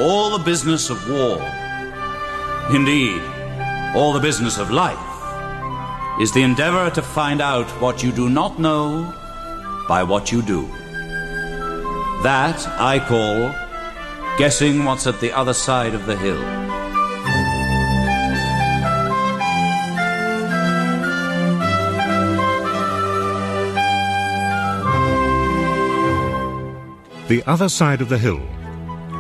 all the business of war, indeed, all the business of life, is the endeavor to find out what you do not know by what you do. That I call guessing what's at the other side of the hill. The Other Side of the Hill.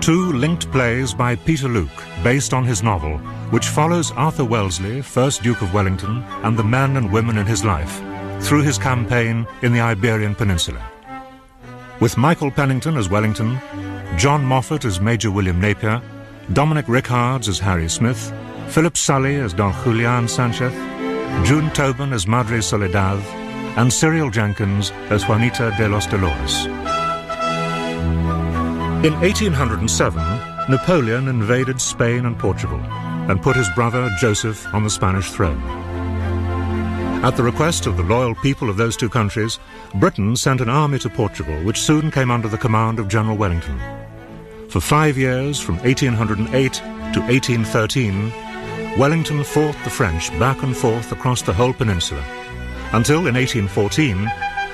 Two linked plays by Peter Luke, based on his novel, which follows Arthur Wellesley, 1st Duke of Wellington, and the men and women in his life, through his campaign in the Iberian Peninsula. With Michael Pennington as Wellington, John Moffat as Major William Napier, Dominic Rickards as Harry Smith, Philip Sully as Don Julian Sanchez, June Tobin as Madre Soledad, and Cyril Jenkins as Juanita de los Dolores. In 1807, Napoleon invaded Spain and Portugal and put his brother Joseph on the Spanish throne. At the request of the loyal people of those two countries, Britain sent an army to Portugal, which soon came under the command of General Wellington. For 5 years, from 1808 to 1813, Wellington fought the French back and forth across the whole peninsula, until in 1814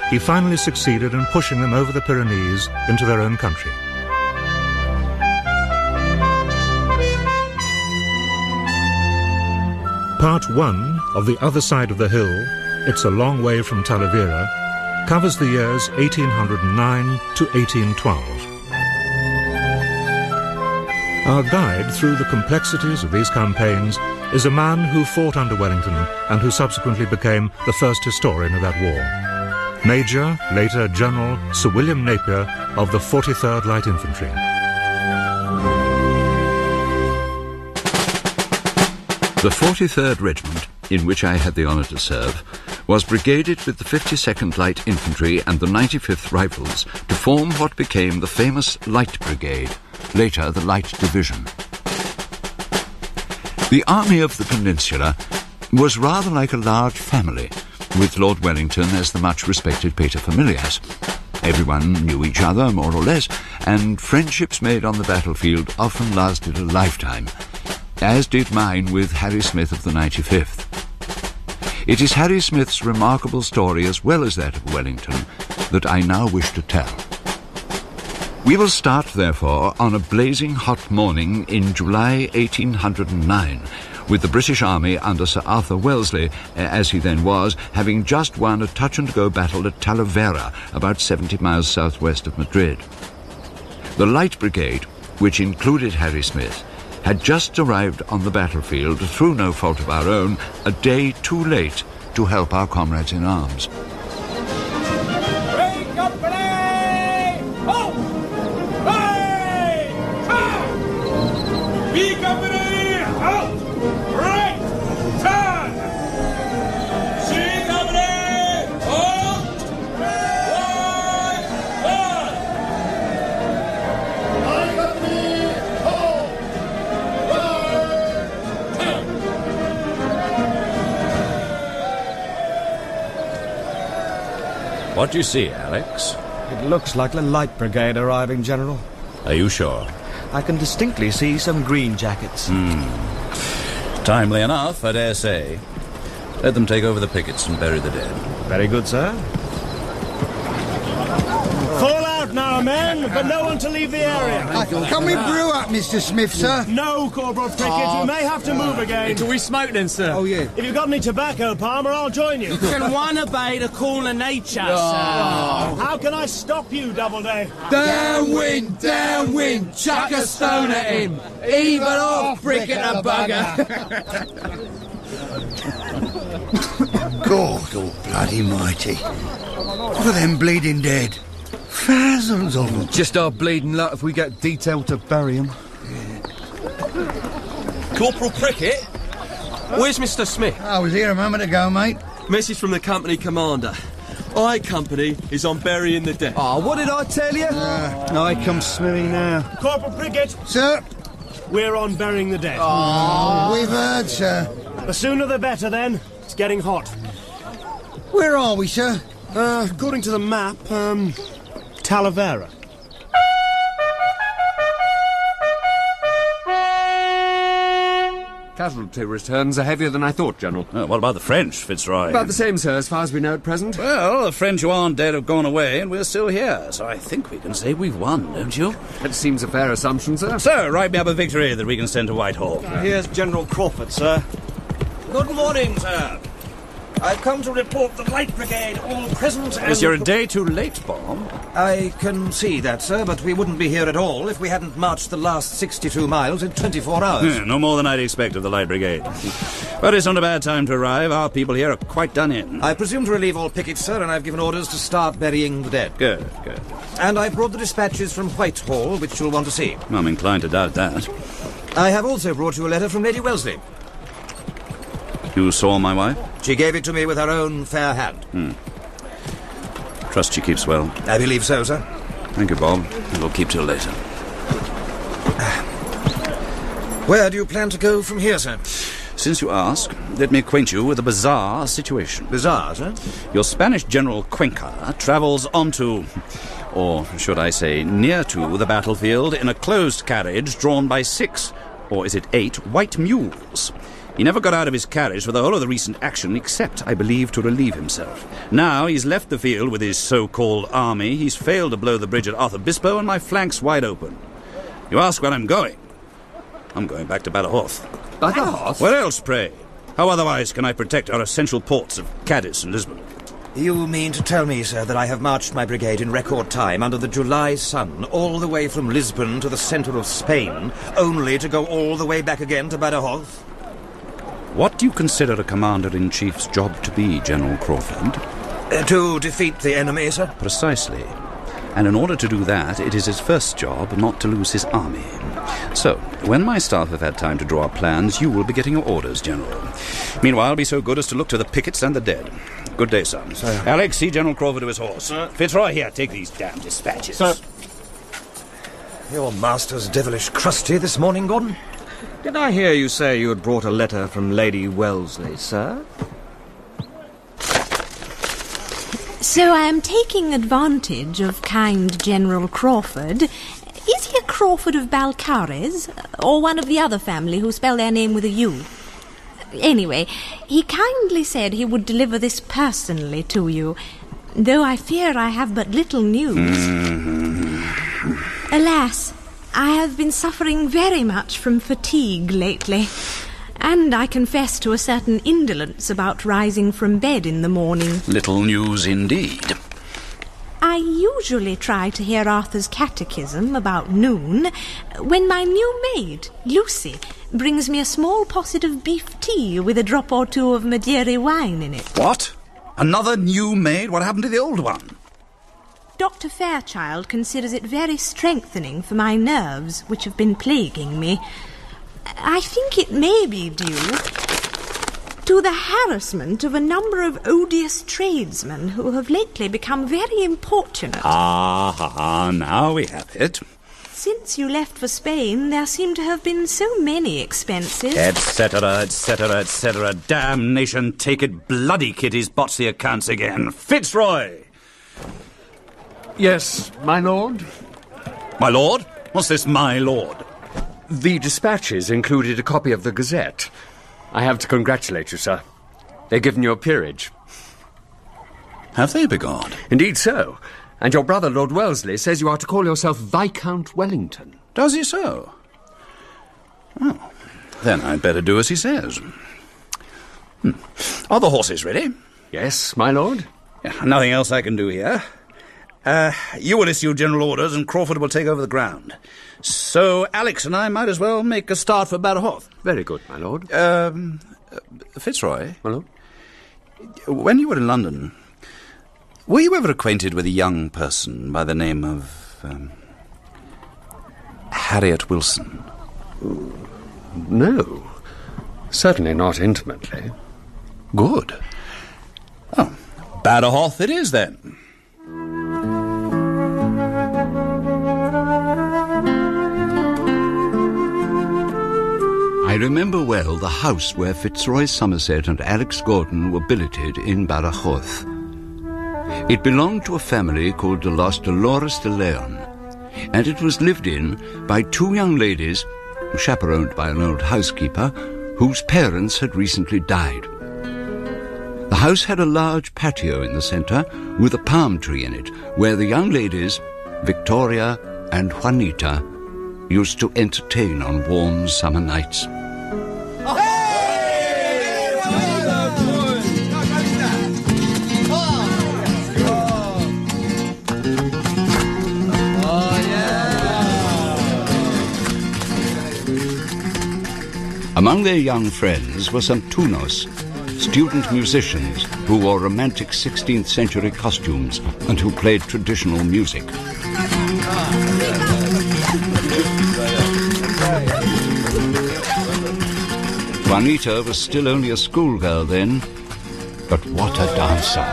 he finally succeeded in pushing them over the Pyrenees into their own country. Part 1 of The Other Side of the Hill, It's a Long Way from Talavera, covers the years 1809 to 1812. Our guide through the complexities of these campaigns is a man who fought under Wellington and who subsequently became the first historian of that war. Major, later General Sir William Napier of the 43rd Light Infantry. The 43rd Regiment, in which I had the honour to serve, was brigaded with the 52nd Light Infantry and the 95th Rifles to form what became the famous Light Brigade, later the Light Division. The Army of the Peninsula was rather like a large family, with Lord Wellington as the much-respected paterfamilias. Everyone knew each other, more or less, and friendships made on the battlefield often lasted a lifetime, as did mine with Harry Smith of the 95th. It is Harry Smith's remarkable story, as well as that of Wellington, that I now wish to tell. We will start, therefore, on a blazing hot morning in July 1809, with the British Army under Sir Arthur Wellesley, as he then was, having just won a touch-and-go battle at Talavera, about 70 miles southwest of Madrid. The Light Brigade, which included Harry Smith, had just arrived on the battlefield, through no fault of our own, a day too late to help our comrades in arms. What do you see, Alex? It looks like the Light Brigade arriving, General. Are you sure? I can distinctly see some green jackets. Timely enough, I dare say. Let them take over the pickets and bury the dead. Very good, sir. Fall out now, men, but no one to leave the area. Can we brew up, Mr. Smith, sir? No, Corporal Prickett, we may have to move again. Until we smoke then, sir. Oh, yeah. If you've got any tobacco, Palmer, I'll join you. Can one obey the call of nature, sir? How can I stop you, Doubleday? Downwind, chuck a stone at him. Even off, Prickett the bugger. God, oh, bloody mighty. Look at them bleeding dead. Thousands of them. Just our bleeding luck if we get detail to bury him. Corporal Prickett? Where's Mr. Smith? I was here a moment ago, mate. Message from the company commander. I Company is on burying the dead. Oh, what did I tell you? I come smelling now. Corporal Prickett, Sir? we're on burying the dead. We've heard, sir. The sooner the better, then. It's getting hot. Where are we, sir? According to the map, Talavera. Casualty returns are heavier than I thought, General. Oh, what about the French, Fitzroy? About the same, sir, as far as we know at present. Well, the French who aren't dead have gone away, and we're still here, so I think we can say we've won, don't you? That seems a fair assumption, sir. So, write me up a victory that we can send to Whitehall. Here's General Crawford, sir. Good morning, sir. I've come to report the Light Brigade all present and... Is you're a day too late, Bob? I can see that, sir, but we wouldn't be here at all if we hadn't marched the last 62 miles in 24 hours. No more than I'd expect of the Light Brigade. But it's not a bad time to arrive. Our people here are quite done in. I presume to relieve all pickets, sir, and I've given orders to start burying the dead. Good. And I've brought the dispatches from Whitehall, which you'll want to see. I'm inclined to doubt that. I have also brought you a letter from Lady Wellesley. You saw my wife? She gave it to me with her own fair hand. Trust she keeps well. I believe so, sir. Thank you, Bob. We'll keep till later. Where do you plan to go from here, sir? Since you ask, let me acquaint you with a bizarre situation. Bizarre, sir? Your Spanish General Cuenca travels onto, or should I say near to, the battlefield in a closed carriage drawn by 6, or is it 8, white mules. He never got out of his carriage for the whole of the recent action, except, I believe, to relieve himself. Now he's left the field with his so-called army. He's failed to blow the bridge at Arthur Bispo, and my flank's wide open. You ask where I'm going? I'm going back to Badajoz. Badajoz? Where else, pray? How otherwise can I protect our essential ports of Cadiz and Lisbon? You mean to tell me, sir, that I have marched my brigade in record time under the July sun all the way from Lisbon to the centre of Spain, only to go all the way back again to Badajoz? What do you consider a commander-in-chief's job to be, General Crawford? To defeat the enemy, sir? Precisely. And in order to do that, it is his first job not to lose his army. So, when my staff have had time to draw up plans, you will be getting your orders, General. Meanwhile, be so good as to look to the pickets and the dead. Good day, sir. Sir. Alex, see General Crawford to his horse. Sir. Fitzroy, here, take these damn dispatches. Sir. Your master's devilish crusty this morning, Gordon? Did I hear you say you had brought a letter from Lady Wellesley, sir? So I am taking advantage of kind General Crawford. Is he a Crawford of Balcarres, or one of the other family who spell their name with a U? Anyway, he kindly said he would deliver this personally to you, though I fear I have but little news. Alas, I have been suffering very much from fatigue lately, and I confess to a certain indolence about rising from bed in the morning. Little news indeed. I usually try to hear Arthur's catechism about noon, when my new maid, Lucy, brings me a small posset of beef tea with a drop or two of Madeira wine in it. What? Another new maid? What happened to the old one? Dr. Fairchild considers it very strengthening for my nerves, which have been plaguing me. I think it may be due to the harassment of a number of odious tradesmen who have lately become very importunate. Now we have it. Since you left for Spain, there seem to have been so many expenses. Etc., etc., etc. Damnation take it, bloody kitties botch the accounts again. Fitzroy! Yes, my lord? My lord? What's this, my lord? The dispatches included a copy of the Gazette. I have to congratulate you, sir. They've given you a peerage. Have they, begod? Indeed so. And your brother, Lord Wellesley, says you are to call yourself Viscount Wellington. Does he so? Oh, then I'd better do as he says. Are the horses ready? Yes, my lord. Nothing else I can do here. You will issue general orders and Crawford will take over the ground. So Alex and I might as well make a start for Badajoz. Very good, my lord. Fitzroy? My lord? When you were in London, were you ever acquainted with a young person by the name of Harriet Wilson? No. Certainly not intimately. Good. Oh, Badajoz it is, then. I remember well the house where Fitzroy Somerset and Alex Gordon were billeted in Badajoz. It belonged to a family called de los Dolores de Leon, and it was lived in by two young ladies, chaperoned by an old housekeeper, whose parents had recently died. The house had a large patio in the centre with a palm tree in it, where the young ladies, Victoria and Juanita, used to entertain on warm summer nights. Among their young friends were some tunos, student musicians who wore romantic 16th century costumes and who played traditional music. Juanita was still only a schoolgirl then, but what a dancer.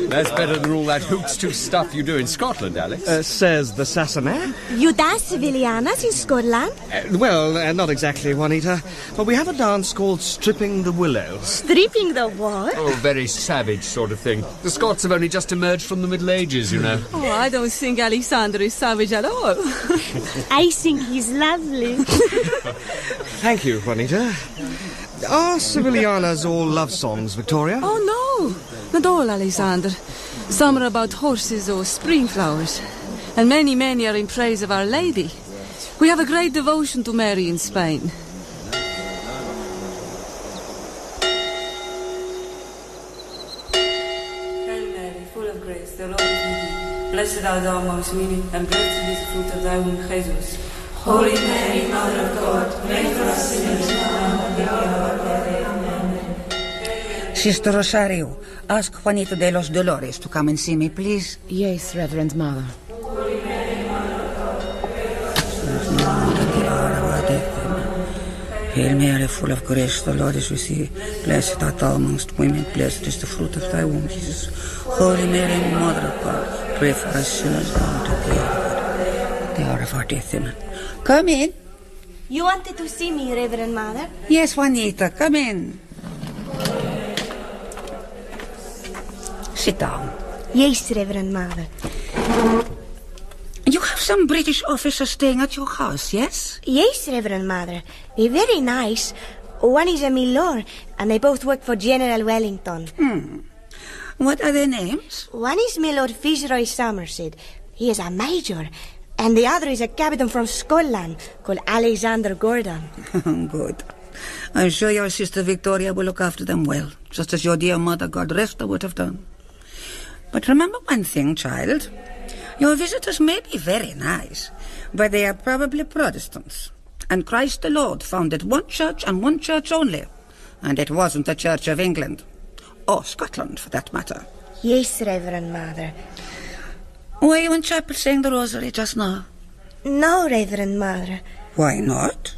That's better than all that hoots-to stuff you do in Scotland, Alex. Says the Sassanais. You dance Sevillanas in Scotland? Not exactly, Juanita. But we have a dance called Stripping the Willow. Stripping the what? Oh, very savage sort of thing. The Scots have only just emerged from the Middle Ages, you know. Oh, I don't think Alexander is savage at all. I think he's lovely. Thank you, Juanita. Are Sevillanas all love songs, Victoria? Oh, no. Not all, Alexander. Some are about horses or spring flowers. And many, many are in praise of Our Lady. We have a great devotion to Mary in Spain. Hail Mary, full of grace, the Lord is with thee. Blessed art thou amongst women, and blessed is the fruit of thy womb, Jesus. Holy Mary, Mother of God, pray for us sinners now and at the hour of our death. Amen. Sister Rosario, ask Juanita de los Dolores to come and see me, please. Yes, Reverend Mother. Holy Mary, Mother of God, Hail Mary, full of grace, the Lord is with thee. Blessed art thou amongst women, blessed is the fruit of thy womb, Jesus. Holy Mary, Mother of God, pray for us sinners now and at the hour of our death. Amen. Come in. You wanted to see me, Reverend Mother? Yes, Juanita, come in. Sit down. Yes, Reverend Mother. You have some British officers staying at your house, yes? Yes, Reverend Mother. They're very nice. One is a milord, and they both work for General Wellington. What are their names? One is Milord Fitzroy Somerset. He is a major. And the other is a captain from Scotland called Alexander Gordon. Good. I'm sure your sister Victoria will look after them well, just as your dear mother, God rest her, would have done. But remember one thing, child. Your visitors may be very nice, but they are probably Protestants. And Christ the Lord founded one church and one church only. And it wasn't the Church of England. Or Scotland, for that matter. Yes, Reverend Mother. Were you in chapel saying the rosary just now? No, Reverend Mother. Why not?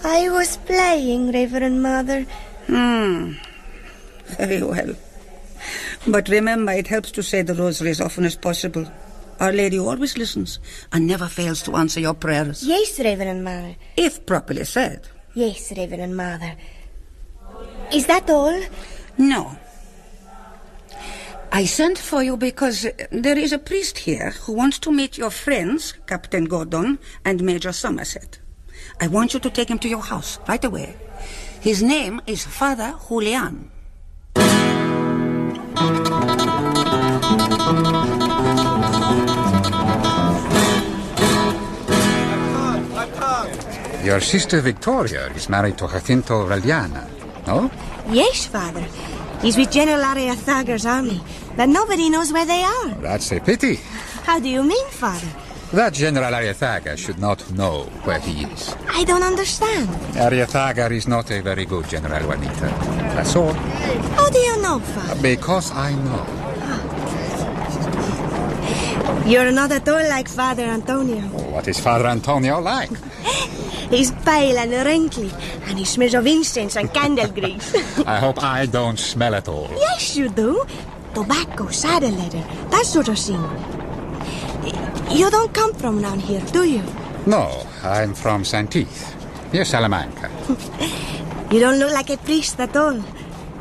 I was playing, Reverend Mother. Very well. But remember, it helps to say the rosary as often as possible. Our Lady always listens and never fails to answer your prayers. Yes, Reverend Mother. If properly said. Yes, Reverend Mother. Is that all? No. I sent for you because there is a priest here who wants to meet your friends, Captain Gordon and Major Somerset. I want you to take him to your house right away. His name is Father Julian. Your sister Victoria is married to Jacinto Reliana, no? Yes, Father. He's with General Ariathaga's army, but nobody knows where they are. That's a pity. How do you mean, Father? That General Ariathaga should not know where he is. I don't understand. Ariathaga is not a very good general, Juanita. That's all. How do you know, Father? Because I know. You're not at all like Father Antonio. What is Father Antonio like? He's pale and wrinkly, and he smells of incense and candle grease. I hope I don't smell at all. Yes, you do. Tobacco, saddle leather, that sort of thing. You don't come from down here, do you? No, I'm from Santis, near Salamanca. You don't look like a priest at all.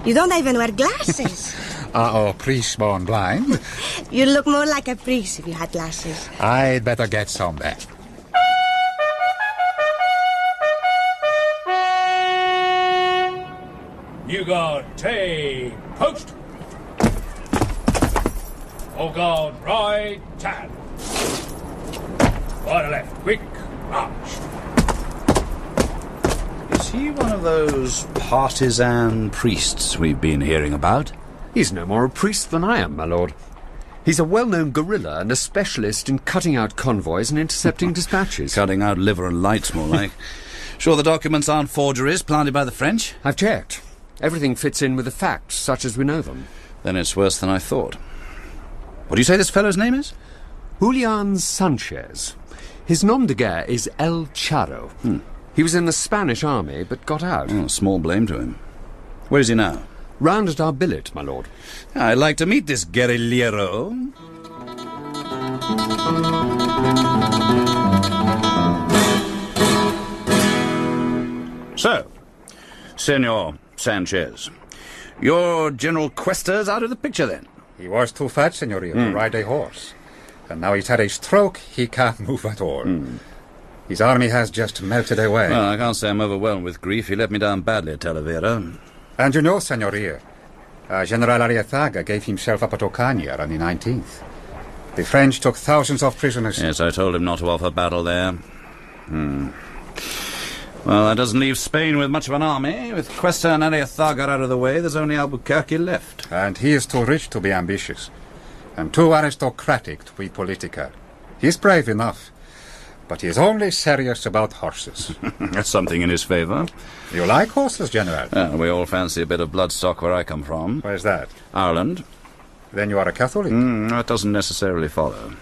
You don't even wear glasses. Are all priests born blind? You look more like a priest if you had glasses. I'd better get some then. New guard, take post. All guard, right hand. Right to left, quick march. Is he one of those partisan priests we've been hearing about? He's no more a priest than I am, my lord. He's a well-known guerrilla and a specialist in cutting out convoys and intercepting dispatches. Cutting out liver and lights, more like. Sure the documents aren't forgeries planted by the French? I've checked. Everything fits in with the facts, such as we know them. Then it's worse than I thought. What do you say this fellow's name is? Julian Sanchez. His nom de guerre is El Charro. He was in the Spanish army, but got out. Oh, small blame to him. Where is he now? Round at our billet, my lord. I'd like to meet this guerrillero. So, Senor Sanchez, your General Cuesta's out of the picture, then? He was too fat, Señoría, to ride a horse. And now he's had a stroke, he can't move at all. His army has just melted away. Well, I can't say I'm overwhelmed with grief. He let me down badly at Talavera. And you know, Señoría, General Arrietaga gave himself up at Ocaña on the 19th. The French took thousands of prisoners. Yes, I told him not to offer battle there. Well, that doesn't leave Spain with much of an army. With Cuesta and Arrietaga out of the way, there's only Albuquerque left. And he is too rich to be ambitious, and too aristocratic to be political. He's brave enough, but he is only serious about horses. That's something in his favour. You like horses, General? We all fancy a bit of bloodstock where I come from. Where's that? Ireland. Then you are a Catholic? That doesn't necessarily follow.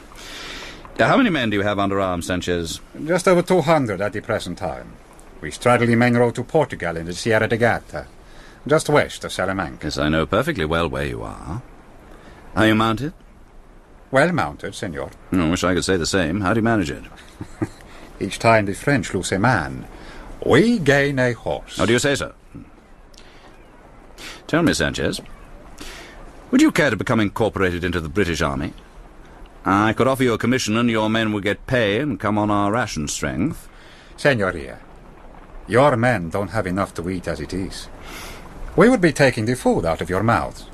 How many men do you have under arms, Sanchez? Just over 200 at the present time. We straddle the main road to Portugal in the Sierra de Gata, just west of Salamanca. Yes, I know perfectly well where you are. Are you mounted? Well mounted, senor. I wish I could say the same. How do you manage it? Each time the French lose a man, we gain a horse. How do you say so? Tell me, Sanchez, would you care to become incorporated into the British Army? I could offer you a commission and your men would get pay and come on our ration strength. Señoría, your men don't have enough to eat as it is. We would be taking the food out of your mouths.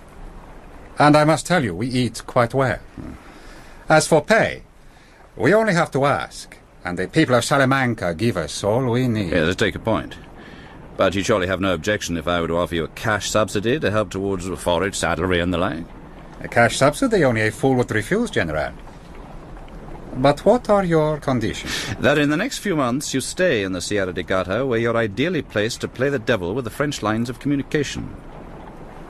And I must tell you, we eat quite well. As for pay, we only have to ask, and the people of Salamanca give us all we need. Yes, I take a point. But you'd surely have no objection if I were to offer you a cash subsidy to help towards forage, saddlery and the like. A cash subsidy only a fool would refuse, General. But what are your conditions? That in the next few months you stay in the Sierra de Gata, where you're ideally placed to play the devil with the French lines of communication.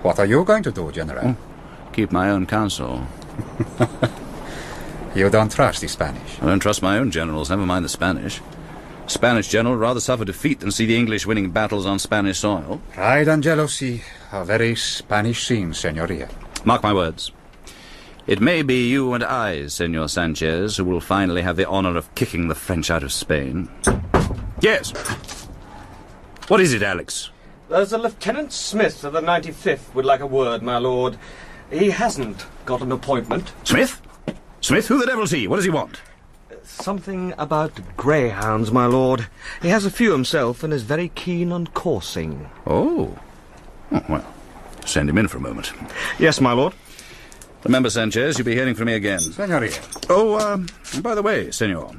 What are you going to do, General? Keep my own counsel. You don't trust the Spanish? I don't trust my own generals, never mind the Spanish. Spanish general would rather suffer defeat than see the English winning battles on Spanish soil. Pride and jealousy are very Spanish scenes, Señoría. Mark my words. It may be you and I, Senor Sanchez, who will finally have the honour of kicking the French out of Spain. Yes. What is it, Alex? There's a Lieutenant Smith of the 95th would like a word, my lord. He hasn't got an appointment. Smith? Smith? Who the devil's he? What does he want? Something about greyhounds, my lord. He has a few himself and is very keen on coursing. Oh, well, send him in for a moment. Yes, my lord. Remember, Sanchez, you'll be hearing from me again. Señoría. Oh, by the way, senor,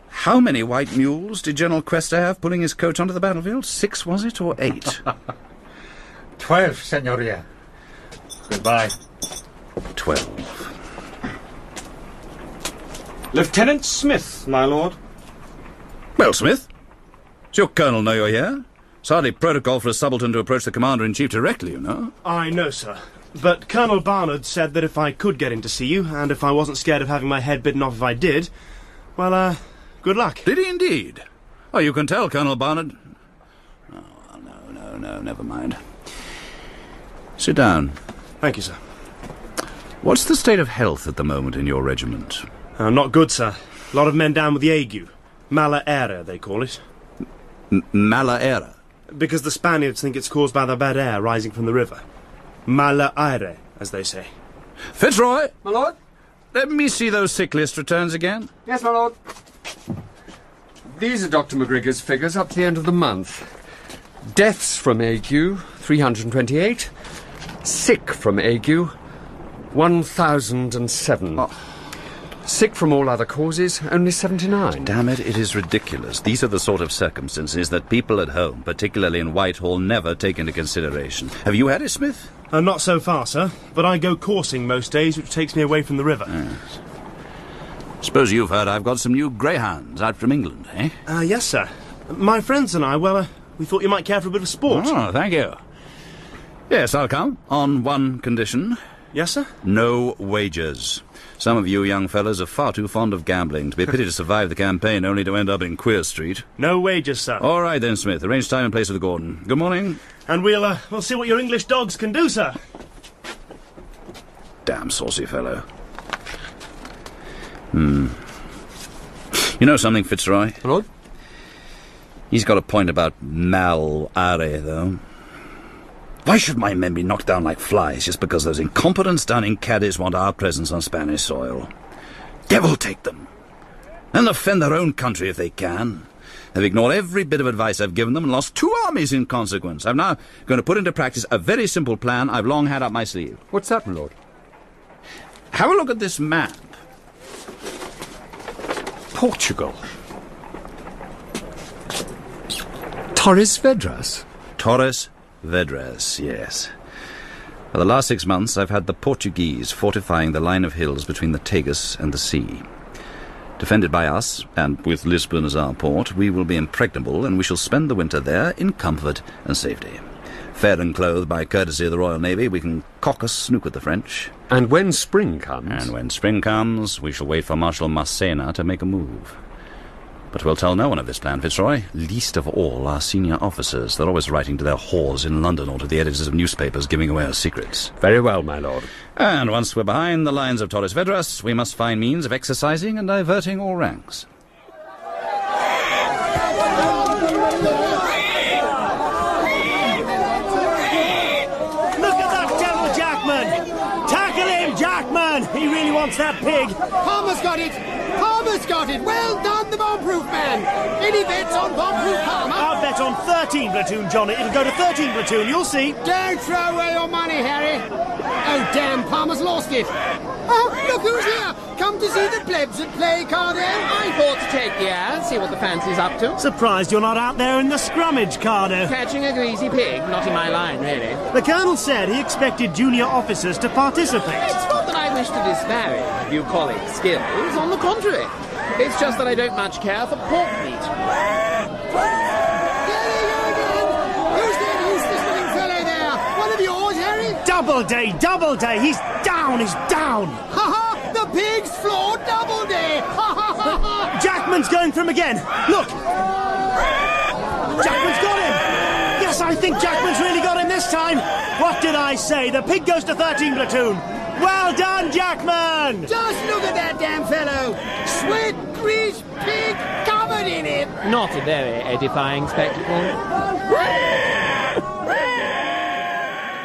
how many white mules did General Cuesta have pulling his coach onto the battlefield? 6, was it, or 8? 12, Señoría. Goodbye. 12. Lieutenant Smith, my lord. Well, Smith, does your colonel know you're here? It's hardly protocol for a subaltern to approach the commander-in-chief directly, you know. I know, sir. But Colonel Barnard said that if I could get in to see you, and if I wasn't scared of having my head bitten off if I did, well, good luck. Did he indeed? Oh, you can tell, Colonel Barnard. Oh, no, never mind. Sit down. Thank you, sir. What's the state of health at the moment in your regiment? Not good, sir. A lot of men down with the ague. Mala era, they call it. Mala era? Because the Spaniards think it's caused by the bad air rising from the river. Mala aire, as they say. Fitzroy! My lord? Let me see those sick list returns again. Yes, my lord. These are Dr. McGregor's figures up to the end of the month. Deaths from ague, 328. Sick from ague, 1,007. Oh. Sick from all other causes, only 79. Damn it, it is ridiculous. These are the sort of circumstances that people at home, particularly in Whitehall, never take into consideration. Have you had it, Smith? Not so far, sir. But I go coursing most days, which takes me away from the river. Yes. Suppose you've heard I've got some new greyhounds out from England, eh? Yes, sir. My friends and I, we thought you might care for a bit of sport. Oh, thank you. Yes, I'll come, on one condition. Yes, sir? No wagers. Some of you young fellas are far too fond of gambling to be a pity to survive the campaign only to end up in Queer Street. No wagers, sir. All right then, Smith. Arrange time and place with the Gordon. Good morning. And we'll see what your English dogs can do, sir. Damn saucy fellow. You know something, Fitzroy? Lord? He's got a point about mal are, though. Why should my men be knocked down like flies just because those incompetent stunning caddies want our presence on Spanish soil? Devil take them. And defend their own country if they can. They've ignored every bit of advice I've given them and lost 2 armies in consequence. I'm now going to put into practice a very simple plan I've long had up my sleeve. What's that, my lord? Have a look at this map. Portugal. Torres Vedras? Torres Vedras, yes. For the last 6 months, I've had the Portuguese fortifying the line of hills between the Tagus and the sea. Defended by us, and with Lisbon as our port, we will be impregnable, and we shall spend the winter there in comfort and safety. Fed and clothed by courtesy of the Royal Navy, we can cock a snook at the French. And when spring comes? And when spring comes, we shall wait for Marshal Massena to make a move. But we'll tell no one of this plan, Fitzroy, least of all our senior officers. They're always writing to their whores in London or to the editors of newspapers giving away our secrets. Very well, my lord. And once we're behind the lines of Torres Vedras, we must find means of exercising and diverting all ranks. He really wants that pig. Palmer's got it. Palmer's got it. Well done, the bomb-proof man. Any bets on bomb-proof Palmer? I'll bet on 13 platoon, Johnny. It'll go to 13 platoon, you'll see. Don't throw away your money, Harry. Oh, damn, Palmer's lost it. Oh, look who's here. Come to see the plebs at play, Cardo. I thought to take the air and see what the fancy's up to. Surprised you're not out there in the scrummage, Cardo. Catching a greasy pig, not in my line, really. The Colonel said he expected junior officers to participate. It's not that I wish to disparage bucolic skills, on the contrary. It's just that I don't much care for pork meat. Who's that useless little fellow there? One of yours, Harry? Doubleday, Doubleday! He's down, he's down! Ha-ha! The pig's floored Doubleday! Ha-ha-ha-ha! Jackman's going for him again! Look! Jackman's got him! Yes, I think Jackman's really got him this time! What did I say? The pig goes to 13 platoon! Well done, Jackman! Just look at that damn fellow! Sweat, grease, pig, covered in it! Not a very edifying spectacle.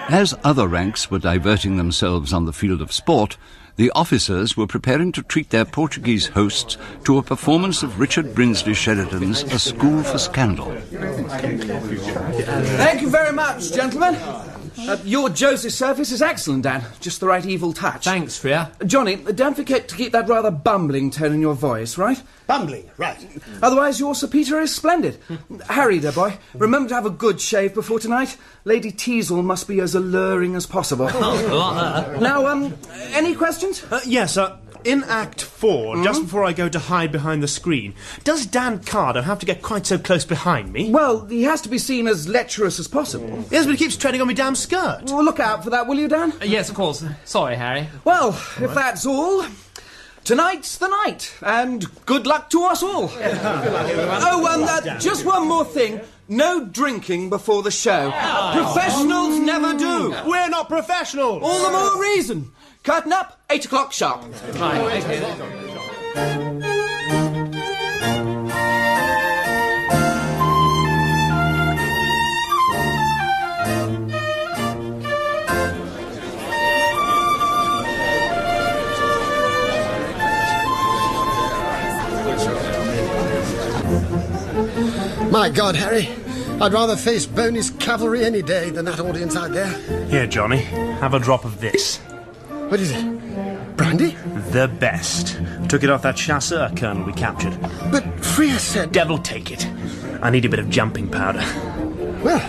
As other ranks were diverting themselves on the field of sport, the officers were preparing to treat their Portuguese hosts to a performance of Richard Brinsley Sheridan's A School for Scandal. Thank you very much, gentlemen. Your Joseph service is excellent, Dan. Just the right evil touch. Thanks, Freya. Johnny, don't forget to keep that rather bumbling tone in your voice, right? Bumbling, right. Otherwise, your Sir Peter is splendid. Harry, dear boy, remember to have a good shave before tonight. Lady Teazle must be as alluring as possible. Now, any questions? Yes, sir. In Act 4, just before I go to hide behind the screen, does Dan Cardo have to get quite so close behind me? Well, he has to be seen as lecherous as possible. Yes, but he keeps treading on my damn skirt. Well, look out for that, will you, Dan? Yes, of course. Sorry, Harry. Well, if that's all, tonight's the night, and good luck to us all. Just one more thing. No drinking before the show. Professionals never do. We're not professionals. All the more reason. Curtain up, 8 o'clock sharp. Right, okay. My God, Harry, I'd rather face Boney's cavalry any day than that audience out there. Here, Johnny, have a drop of this. What is it? Brandy? The best. Took it off that chasseur colonel we captured. But Freya said... Devil take it. I need a bit of jumping powder. Well,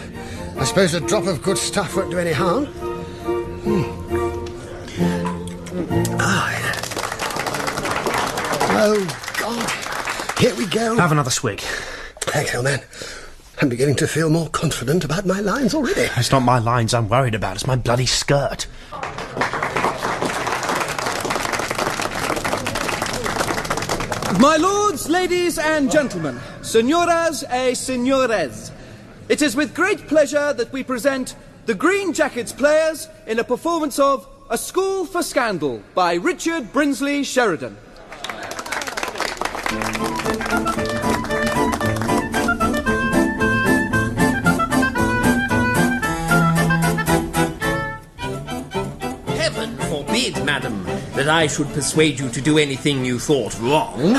I suppose a drop of good stuff won't do any harm. Oh, God. Here we go. Have another swig. Thanks, old man. I'm beginning to feel more confident about my lines already. It's not my lines I'm worried about. It's my bloody skirt. My lords, ladies and gentlemen, señoras y señores, it is with great pleasure that we present the Green Jackets players in a performance of A School for Scandal by Richard Brinsley Sheridan. Heaven forbid, madam, that I should persuade you to do anything you thought wrong.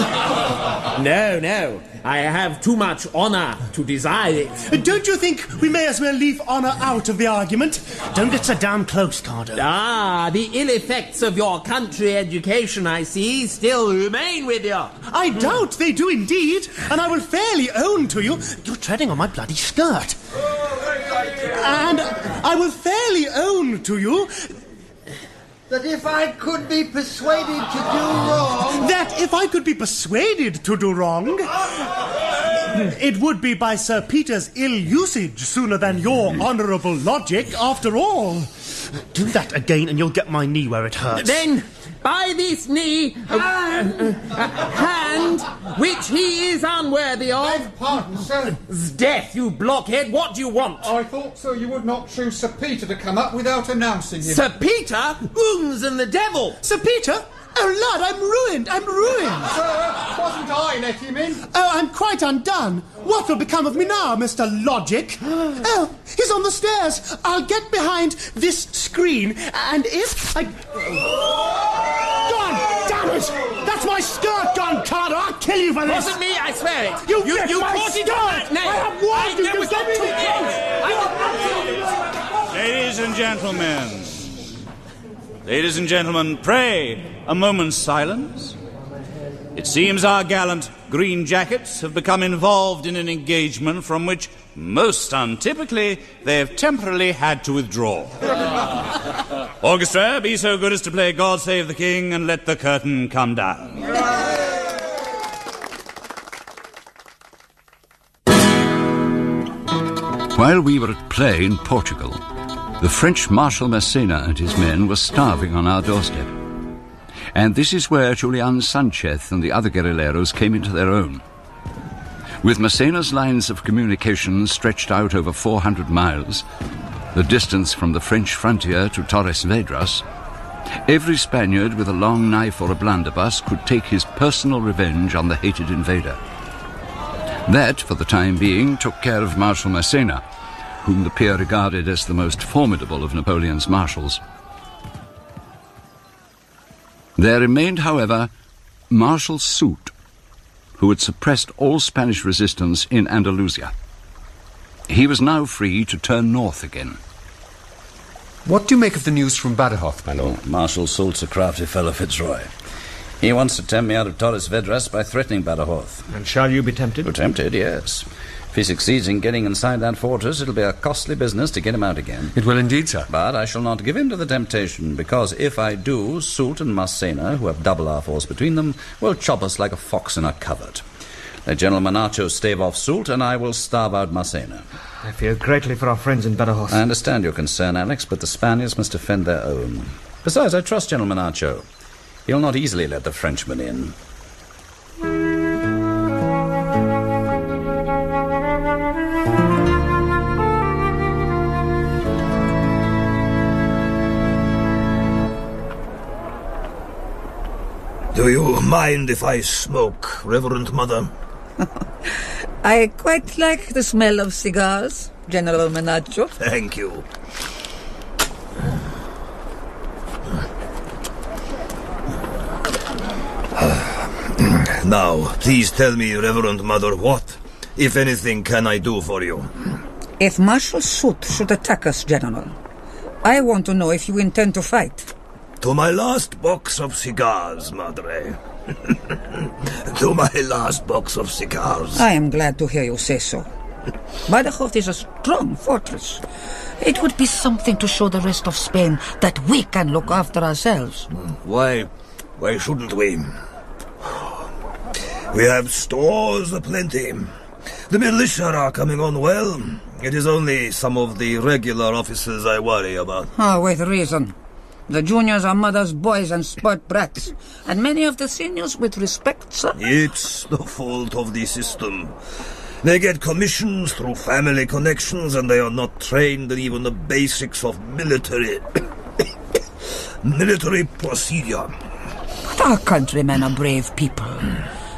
No, I have too much honour to desire it. Don't you think we may as well leave honour out of the argument? Don't get so damn close, Cardo. Ah, the ill effects of your country education, I see, still remain with you. I doubt they do indeed, and I will fairly own to you... You're treading on my bloody skirt. And I will fairly own to you... That if I could be persuaded to do wrong... That if I could be persuaded to do wrong... It would be by Sir Peter's ill usage sooner than your honourable logic, after all. Do that again and you'll get my knee where it hurts. Then, by this knee... hand, which he is unworthy of... Beg pardon, sir. Death, you blockhead, what do you want? I thought, sir, you would not choose Sir Peter to come up without announcing him. Sir Peter? Oons and the devil! Sir Peter? Oh, lad, I'm ruined. Sir, wasn't I let him in? Oh, I'm quite undone. What will become of me now, Mr. Logic? Oh, he's on the stairs. I'll get behind this screen, and if I... Gone! Damn it! That's my skirt gone, Carter. I'll kill you for this. Wasn't me, I swear it. You caught it that name. I have warned you. Ladies and gentlemen... Ladies and gentlemen, pray, a moment's silence. It seems our gallant Green Jackets have become involved in an engagement from which, most untypically, they have temporarily had to withdraw. Orchestra, be so good as to play God Save the King and let the curtain come down. While we were at play in Portugal, the French Marshal Massena and his men were starving on our doorstep. And this is where Julian Sanchez and the other guerrilleros came into their own. With Massena's lines of communication stretched out over 400 miles, the distance from the French frontier to Torres Vedras, every Spaniard with a long knife or a blunderbuss could take his personal revenge on the hated invader. That, for the time being, took care of Marshal Massena, whom the peer regarded as the most formidable of Napoleon's marshals. There remained, however, Marshal Soult, who had suppressed all Spanish resistance in Andalusia. He was now free to turn north again. What do you make of the news from Badajoz, my lord? Marshal Soult's a crafty fellow, Fitzroy. He wants to tempt me out of Torres Vedras by threatening Badajoz. And shall you be tempted? Tempted, yes. If he succeeds in getting inside that fortress, it'll be a costly business to get him out again. It will indeed, sir. But I shall not give in to the temptation, because if I do, Soult and Massena, who have double our force between them, will chop us like a fox in a covert. Let General Monacho stave off Soult, and I will starve out Massena. I fear greatly for our friends in Badajoz. I understand your concern, Alex, but the Spaniards must defend their own. Besides, I trust General Monacho. He'll not easily let the Frenchmen in. Do you mind if I smoke, Reverend Mother? I quite like the smell of cigars, General Monacho. Thank you. Now, please tell me, Reverend Mother, what If anything can I do for you? If Marshal Soult should attack us, General, I want to know if you intend to fight. To my last box of cigars, Madre. To my last box of cigars. I am glad to hear you say so. Badajoz is a strong fortress. It would be something to show the rest of Spain that we can look after ourselves. Why shouldn't we? We have stores aplenty. The militia are coming on well. It is only some of the regular officers I worry about. With reason. The juniors are mothers' boys and sport brats, and many of the seniors with respect, sir. It's the fault of the system. They get commissions through family connections, and they are not trained in even the basics of military procedure. But our countrymen are brave people.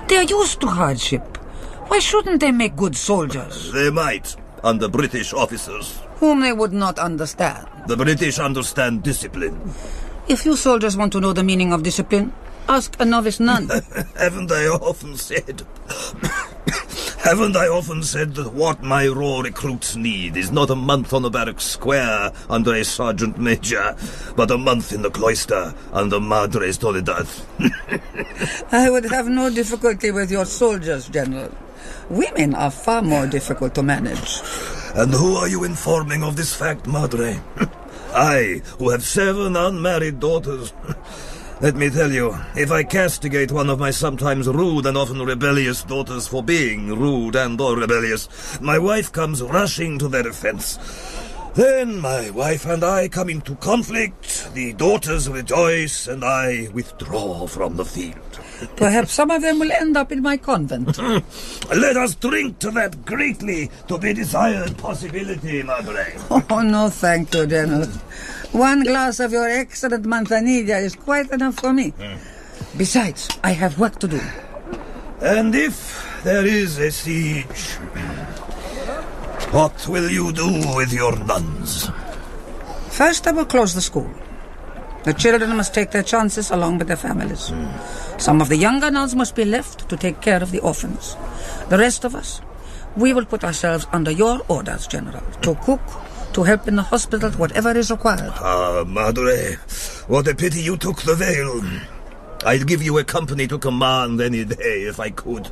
They are used to hardship. Why shouldn't they make good soldiers? They might, under British officers. Whom they would not understand. The British understand discipline. If you soldiers want to know the meaning of discipline, ask a novice nun. Haven't I often said that what my raw recruits need is not a month on the barrack square under a sergeant major, but a month in the cloister under Madre Soledad? I would have no difficulty with your soldiers, General. Women are far more difficult to manage. And who are you informing of this fact, Madre? I, who have 7 unmarried daughters. Let me tell you, if I castigate one of my sometimes rude and often rebellious daughters for being rude and or rebellious, my wife comes rushing to their defense. Then my wife and I come into conflict, the daughters rejoice, and I withdraw from the field. Perhaps some of them will end up in my convent. Let us drink to that greatly to be desired possibility, Madre. Oh, no, thank you, General. 1 glass of your excellent manzanilla is quite enough for me. Besides, I have work to do. And if there is a siege, what will you do with your nuns? First, I will close the school. The children must take their chances along with their families. Some of the younger nuns must be left to take care of the orphans. The rest of us, we will put ourselves under your orders, General, to cook, to help in the hospital, whatever is required. Ah, Madre, what a pity you took the veil. I'd give you a company to command any day if I could.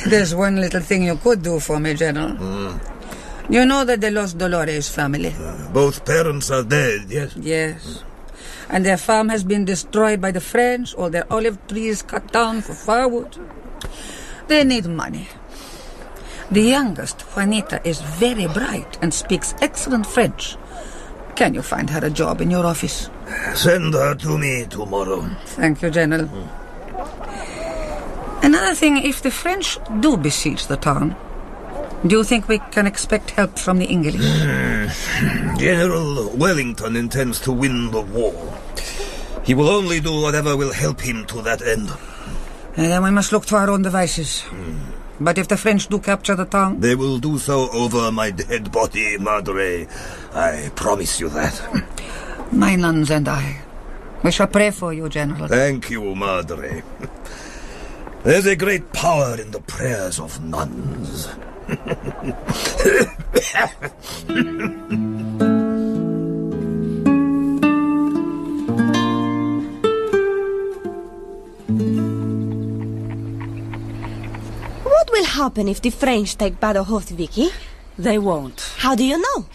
There's one little thing you could do for me, General. You know the De Los Dolores family? Both parents are dead, yes? Yes. And their farm has been destroyed by the French, all their olive trees cut down for firewood. They need money. The youngest, Juanita, is very bright and speaks excellent French. Can you find her a job in your office? Send her to me tomorrow. Thank you, General. Another thing, if the French do besiege the town, do you think we can expect help from the English? General Wellington intends to win the war. He will only do whatever will help him to that end. And then we must look to our own devices. But if the French do capture the town... They will do so over my dead body, Madre. I promise you that. My nuns and I. We shall pray for you, General. Thank you, Madre. There's a great power in the prayers of nuns. What will happen if the French take Badajoz, Vicky? They won't. How do you know?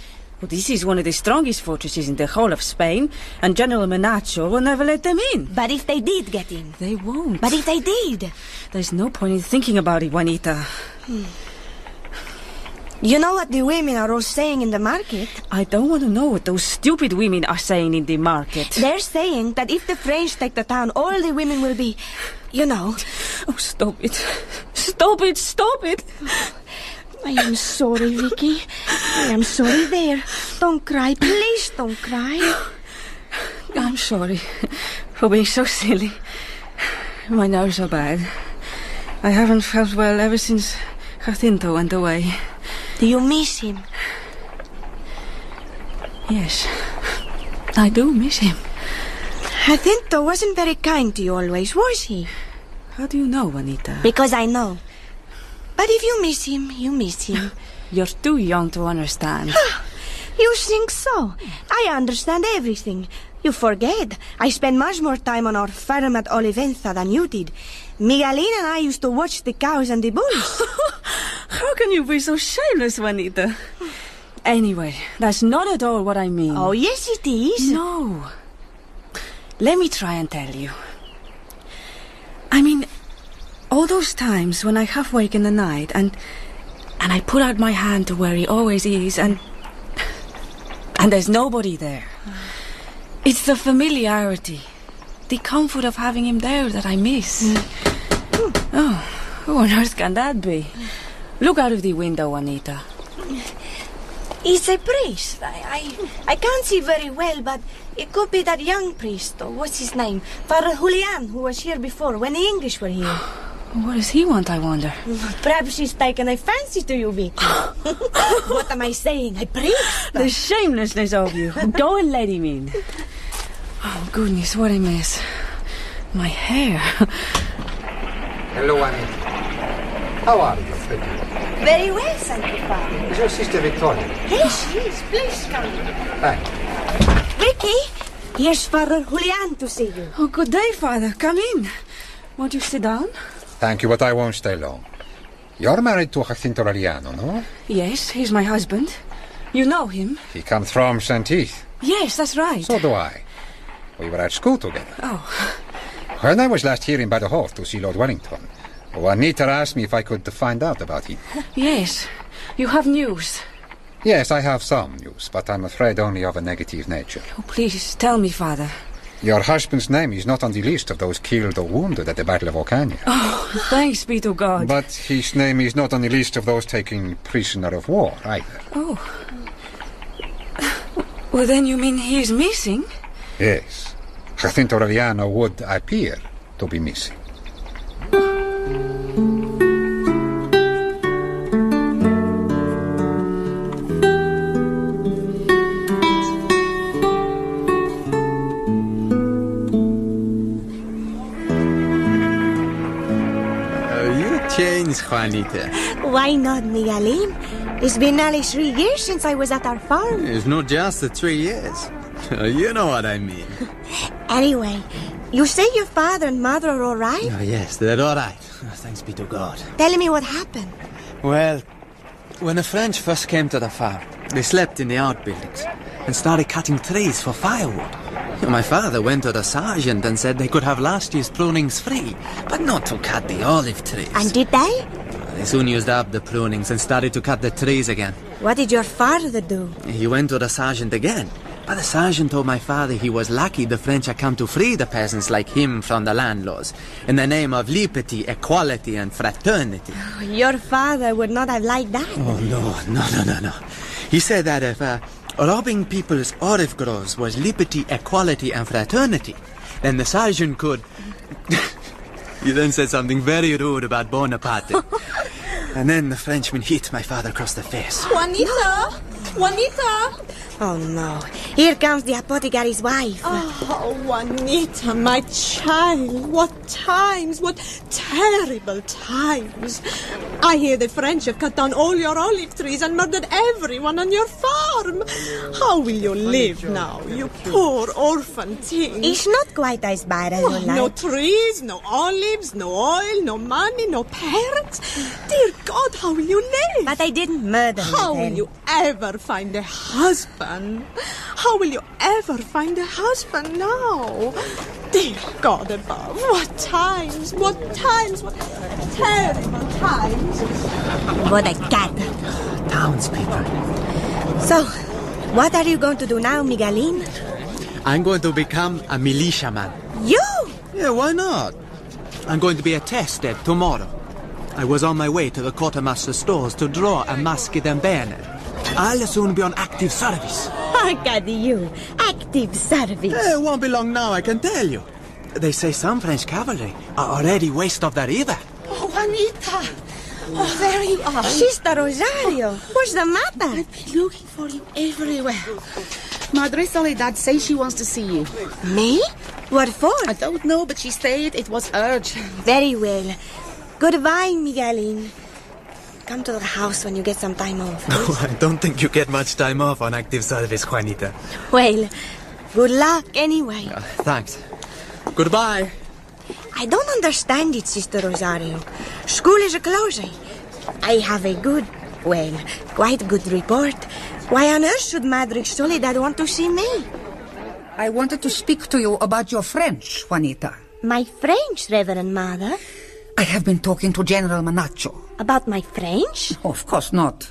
Well, this is one of the strongest fortresses in the whole of Spain, and General Menacho will never let them in. But if they did get in? They won't. But if they did? There's no point in thinking about it, Juanita. You know what the women are all saying in the market? I don't want to know what those stupid women are saying in the market. They're saying that if the French take the town, all the women will be, you know... Oh, stop it. Stop it, stop it. I am sorry, Vicky. I am sorry there. Don't cry, please don't cry. I'm sorry for being so silly. My nerves are bad. I haven't felt well ever since Jacinto went away. Do you miss him? Yes, I do miss him. Jacinto wasn't very kind to you always, was he? How do you know, Juanita? Because I know. But if you miss him, you miss him. You're too young to understand. You think so? I understand everything. You forget, I spent much more time on our farm at Olivenza than you did. Miguelin and I used to watch the cows and the bulls. How can you be so shameless, Juanita? Anyway, that's not at all what I mean. Oh, yes it is. No. Let me try and tell you. I mean, all those times when I half wake in the night and I put out my hand to where he always is and there's nobody there. It's the familiarity, the comfort of having him there that I miss. Oh, who on earth can that be? Look out of the window, Juanita. He's a priest. I can't see very well, but it could be that young priest, or what's his name? Father Julian, who was here before, when the English were here. What does he want, I wonder? Perhaps he's taken a fancy to you, Vicky. What am I saying? A priest? The shamelessness of you. Go and let him in. Oh, goodness, what a mess. My hair. Hello, Juanita. How are you, Vicky? Very well, thank you, Father. Is your sister Victoria? Yes, she is. Please come in. Thank you. Vicky, here's Father Julian to see you. Oh, good day, Father. Come in. Won't you sit down? Thank you, but I won't stay long. You're married to Jacinto Aureliano, no? Yes, he's my husband. You know him? He comes from St. Heath. Yes, that's right. So do I. We were at school together. Oh. When I was last here in by the Hall to see Lord Wellington, Juanita asked me if I could find out about him. Yes. You have news. Yes, I have some news, but I'm afraid only of a negative nature. Oh, please, tell me, Father. Your husband's name is not on the list of those killed or wounded at the Battle of Ocaña. Oh, thanks be to God. But his name is not on the list of those taken prisoner of war, either. Oh. Well, then you mean he's missing? Yes. Jacinto Aureliano would appear to be missing. Juanita. Why not, Miguelin? It's been nearly 3 years since I was at our farm. It's not just the 3 years. You know what I mean. Anyway, you say your father and mother are all right? Oh, yes, they're all right. Thanks be to God. Tell me what happened. Well, when the French first came to the farm, they slept in the outbuildings and started cutting trees for firewood. My father went to the sergeant and said they could have last year's prunings free, but not to cut the olive trees. And did they? They soon used up the prunings and started to cut the trees again. What did your father do? He went to the sergeant again, but the sergeant told my father he was lucky the French had come to free the peasants like him from the landlords, in the name of liberty, equality, and fraternity. Oh, your father would not have liked that. Oh, no. He said that if robbing people's olive groves was liberty, equality, and fraternity, then the sergeant could... He then said something very rude about Bonaparte. And then the Frenchman hit my father across the face. Juanita! Juanita! Oh, no. Here comes the apothecary's wife. Oh, Juanita, my child. What times, what terrible times. I hear the French have cut down all your olive trees and murdered everyone on your farm. How will you live now, you poor orphan thing? It's not quite as bad as you like. No trees, no olives, no oil, no money, no parents. Dear God, how will you live? But I didn't murder him. How will you ever find a husband? How will you ever find a husband now? Dear God above, what times, what terrible times. What a cat. Townspeople. So, what are you going to do now, Miguelin? I'm going to become a militiaman. You? Yeah, why not? I'm going to be attested tomorrow. I was on my way to the quartermaster's stores to draw a musket and bayonet. I'll soon be on active service. Look you. Active service. It won't be long now, I can tell you. They say some French cavalry are already west of the river. Oh, Juanita. Oh, there you are. Sister Rosario. What's the matter? I've been looking for you everywhere. Madre Soledad says she wants to see you. Me? What for? I don't know, but she said it was urgent. Very well. Goodbye, Miguelin. come to the house when you get some time off. Oh, I don't think you get much time off on active service, Juanita. Well, good luck anyway. Thanks. Goodbye. I don't understand it, Sister Rosario. School is closing. I have a quite good report. Why on earth should Madre Soledad want to see me? I wanted to speak to you about your French, Juanita. My French, Reverend Mother? I have been talking to General Manacho. About my French? Oh, of course not.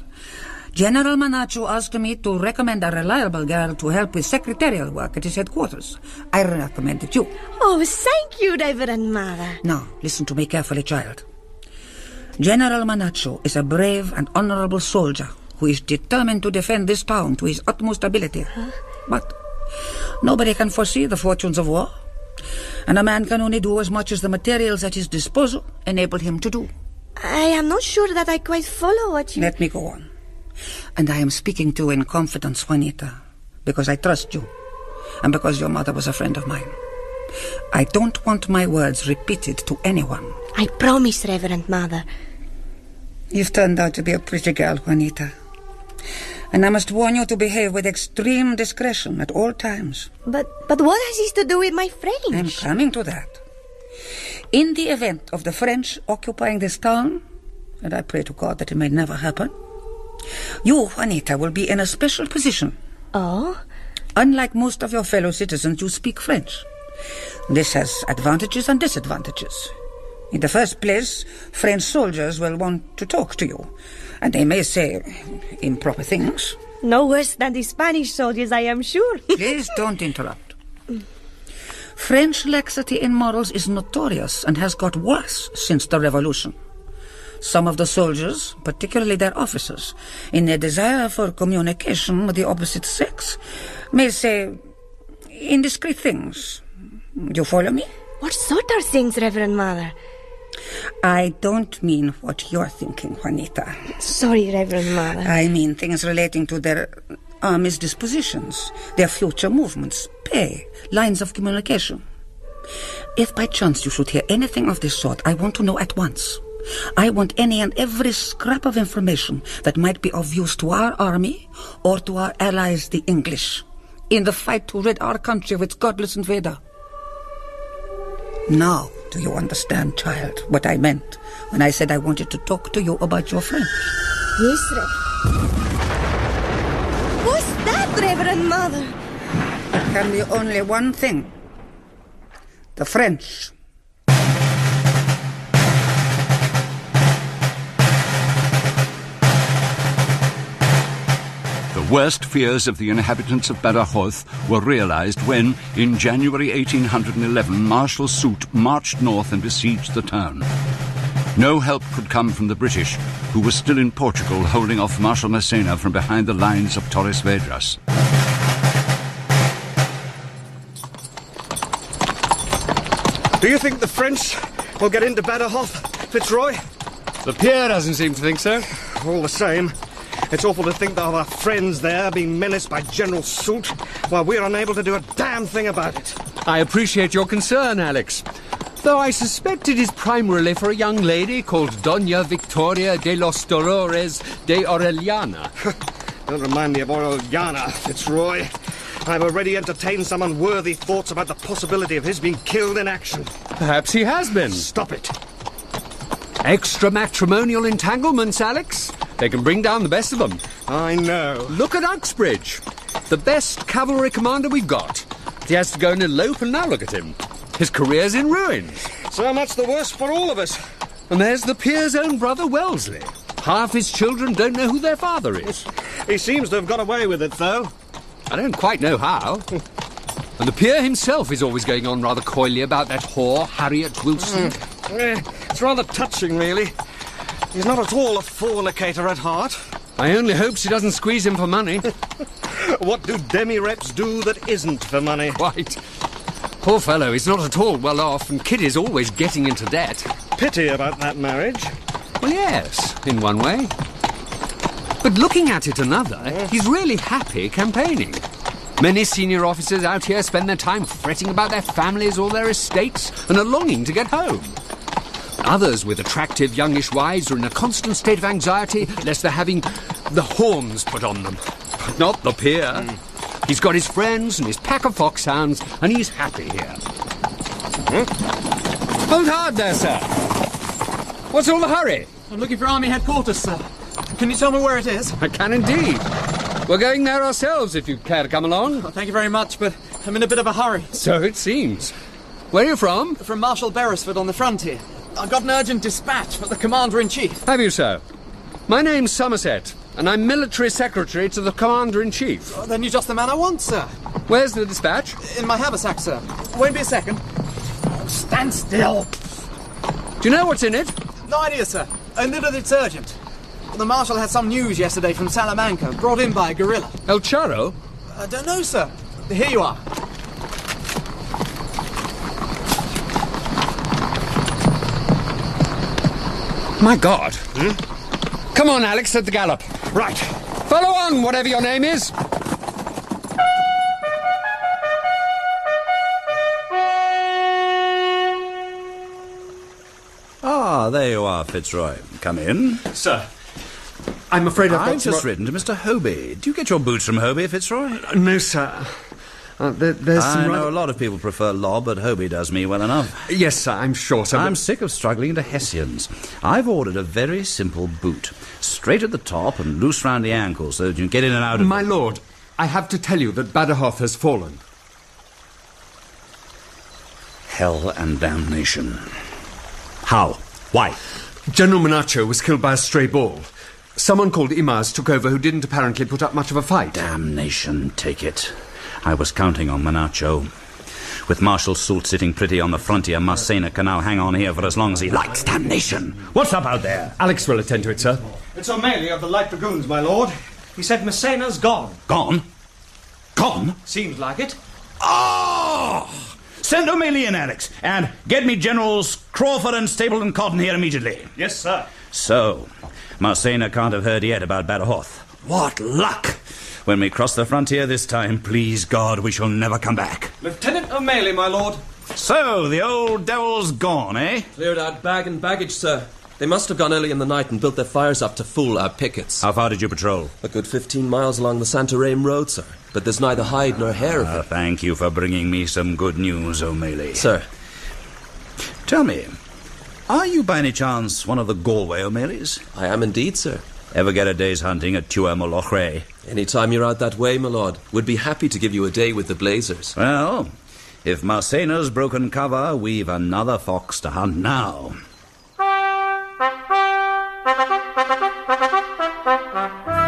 General Manacho asked me to recommend a reliable girl to help with secretarial work at his headquarters. I recommended you. Oh, thank you, Reverend Mother. Now, listen to me carefully, child. General Manacho is a brave and honorable soldier who is determined to defend this town to his utmost ability. But nobody can foresee the fortunes of war, and a man can only do as much as the materials at his disposal enable him to do. I am not sure that I quite follow what you... Let me go on. And I am speaking to you in confidence, Juanita, because I trust you, and because your mother was a friend of mine. I don't want my words repeated to anyone. I promise, Reverend Mother. You've turned out to be a pretty girl, Juanita. And I must warn you to behave with extreme discretion at all times. But what has this to do with my French? I'm coming to that. In the event of the French occupying this town, and I pray to God that it may never happen, you, Juanita, will be in a special position. Oh? Unlike most of your fellow citizens, you speak French. This has advantages and disadvantages. In the first place, French soldiers will want to talk to you, and they may say improper things. No worse than the Spanish soldiers, I am sure. Please don't interrupt. French laxity in morals is notorious and has got worse since the Revolution. Some of the soldiers, particularly their officers, in their desire for communication with the opposite sex, may say indiscreet things. Do you follow me? What sort of things, Reverend Mother? I don't mean what you're thinking, Juanita. Sorry, Reverend Mother. I mean things relating to their army's dispositions, their future movements, pay, lines of communication. If by chance you should hear anything of this sort, I want to know at once. I want any and every scrap of information that might be of use to our army or to our allies, the English, in the fight to rid our country of its godless invader. Now, do you understand, child, what I meant when I said I wanted to talk to you about your French? Yes, What's that, Reverend Mother? It can be only one thing. The French. The worst fears of the inhabitants of Badajoz were realized when, in January 1811, Marshal Soult marched north and besieged the town. No help could come from the British, who were still in Portugal holding off Marshal Massena from behind the lines of Torres Vedras. Do you think the French will get into Badajoz, Fitzroy? The Pierre doesn't seem to think so. All the same, it's awful to think of our friends there being menaced by General Soult while we're unable to do a damn thing about it. I appreciate your concern, Alex. Though I suspect it is primarily for a young lady called Doña Victoria de los Dolores de Orellana. Don't remind me of Orellana, Fitzroy. I've already entertained some unworthy thoughts about the possibility of his being killed in action. Perhaps he has been. Stop it. Extra matrimonial entanglements, Alex. They can bring down the best of them. I know. Look at Uxbridge, the best cavalry commander we've got. He has to go and elope, and now look at him. His career's in ruins. So much the worse for all of us. And there's the peer's own brother, Wellesley. Half his children don't know who their father is. He seems to have got away with it, though. I don't quite know how. And the peer himself is always going on rather coyly about that whore, Harriet Wilson. It's rather touching, really. He's not at all a fornicator at heart. I only hope she doesn't squeeze him for money. What do demi-reps do that isn't for money? Quite. Poor fellow, he's not at all well off, and Kitty's always getting into debt. Pity about that marriage. Well, yes, in one way. But looking at it another, he's really happy campaigning. Many senior officers out here spend their time fretting about their families or their estates and are longing to get home. Others with attractive youngish wives are in a constant state of anxiety lest they're having the horns put on them. But not the peer. He's got his friends and his pack of foxhounds, and he's happy here. Hold hard there, sir. What's all the hurry? I'm looking for Army Headquarters, sir. Can you tell me where it is? I can indeed. We're going there ourselves if you care to come along. Thank you very much, but I'm in a bit of a hurry. So it seems. Where are you from? From Marshal Beresford on the frontier. I've got an urgent dispatch for the Commander-in-Chief. Have you, sir? My name's Somerset, and I'm military secretary to the Commander-in-Chief. Oh, then you're just the man I want, sir. Where's the dispatch? In my haversack, sir. Won't be a second. Oh, stand still. Do you know what's in it? No idea, sir. Only that it's urgent. The Marshal had some news yesterday from Salamanca, brought in by a guerrilla. El Charro? I don't know, sir. Here you are. My God. Come on, Alex, at the gallop. Right. Follow on, whatever your name is. Ah, there you are, Fitzroy. Come in. Sir, I'm afraid I've just written to Mr. Hobie. Do you get your boots from Hobie, Fitzroy? No, sir. There's I know a lot of people prefer Lob, but Hobie does me well enough. Yes, sir, I'm sure, sir. I'm sick of struggling into Hessians. I've ordered a very simple boot. Straight at the top and loose round the ankles so that you can get in and out of... My lord, I have to tell you that Badajoz has fallen. Hell and damnation. How? Why? General Menacho was killed by a stray ball. Someone called Imaz took over who didn't apparently put up much of a fight. Damnation take it. I was counting on Menacho. With Marshal Soult sitting pretty on the frontier, Massena can now hang on here for as long as he likes. Damnation! What's up out there? Alex will attend to it, sir. It's O'Malley of the Light Dragoons, my lord. He said Massena's gone. Gone? Gone? Seems like it. Oh! Send O'Malley in, Alex, and get me Generals Crawford and Stapleton Cotton here immediately. Yes, sir. So, Massena can't have heard yet about Badajoz. What luck! When we cross the frontier this time, please God, we shall never come back. Lieutenant O'Malley, my lord. So, the old devil's gone, eh? Cleared out bag and baggage, sir. They must have gone early in the night and built their fires up to fool our pickets. How far did you patrol? A good 15 miles along the Santarém road, sir. But there's neither hide nor hair of it. Thank you for bringing me some good news, O'Malley. Sir. Tell me, are you by any chance one of the Galway O'Malleys? I am indeed, sir. Ever get a day's hunting at Tuamolochre? Any time you're out that way, my lord, would be happy to give you a day with the Blazers. Well, if Marsena's broken cover, we've another fox to hunt now.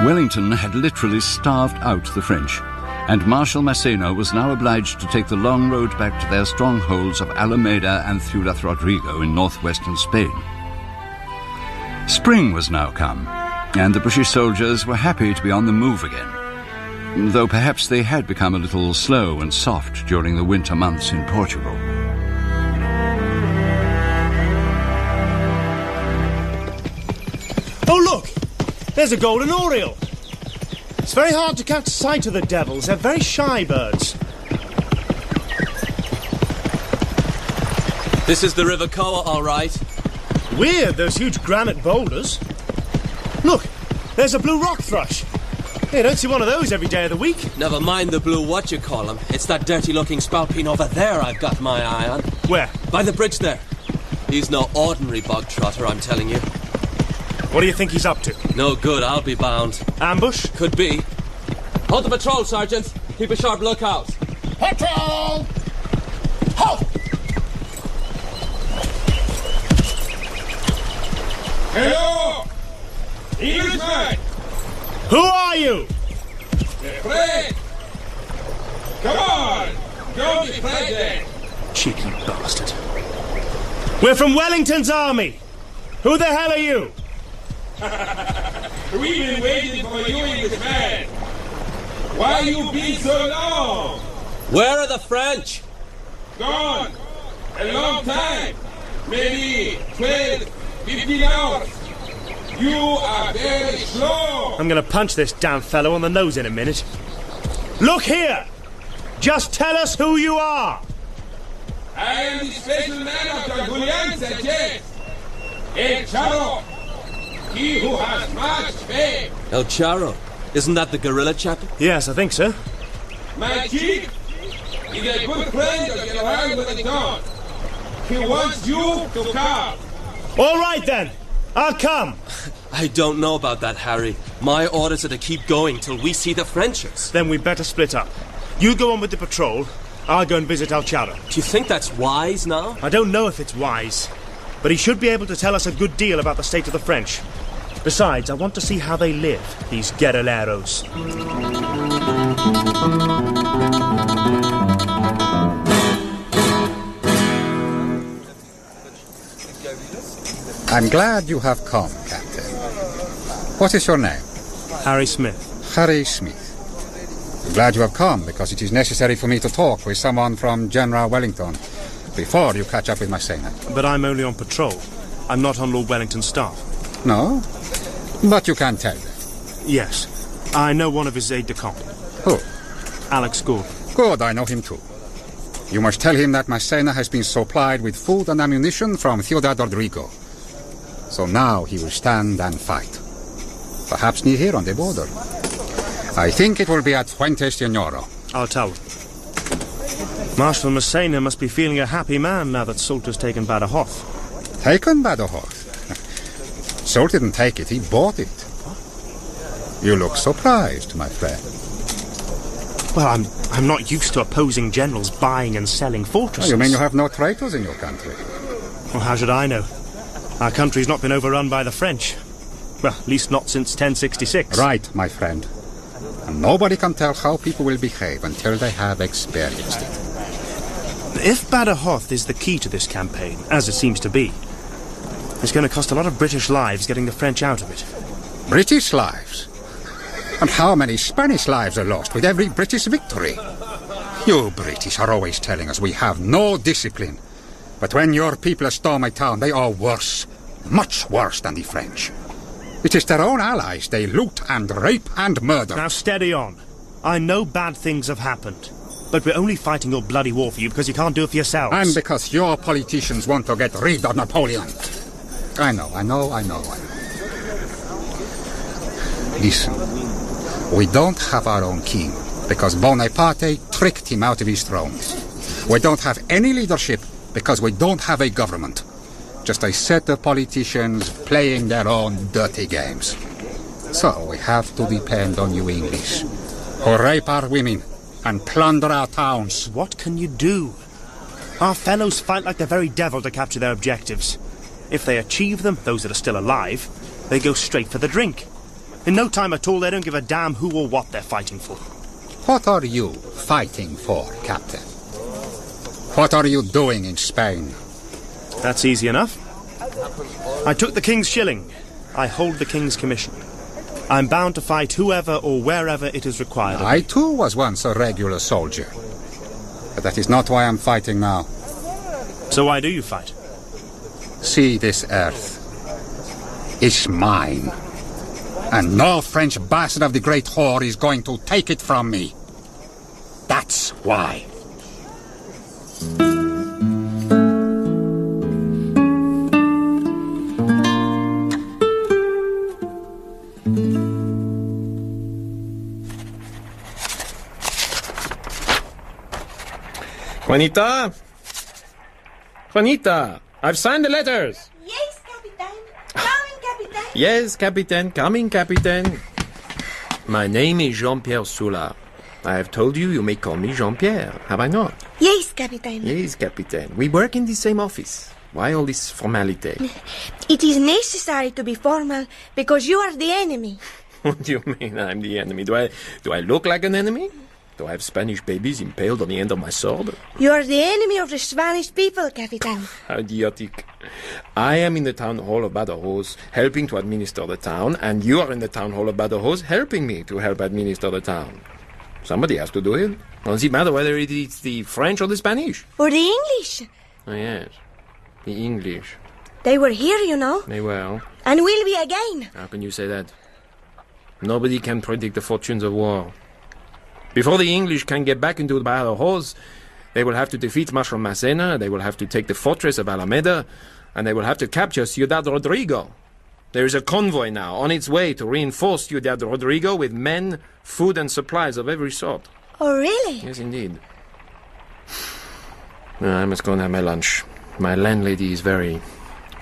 Wellington had literally starved out the French, and Marshal Massena was now obliged to take the long road back to their strongholds of Alameda and Ciudad Rodrigo in northwestern Spain. Spring was now come, and the British soldiers were happy to be on the move again, though perhaps they had become a little slow and soft during the winter months in Portugal. Oh, look! There's a golden oriole. It's very hard to catch sight of the devils. They're very shy birds. This is the River Coa, all right. Weird, those huge granite boulders. Look, there's a blue rock thrush. You don't see one of those every day of the week. Never mind the blue what-you-call-'em. It's that dirty-looking spalpeen over there I've got my eye on. Where? By the bridge there. He's no ordinary bog trotter, I'm telling you. What do you think he's up to? No good, I'll be bound. Ambush? Could be. Hold the patrol, Sergeant. Keep a sharp lookout. Patrol! Halt! Hello! Englishman! Who are you? Afraid! Come on! Don't be afraid then! Cheeky bastard. We're from Wellington's army. Who the hell are you? We've been waiting for you, Englishman! Why you been so long? Where are the French? Gone! A long time! Maybe 12, 15 hours! You are very slow! I'm gonna punch this damn fellow on the nose in a minute. Look here! Just tell us who you are! I am the special man of Dragoons, yes! El Charro, he who has much faith. El Charro? Isn't that the gorilla chap? Yes, I think so. My chief is a good friend of General Wellington. He wants you to come. All right, then. I'll come. I don't know about that, Harry. My orders are to keep going till we see the Frenchers. Then we'd better split up. You go on with the patrol. I'll go and visit El Charro. Do you think that's wise now? I don't know if it's wise, but he should be able to tell us a good deal about the state of the French. Besides, I want to see how they live, these guerrilleros. I'm glad you have come, Captain. What is your name? Harry Smith. Harry Smith. I'm glad you have come, because it is necessary for me to talk with someone from General Wellington before you catch up with Massena. But I'm only on patrol. I'm not on Lord Wellington's staff. No? But you can tell them. Yes. I know one of his aides-de-camp. Who? Alex Gordon. Good, I know him too. You must tell him that Massena has been supplied with food and ammunition from Ciudad Rodrigo. So now he will stand and fight. Perhaps near here on the border. I think it will be at Fuentes Senoro. I'll tell him. Marshal Massena must be feeling a happy man now that Soult has taken Badajoz. Taken Badajoz? Soult didn't take it, he bought it. You look surprised, my friend. Well, I'm not used to opposing generals buying and selling fortresses. Oh, you mean you have no traitors in your country? Well, how should I know? Our country's not been overrun by the French. Well, at least not since 1066. Right, my friend. And nobody can tell how people will behave until they have experienced it. If Badajoz is the key to this campaign, as it seems to be, it's going to cost a lot of British lives getting the French out of it. British lives? And how many Spanish lives are lost with every British victory? You British are always telling us we have no discipline. But when your people storm a town, they are worse. Much worse than the French. It is their own allies they loot and rape and murder. Now steady on. I know bad things have happened. But we're only fighting your bloody war for you because you can't do it for yourselves. And because your politicians want to get rid of Napoleon. I know. Listen, we don't have our own king because Bonaparte tricked him out of his throne. We don't have any leadership because we don't have a government. Just a set of politicians playing their own dirty games. So we have to depend on you English, who rape our women and plunder our towns. What can you do? Our fellows fight like the very devil to capture their objectives. If they achieve them, those that are still alive, they go straight for the drink. In no time at all, they don't give a damn who or what they're fighting for. What are you fighting for, Captain? What are you doing in Spain? That's easy enough. I took the King's shilling. I hold the King's commission. I'm bound to fight whoever or wherever it is required. I too was once a regular soldier. But that is not why I'm fighting now. So why do you fight? See, this earth is mine. And no French bastard of the Great Whore is going to take it from me. That's why. Juanita, I've signed the letters. Yes, Capitan. Coming, Capitan. Yes, Capitan, coming, Capitan. My name is Jean-Pierre Soula. I have told you you may call me Jean-Pierre, have I not? Yes, Capitan. Yes, Capitan. We work in the same office. Why all this formality? It is necessary to be formal because you are the enemy. What do you mean I'm the enemy? Do I look like an enemy? Do I have Spanish babies impaled on the end of my sword? You are the enemy of the Spanish people, Capitan. How idiotic. I am in the town hall of Badajoz, helping to administer the town, and you are in the town hall of Badajoz, helping me to help administer the town. Somebody has to do it. Does it matter whether it's the French or the Spanish? Or the English. Oh, yes. The English. They were here, you know. They will. And will be again. How can you say that? Nobody can predict the fortunes of war. Before the English can get back into Badajoz, they will have to defeat Marshal Massena, they will have to take the fortress of Alameda, and they will have to capture Ciudad Rodrigo. There is a convoy now on its way to reinforce Ciudad Rodrigo with men, food, and supplies of every sort. Oh, really? Yes, indeed. Well, I must go and have my lunch. My landlady is very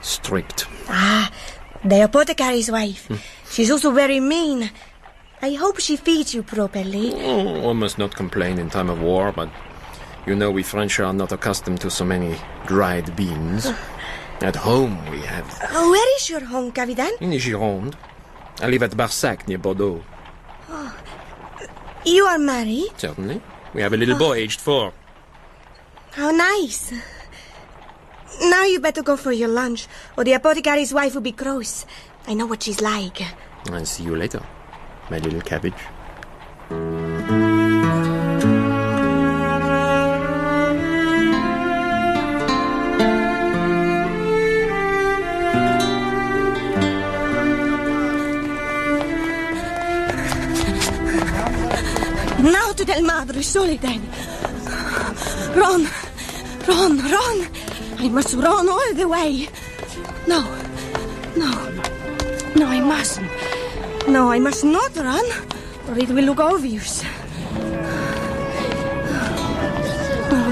strict. Ah, the apothecary's wife. She's also very mean. I hope she feeds you properly. Oh, one must not complain in time of war, but you know we French are not accustomed to so many dried beans. At home we have... Where is your home, Captain? In Gironde. I live at Barsac, near Bordeaux. Oh. You are married? Certainly. We have a little boy aged 4. How nice. Now you better go for your lunch, or the apothecary's wife will be cross. I know what she's like. I'll see you later, my little cabbage. Now to Del Madre, Solitaire. Run! Run! Run! I must run all the way. No, I mustn't. No, I must not run, or it will look obvious.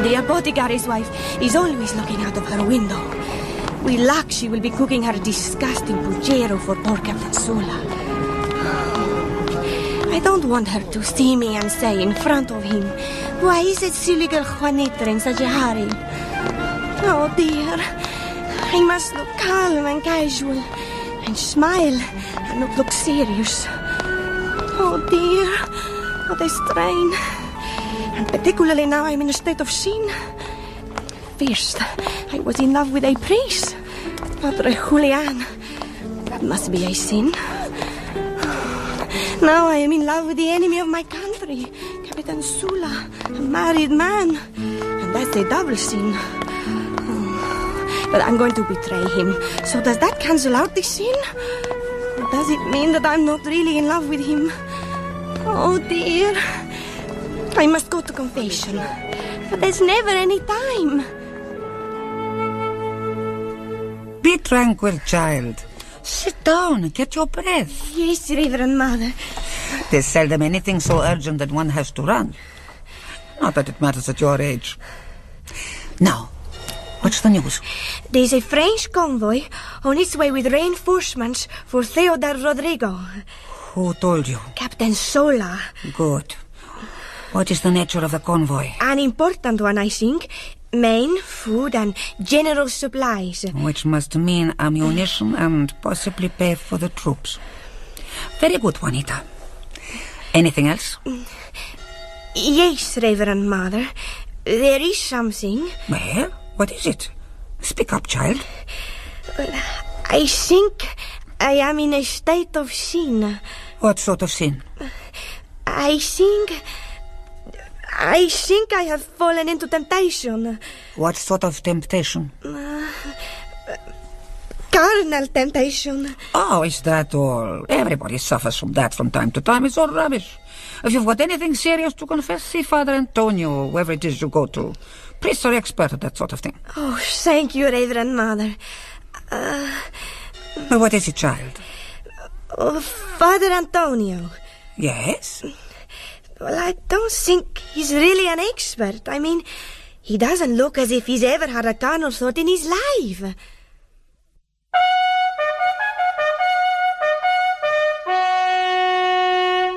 The apothecary's wife is always looking out of her window. With luck, she will be cooking her disgusting puchero for poor Captain Sula. I don't want her to see me and say in front of him, "Why is that silly girl Juanita in such a hurry?" Oh, dear. I must look calm and casual, and smile, and not look serious. Oh, dear. What a strain. And particularly now I'm in a state of sin. First, I was in love with a priest, Padre Julian. That must be a sin. Now I am in love with the enemy of my country, Captain Sula, a married man. And that's a double sin. But I'm going to betray him. So does that cancel out the sin? Or does it mean that I'm not really in love with him? Oh, dear. I must go to confession. But there's never any time. Be tranquil, child. Sit down and get your breath. Yes, Reverend Mother. There's seldom anything so urgent that one has to run. Not that it matters at your age. Now, what's the news? There's a French convoy on its way with reinforcements for Ciudad Rodrigo. Who told you? Captain Sola. Good. What is the nature of the convoy? An important one, I think. Men, food, and general supplies. Which must mean ammunition and possibly pay for the troops. Very good, Juanita. Anything else? Yes, Reverend Mother. There is something. Well, what is it? Speak up, child. Well, I think I am in a state of sin. What sort of sin? I think I have fallen into temptation. What sort of temptation? Carnal temptation. Oh, is that all? Everybody suffers from that from time to time. It's all rubbish. If you've got anything serious to confess, see Father Antonio, whoever it is you go to. Priests are expert at that sort of thing. Oh, thank you, Reverend Mother. Well, what is it, child? Oh, Father Antonio. Yes? Well, I don't think he's really an expert. I mean, he doesn't look as if he's ever had a carnal thought in his life.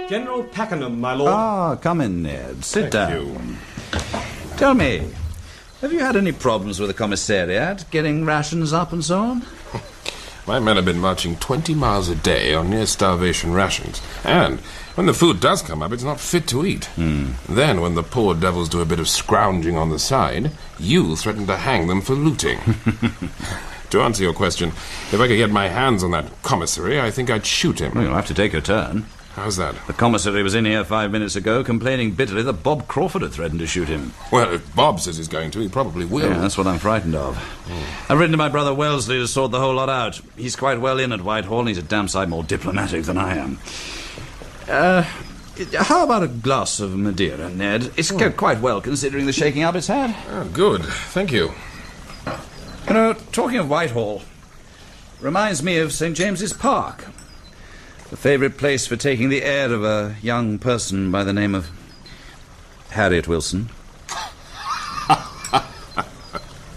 General Pakenham, my lord. Ah, come in, Ned. Sit down. Tell me, have you had any problems with the commissariat, getting rations up and so on? My men have been marching 20 miles a day on near-starvation rations. And when the food does come up, it's not fit to eat. Then, when the poor devils do a bit of scrounging on the side, you threaten to hang them for looting. To answer your question, if I could get my hands on that commissary, I think I'd shoot him. Well, you'll have to take your turn. How's that? The commissary was in here 5 minutes ago complaining bitterly that Bob Crawford had threatened to shoot him. Well, if Bob says he's going to, he probably will. Yeah, that's what I'm frightened of. I've written to my brother Wellesley to sort the whole lot out. He's quite well in at Whitehall, and he's a damn sight more diplomatic than I am. How about a glass of Madeira, Ned? It's kept quite well, considering the shaking up it's had. Oh, good. Thank you. You know, talking of Whitehall, reminds me of St. James's Park. The favourite place for taking the air of a young person by the name of Harriet Wilson.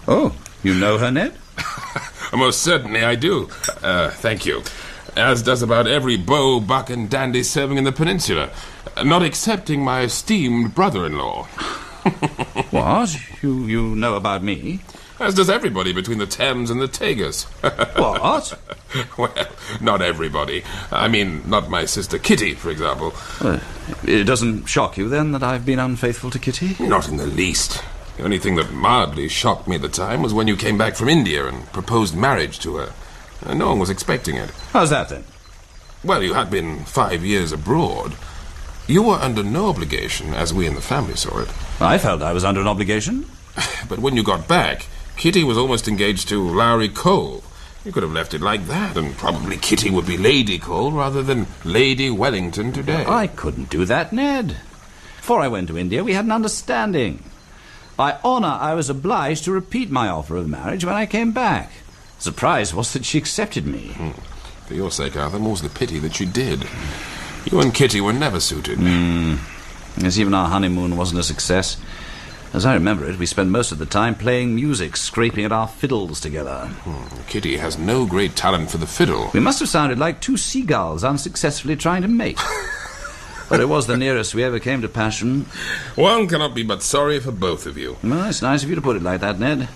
Oh, you know her, Ned? Most certainly I do. Thank you. As does about every beau, buck and dandy serving in the Peninsula, not excepting my esteemed brother-in-law. What? You know about me? As does everybody between the Thames and the Tagus. What? Well, not everybody. I mean, not my sister Kitty, for example. It doesn't shock you, then, that I've been unfaithful to Kitty? Not in the least. The only thing that mildly shocked me at the time was when you came back from India and proposed marriage to her. No one was expecting it. How's that, then? Well, you had been 5 years abroad. You were under no obligation, as we in the family saw it. I felt I was under an obligation. But when you got back, Kitty was almost engaged to Lowry Cole. You could have left it like that, and probably Kitty would be Lady Cole rather than Lady Wellington today. I couldn't do that, Ned. Before I went to India, we had an understanding. By honour, I was obliged to repeat my offer of marriage when I came back. The surprise was that she accepted me. For your sake, Arthur, more's the pity that she did. You and Kitty were never suited. Yes, even our honeymoon wasn't a success. As I remember it, we spent most of the time playing music, scraping at our fiddles together. Kitty has no great talent for the fiddle. We must have sounded like two seagulls unsuccessfully trying to mate. But it was the nearest we ever came to passion. One cannot be but sorry for both of you. Well, it's nice of you to put it like that, Ned.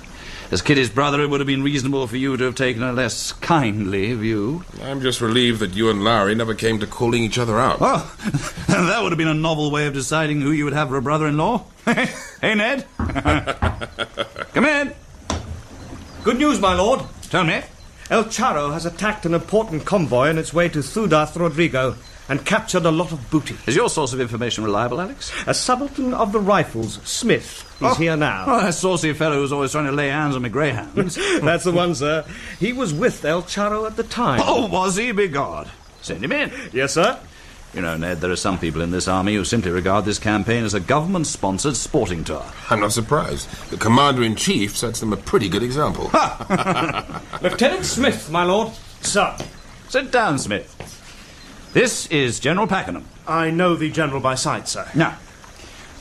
As Kitty's brother, it would have been reasonable for you to have taken a less kindly view. I'm just relieved that you and Larry never came to calling each other out. Oh, that would have been a novel way of deciding who you would have for a brother-in-law. Hey, Ned. Come in. Good news, my lord. Tell me. El Charro has attacked an important convoy on its way to Ciudad Rodrigo and captured a lot of booty. Is your source of information reliable, Alex? A subaltern of the Rifles, Smith, is here now. Oh, that saucy fellow who's always trying to lay hands on me greyhounds. That's the one, sir. He was with El Charro at the time. Oh, was he? Bigod. Send him in. Yes, sir. You know, Ned, there are some people in this army who simply regard this campaign as a government-sponsored sporting tour. I'm not surprised. The Commander-in-Chief sets them a pretty good example. Lieutenant Smith, my lord. Sir. Sit down, Smith. This is General Pakenham. I know the General by sight, sir. Now,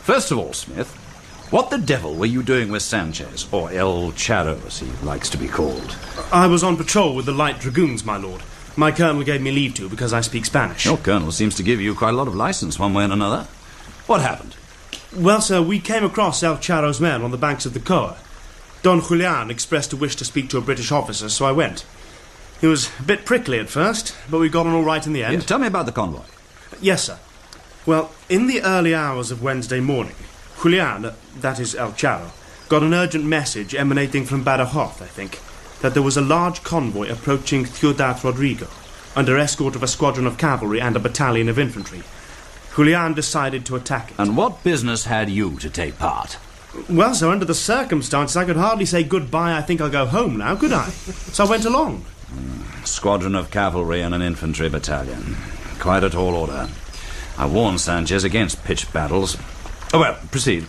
first of all, Smith, what the devil were you doing with Sanchez, or El Charro, as he likes to be called? I was on patrol with the Light Dragoons, my lord. My colonel gave me leave to because I speak Spanish. Your colonel seems to give you quite a lot of license one way and another. What happened? Well, sir, we came across El Charro's men on the banks of the Coa. Don Julian expressed a wish to speak to a British officer, so I went. He was a bit prickly at first, but we got on all right in the end. Yeah, tell me about the convoy. Yes, sir. Well, in the early hours of Wednesday morning, Julian, that is El Charro, got an urgent message emanating from Badajoz, I think, that there was a large convoy approaching Ciudad Rodrigo, under escort of a squadron of cavalry and a battalion of infantry. Julian decided to attack it. And what business had you to take part? Well, sir, under the circumstances, I could hardly say goodbye, I think I'll go home now, could I? So I went along. Squadron of cavalry and an infantry battalion. Quite a tall order. I warned Sanchez against pitched battles. Oh, well, proceed.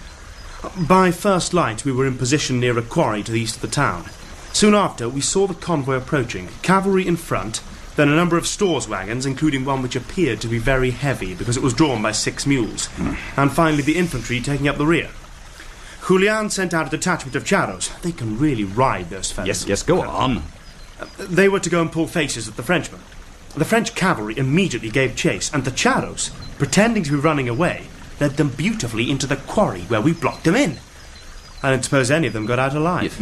By first light, we were in position near a quarry to the east of the town. Soon after, we saw the convoy approaching, cavalry in front, then a number of stores wagons, including one which appeared to be very heavy because it was drawn by 6 mules, and finally the infantry taking up the rear. Julian sent out a detachment of charros. They can really ride, those fellows. Yes, go on. They were to go and pull faces at the Frenchmen. The French cavalry immediately gave chase, and the charros, pretending to be running away, led them beautifully into the quarry where we blocked them in. I don't suppose any of them got out alive. Yes,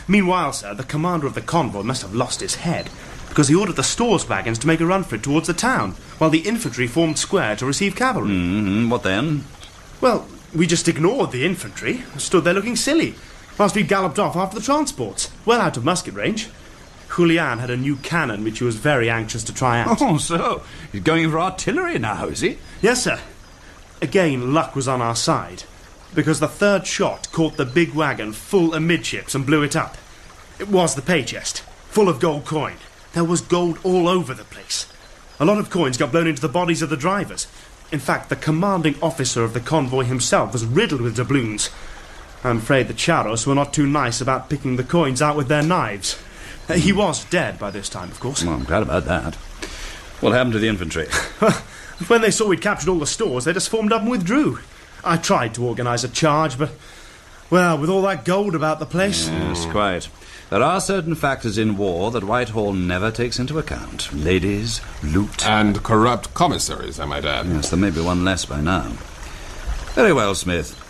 meanwhile, sir, the commander of the convoy must have lost his head, because he ordered the stores wagons to make a run for it towards the town, while the infantry formed square to receive cavalry. What then? Well, we just ignored the infantry, stood there looking silly, whilst we galloped off after the transports, well out of musket range. Julian had a new cannon which he was very anxious to try out. Oh, so he's going in for artillery now, is he? Yes, sir. Again, luck was on our side, because the third shot caught the big wagon full amidships and blew it up. It was the pay chest, full of gold coin. There was gold all over the place. A lot of coins got blown into the bodies of the drivers. In fact, the commanding officer of the convoy himself was riddled with doubloons. I'm afraid the Charros were not too nice about picking the coins out with their knives. He was dead by this time, of course. Well, I'm glad about that. What happened to the infantry? When they saw we'd captured all the stores, they just formed up and withdrew. I tried to organise a charge, but, well, with all that gold about the place... Yes, quite. There are certain factors in war that Whitehall never takes into account. Ladies, loot... And corrupt commissaries, I might add. Yes, there may be one less by now. Very well, Smith.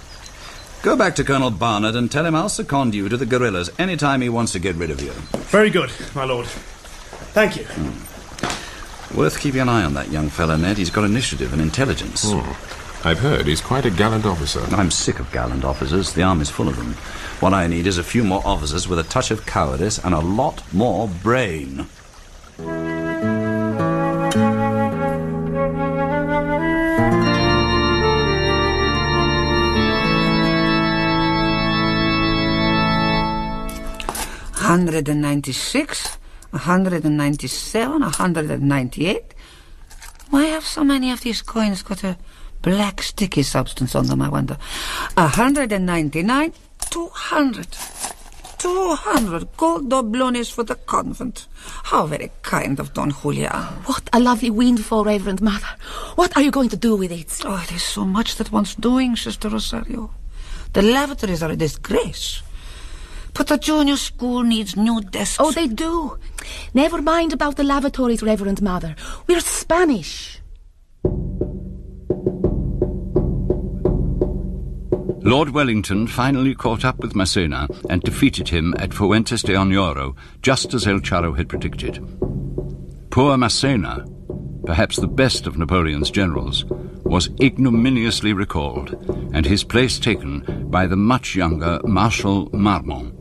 Go back to Colonel Barnard and tell him I'll second you to the guerrillas any time he wants to get rid of you. Very good, my lord. Thank you. Worth keeping an eye on that young fella, Ned. He's got initiative and intelligence. I've heard he's quite a gallant officer. I'm sick of gallant officers. The army's full of them. What I need is a few more officers with a touch of cowardice and a lot more brain. $196, $197, $198. Why have so many of these coins got a black sticky substance on them, I wonder? $199, $200 gold doubloons for the convent. How very kind of Don Julian. What a lovely windfall, Reverend Mother. What are you going to do with it? Oh, it is so much that wants doing, Sister Rosario. The lavatories are a disgrace. But the junior school needs new desks. Oh, they do. Never mind about the lavatories, Reverend Mother. We're Spanish. Lord Wellington finally caught up with Massena and defeated him at Fuentes de Oñoro, just as El Charro had predicted. Poor Massena, perhaps the best of Napoleon's generals, was ignominiously recalled, and his place taken by the much younger Marshal Marmont.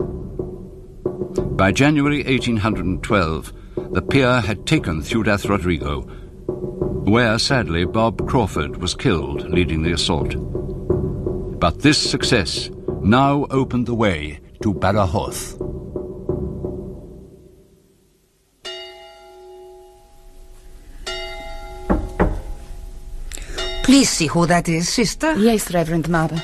By January 1812, the peer had taken Ciudad Rodrigo, where, sadly, Bob Crawford was killed leading the assault. But this success now opened the way to Badajoz. Please see who that is, sister. Yes, Reverend Mother.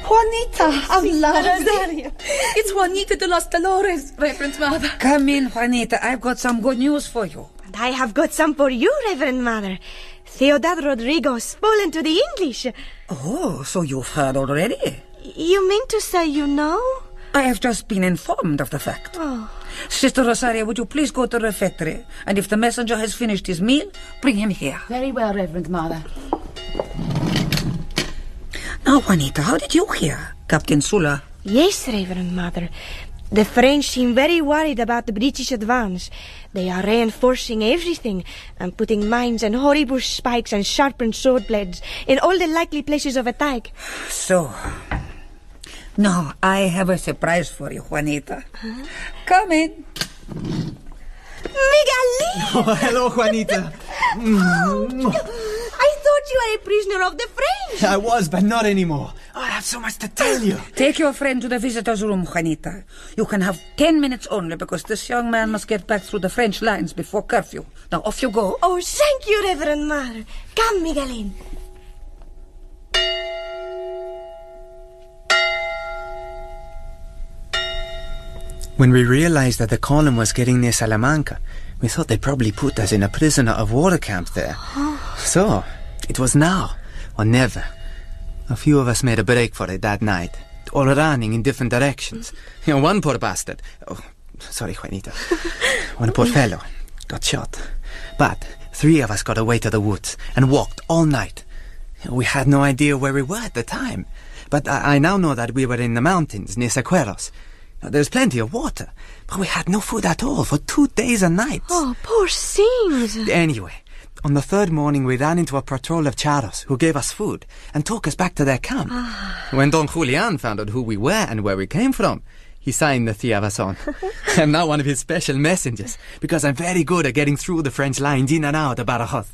Juanita, I'm lovely. It's Juanita de los Dolores, Reverend Mother. Come in, Juanita. I've got some good news for you. And I have got some for you, Reverend Mother. Ciudad Rodrigo stolen to the English. Oh, so you've heard already? You mean to say you know? I have just been informed of the fact. Oh. Sister Rosaria, would you please go to the refectory, and if the messenger has finished his meal, bring him here. Very well, Reverend Mother. Now, Juanita, how did you hear? Captain Sula? Yes, Reverend Mother. The French seem very worried about the British advance. They are reinforcing everything and putting mines and horrible spikes and sharpened sword blades in all the likely places of attack. So, now I have a surprise for you, Juanita. Huh? Come in. Miguelito! Oh, hello, Juanita. I thought you were a prisoner of the French. I was, but not anymore. Oh, I have so much to tell you. Take your friend to the visitor's room, Juanita. You can have 10 minutes only because this young man must get back through the French lines before curfew. Now, off you go. Oh, thank you, Reverend Mother. Come, Miguelin. When we realized that the column was getting near Salamanca, we thought they'd probably put us in a prisoner of war camp there. So, it was now or never. A few of us made a break for it that night, all running in different directions. You know, one poor bastard... Oh, sorry, Juanita. One poor fellow got shot. But 3 of us got away to the woods and walked all night. We had no idea where we were at the time. But I now know that we were in the mountains near Sequeros. There's plenty of water, but we had no food at all for 2 days and nights. Oh, poor things. Anyway, on the 3rd morning we ran into a patrol of charros who gave us food and took us back to their camp. When Don Julian found out who we were and where we came from, he signed the Thiavason. I'm now one of his special messengers because I'm very good at getting through the French lines in and out of Badajoz.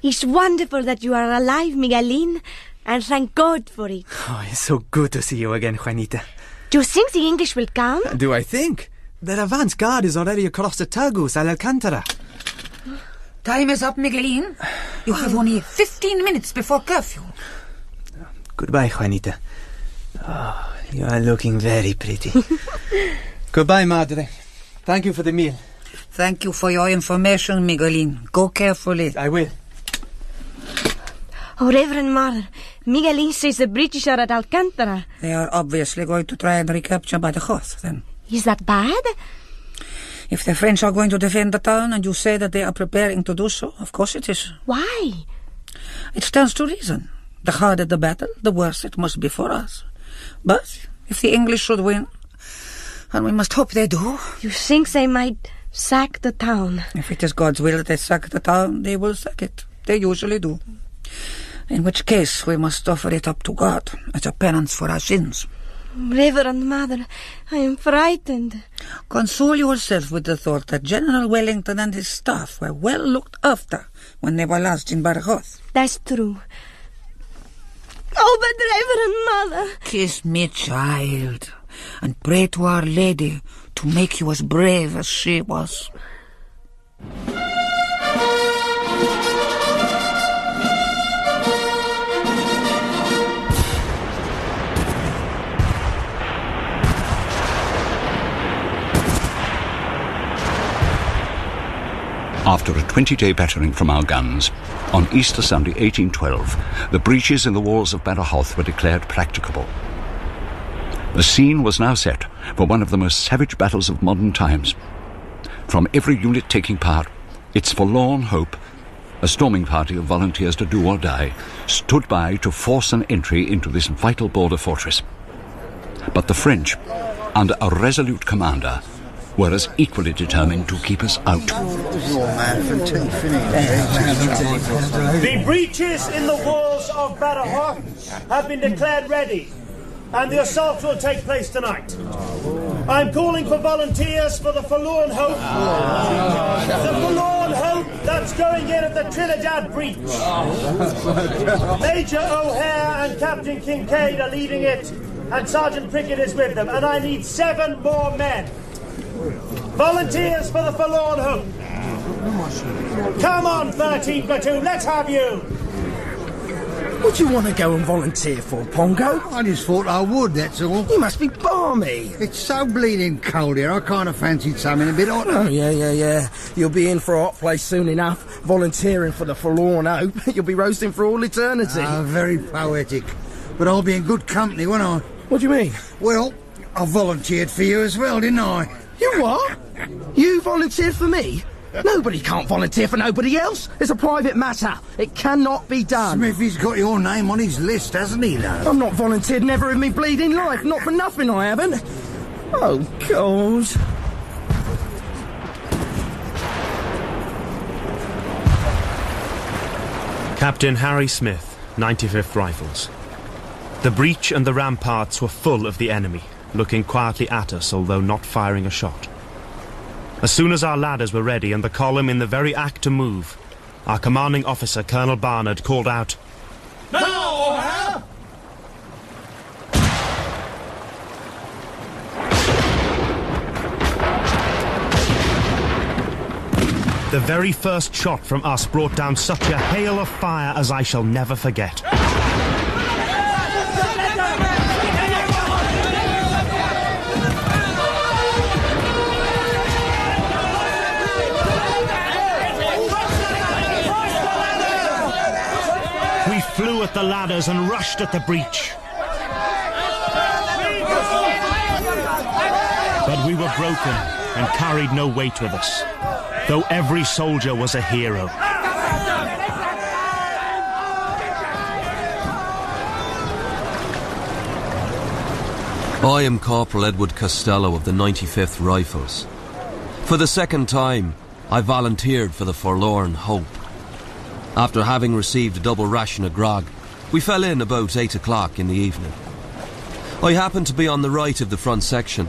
It's wonderful that you are alive, Miguelin, and thank God for it. Oh, it's so good to see you again, Juanita. Do you think the English will come? Do I think? Their advance guard is already across the Tagus al Alcantara. Time is up, Miguelin. You have only 15 minutes before curfew. Goodbye, Juanita. Oh, you are looking very pretty. Goodbye, Madre. Thank you for the meal. Thank you for your information, Miguelin. Go carefully. I will. Oh, Reverend Mother, Miguelin says the British are at Alcantara. They are obviously going to try and recapture by the Hoth, then. Is that bad? If the French are going to defend the town and you say that they are preparing to do so, of course it is. Why? It stands to reason. The harder the battle, the worse it must be for us. But if the English should win, and we must hope they do... You think they might sack the town? If it is God's will that they sack the town, they will sack it. They usually do. In which case, we must offer it up to God as a penance for our sins. Reverend Mother, I am frightened. Console yourself with the thought that General Wellington and his staff were well looked after when they were last in Badajoz. That's true. Oh, but Reverend Mother... Kiss me, child, and pray to Our Lady to make you as brave as she was. After a 20-day battering from our guns, on Easter Sunday 1812, the breaches in the walls of Badajoz were declared practicable. The scene was now set for one of the most savage battles of modern times. From every unit taking part, its forlorn hope, a storming party of volunteers to do or die, stood by to force an entry into this vital border fortress. But the French, under a resolute commander, were as equally determined to keep us out. The breaches in the walls of Badajoz have been declared ready, and the assault will take place tonight. I'm calling for volunteers for the forlorn hope. The forlorn hope that's going in at the Trinidad breach. Major O'Hare and Captain Kincaid are leading it, and Sergeant Prickett is with them, and I need 7 more men. Volunteers for the forlorn hope. Come on, 13th platoon, let's have you. What do you want to go and volunteer for, Pongo? I just thought I would, that's all. You must be balmy. It's so bleeding cold here, I kind of fancied something a bit hotter. Oh, yeah. You'll be in for a hot place soon enough, volunteering for the forlorn hope. You'll be roasting for all eternity. Ah, very poetic. But I'll be in good company, won't I? What do you mean? Well, I volunteered for you as well, didn't I? You what? You volunteered for me? Nobody can't volunteer for nobody else. It's a private matter. It cannot be done. Smithy's got your name on his list, hasn't he, though? I'm not volunteered never in me bleeding life. Not for nothing, I haven't. Oh, God. Captain Harry Smith, 95th Rifles. The breach and the ramparts were full of the enemy, looking quietly at us, although not firing a shot. As soon as our ladders were ready and the column in the very act to move, our commanding officer, Colonel Barnard, called out, "Now, O'Hare!" The very first shot from us brought down such a hail of fire as I shall never forget. We flew at the ladders and rushed at the breach. But we were broken and carried no weight with us, though every soldier was a hero. I am Corporal Edward Costello of the 95th Rifles. For the second time, I volunteered for the Forlorn Hope. After having received a double ration of grog, we fell in about 8 o'clock in the evening. I happened to be on the right of the front section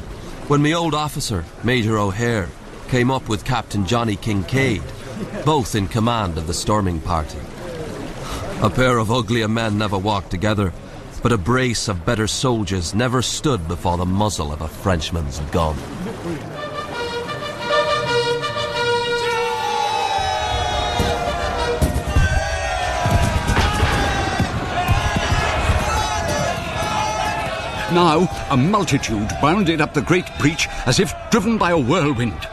when my old officer, Major O'Hare, came up with Captain Johnny Kincaid, both in command of the storming party. A pair of uglier men never walked together, but a brace of better soldiers never stood before the muzzle of a Frenchman's gun. Now, a multitude bounded up the great breach as if driven by a whirlwind.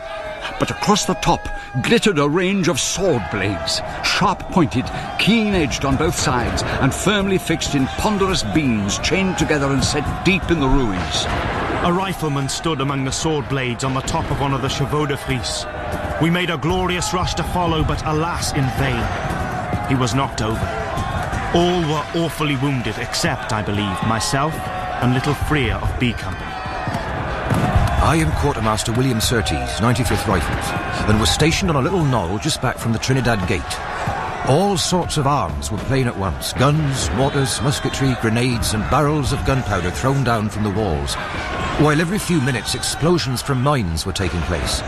But across the top glittered a range of sword blades, sharp-pointed, keen-edged on both sides, and firmly fixed in ponderous beams chained together and set deep in the ruins. A rifleman stood among the sword blades on the top of one of the chevaux de frise. We made a glorious rush to follow, but alas, in vain. He was knocked over. All were awfully wounded, except, I believe, myself and little Freer of B Company. I am Quartermaster William Surtees, 95th Rifles, and was stationed on a little knoll just back from the Trinidad Gate. All sorts of arms were playing at once. Guns, mortars, musketry, grenades, and barrels of gunpowder thrown down from the walls, while every few minutes explosions from mines were taking place.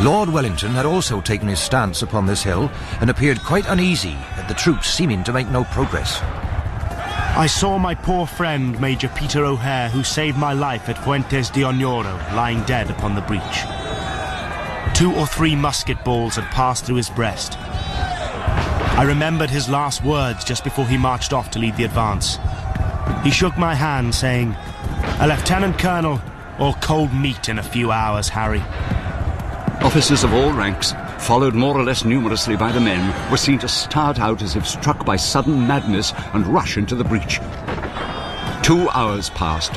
Lord Wellington had also taken his stance upon this hill and appeared quite uneasy at the troops seeming to make no progress. I saw my poor friend, Major Peter O'Hare, who saved my life at Fuentes de Oñoro, lying dead upon the breach. 2 or 3 musket balls had passed through his breast. I remembered his last words just before he marched off to lead the advance. He shook my hand, saying, "A lieutenant colonel, or cold meat in a few hours, Harry." Officers of all ranks, followed more or less numerously by the men, were seen to start out as if struck by sudden madness and rush into the breach. 2 hours passed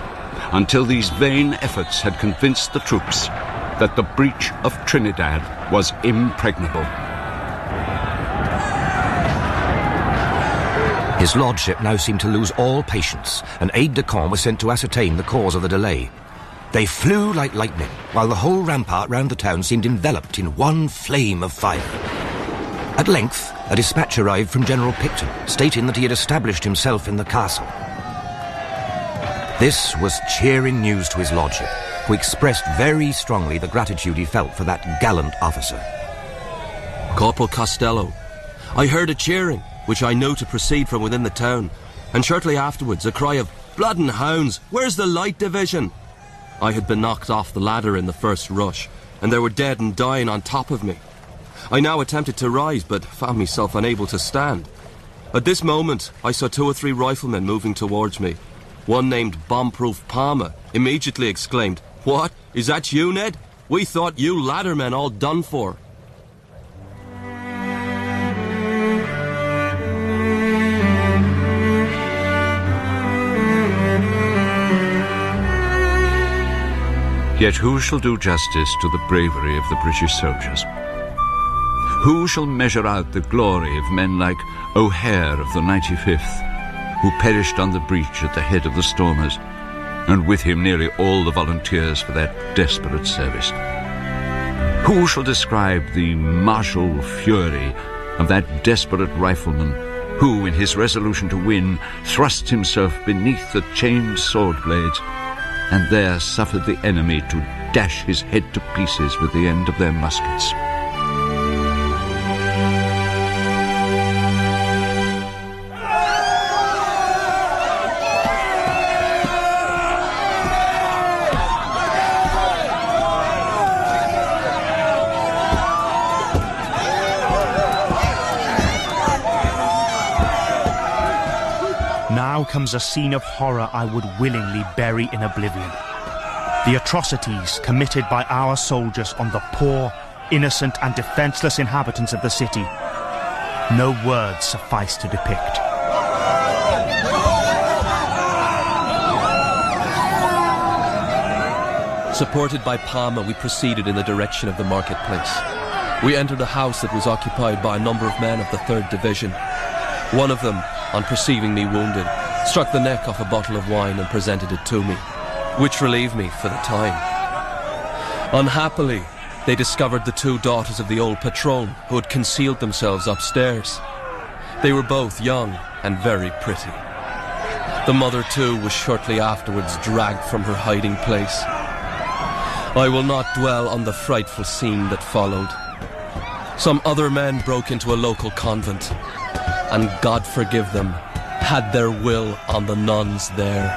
until these vain efforts had convinced the troops that the breach of Trinidad was impregnable. His lordship now seemed to lose all patience, and aide-de-camp was sent to ascertain the cause of the delay. They flew like lightning, while the whole rampart round the town seemed enveloped in one flame of fire. At length, a dispatch arrived from General Picton, stating that he had established himself in the castle. This was cheering news to his lordship, who expressed very strongly the gratitude he felt for that gallant officer. Corporal Costello, I heard a cheering, which I know to proceed from within the town, and shortly afterwards a cry of, "Blood and hounds, where's the light division?" I had been knocked off the ladder in the first rush, and there were dead and dying on top of me. I now attempted to rise, but found myself unable to stand. At this moment, I saw 2 or 3 riflemen moving towards me. One named Bomb-Proof Palmer immediately exclaimed, "What? Is that you, Ned? We thought you laddermen all done for." Yet who shall do justice to the bravery of the British soldiers? Who shall measure out the glory of men like O'Hare of the 95th, who perished on the breach at the head of the stormers, and with him nearly all the volunteers for that desperate service? Who shall describe the martial fury of that desperate rifleman who, in his resolution to win, thrust himself beneath the chained sword blades, and there suffered the enemy to dash his head to pieces with the end of their muskets? Now comes a scene of horror I would willingly bury in oblivion. The atrocities committed by our soldiers on the poor, innocent and defenseless inhabitants of the city. No words suffice to depict. Supported by Palmer, we proceeded in the direction of the marketplace. We entered a house that was occupied by a number of men of the 3rd Division. One of them, on perceiving me wounded, struck the neck off a bottle of wine and presented it to me, which relieved me for the time. Unhappily, they discovered the 2 daughters of the old patron who had concealed themselves upstairs. They were both young and very pretty. The mother, too, was shortly afterwards dragged from her hiding place. I will not dwell on the frightful scene that followed. Some other men broke into a local convent, and God forgive them, had their will on the nuns there.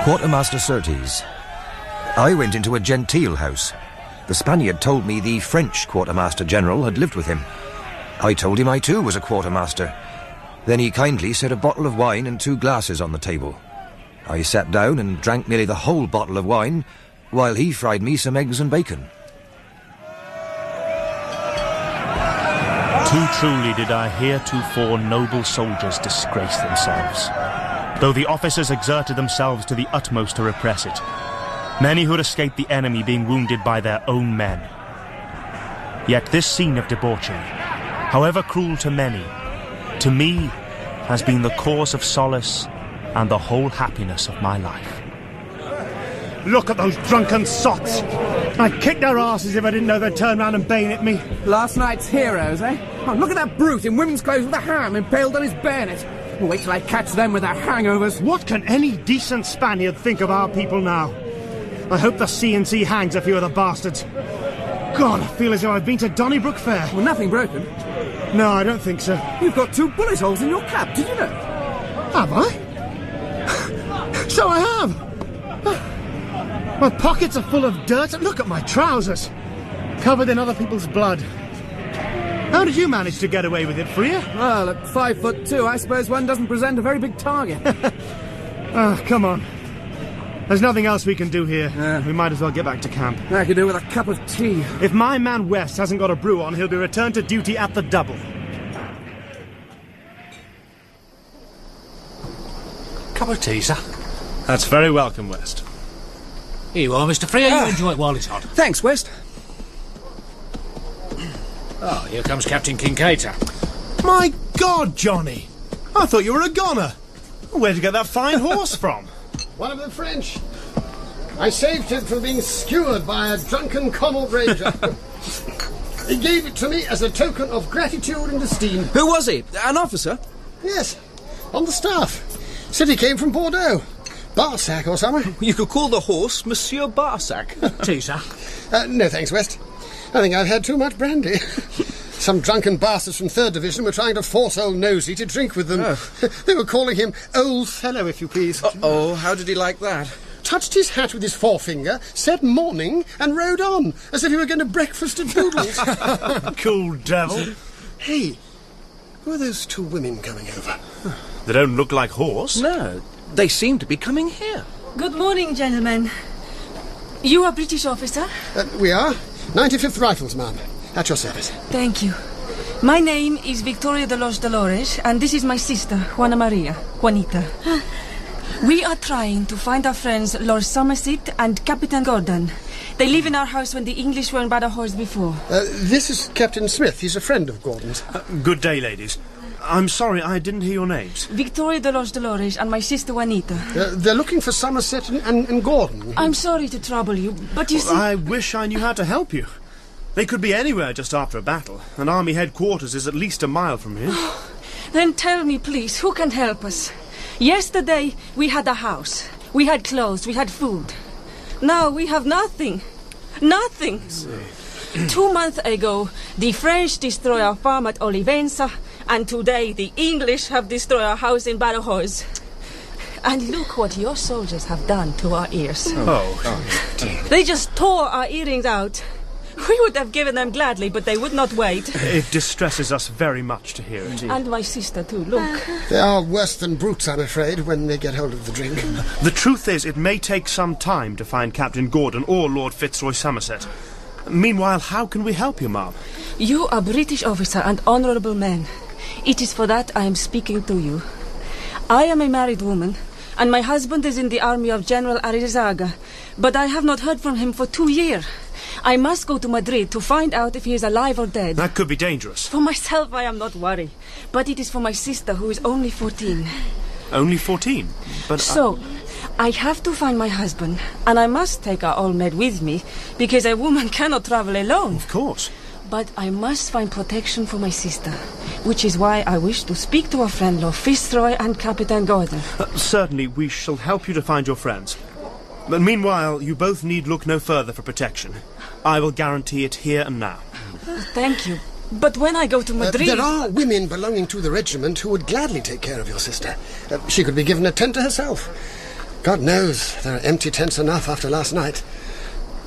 Quartermaster Surtees, I went into a genteel house. The Spaniard told me the French Quartermaster General had lived with him. I told him I too was a quartermaster. Then he kindly set a bottle of wine and 2 glasses on the table. I sat down and drank nearly the whole bottle of wine, while he fried me some eggs and bacon. Too truly did our heretofore noble soldiers disgrace themselves, though the officers exerted themselves to the utmost to repress it, many who had escaped the enemy being wounded by their own men. Yet this scene of debauchery, however cruel to many, to me has been the cause of solace and the whole happiness of my life. Look at those drunken sots! I'd kick their asses if I didn't know they'd turn round and bayonet me. Last night's heroes, eh? Oh, look at that brute in women's clothes with a ham impaled on his bayonet. Wait till I catch them with their hangovers. What can any decent Spaniard think of our people now? I hope the C&C hangs a few of the bastards. God, I feel as though I've been to Donnybrook Fair. Well, nothing broken? No, I don't think so. You've got 2 bullet holes in your cap, did you know? Have I? So I have! My pockets are full of dirt, and look at my trousers, covered in other people's blood. How did you manage to get away with it, Freya? Well, at 5'2", I suppose one doesn't present a very big target. Oh, come on. There's nothing else we can do here. We might as well get back to camp. I could do with a cup of tea. If my man West hasn't got a brew on, he'll be returned to duty at the double. Cup of tea, sir. That's very welcome, West. Here you are, Mr. Freya. You enjoy it while it's hot. Thanks, West. Oh, here comes Captain Kincaid. My God, Johnny! I thought you were a goner. Where'd you get that fine horse from? One of the French. I saved him from being skewered by a drunken Connaught Ranger. He gave it to me as a token of gratitude and esteem. Who was he? An officer? Yes, on the staff. Said he came from Bordeaux. Barsac or something. You could call the horse Monsieur Barsac. Tea, sir. No thanks, West. I think I've had too much brandy. Some drunken bastards from 3rd Division were trying to force old Nosey to drink with them. Oh. They were calling him Old Fellow, if you please. Uh-oh, how did he like that? Touched his hat with his forefinger, said morning, and rode on, as if he were going to breakfast at Boodle's. Cool devil. Hey, who are those 2 women coming over? They don't look like horse. No, they seem to be coming here. Good morning, gentlemen. You are British officer? We are. 95th Rifles, ma'am. At your service. Thank you. My name is Victoria de los Dolores, and this is my sister, Juanita. We are trying to find our friends Lord Somerset and Captain Gordon. They live in our house when the English were in Badajoz before. This is Captain Smith. He's a friend of Gordon's. Good day, ladies. I'm sorry, I didn't hear your names. Victoria de los Dolores and my sister Juanita. They're looking for Somerset and Gordon. I'm sorry to trouble you, but you see... I wish I knew how to help you. They could be anywhere just after a battle, and army headquarters is at least a mile from here. Then tell me, please, who can help us? Yesterday, we had a house. We had clothes, we had food. Now we have nothing. Nothing. 2 months ago, the French destroyed our farm at Olivenza, and today the English have destroyed our house in Badajoz. And look what your soldiers have done to our ears. They just tore our earrings out. We would have given them gladly, but they would not wait. It distresses us very much to hear it. And my sister too, look. They are worse than brutes, I'm afraid, when they get hold of the drink. The truth is, it may take some time to find Captain Gordon or Lord Fitzroy Somerset. Meanwhile, how can we help you, ma'am? You are British officer and honourable man. It is for that I am speaking to you. I am a married woman, and my husband is in the army of General Arizaga, but I have not heard from him for 2 years. I must go to Madrid to find out if he is alive or dead. That could be dangerous. For myself, I am not worried, but it is for my sister, who is only 14. Only 14? But So, I have to find my husband, and I must take our old maid with me, because a woman cannot travel alone. Of course. But I must find protection for my sister, which is why I wish to speak to our friend Lord Fitzroy and Captain Gordon. Certainly, we shall help you to find your friends. But meanwhile, you both need look no further for protection. I will guarantee it here and now. Thank you. But when I go to Madrid... There are women belonging to the regiment who would gladly take care of your sister. She could be given a tent to herself. God knows, there are empty tents enough after last night.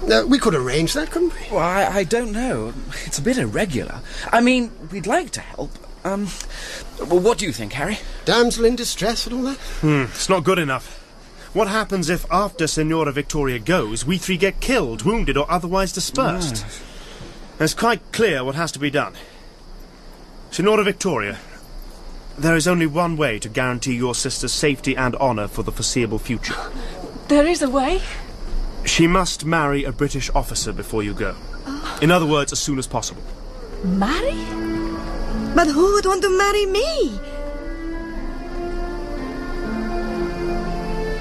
We could arrange that, couldn't we? Well, I don't know. It's a bit irregular. I mean, we'd like to help. Well, what do you think, Harry? Damsel in distress and all that? It's not good enough. What happens if, after Signora Victoria goes, we three get killed, wounded, or otherwise dispersed? It's quite clear what has to be done. Signora Victoria, there is only one way to guarantee your sister's safety and honour for the foreseeable future. There is a way? She must marry a British officer before you go. In other words, as soon as possible. Marry? But who would want to marry me?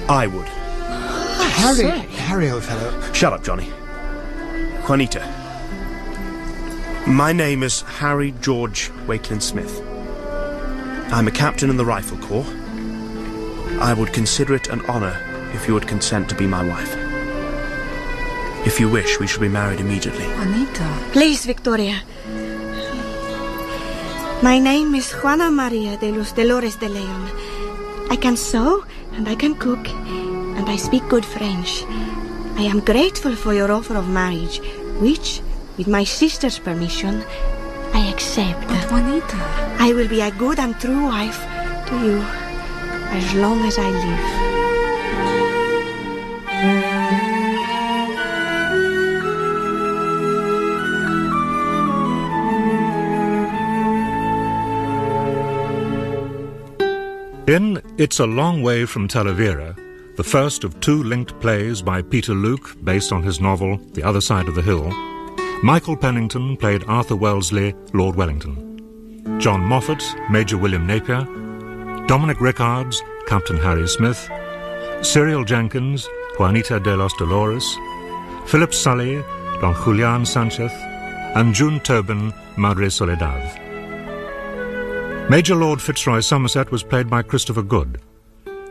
I would. Harry, old fellow. Shut up, Johnny. Juanita. My name is Harry George Wakelin Smith. I'm a captain in the Rifle Corps. I would consider it an honour if you would consent to be my wife. If you wish, we shall be married immediately. Juanita. Please, Victoria. My name is Juana Maria de los Dolores de Leon. I can sew, and I can cook, and I speak good French. I am grateful for your offer of marriage, which, with my sister's permission, I accept. But Juanita... I will be a good and true wife to you as long as I live. In It's a Long Way from Talavera, the first of two linked plays by Peter Luke based on his novel The Other Side of the Hill, Michael Pennington played Arthur Wellesley, Lord Wellington. John Moffat, Major William Napier, Dominic Rickards, Captain Harry Smith, Cyril Jenkins, Juanita de los Dolores, Philip Sully, Don Julian Sanchez, and June Tobin, Madre Soledad. Major Lord Fitzroy Somerset was played by Christopher Good,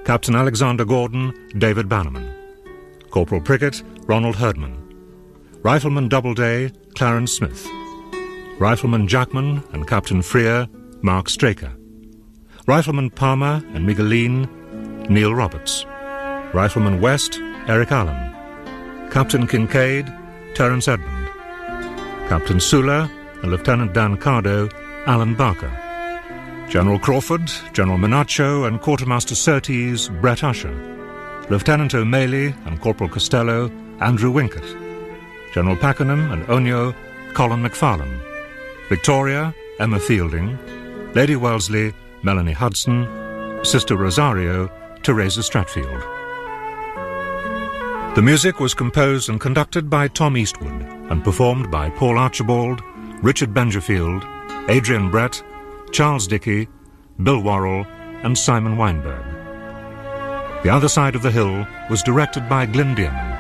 Captain Alexander Gordon, David Bannerman, Corporal Prickett, Ronald Herdman, Rifleman Doubleday, Clarence Smith, Rifleman Jackman and Captain Freer, Mark Straker, Rifleman Palmer and Migueline, Neil Roberts, Rifleman West, Eric Allen, Captain Kincaid, Terence Edmund, Captain Sula and Lieutenant Dan Cardo, Alan Barker, General Crawford, General Menacho and Quartermaster Surtees, Brett Usher, Lieutenant O'Malley and Corporal Costello, Andrew Winkett, General Pakenham and Onyo, Colin McFarlane, Victoria, Emma Fielding, Lady Wellesley, Melanie Hudson, Sister Rosario, Teresa Stratfield. The music was composed and conducted by Tom Eastwood and performed by Paul Archibald, Richard Bengerfield, Adrian Brett, Charles Dickey, Bill Worrell and Simon Weinberg. The Other Side of the Hill was directed by Glyn Dearman.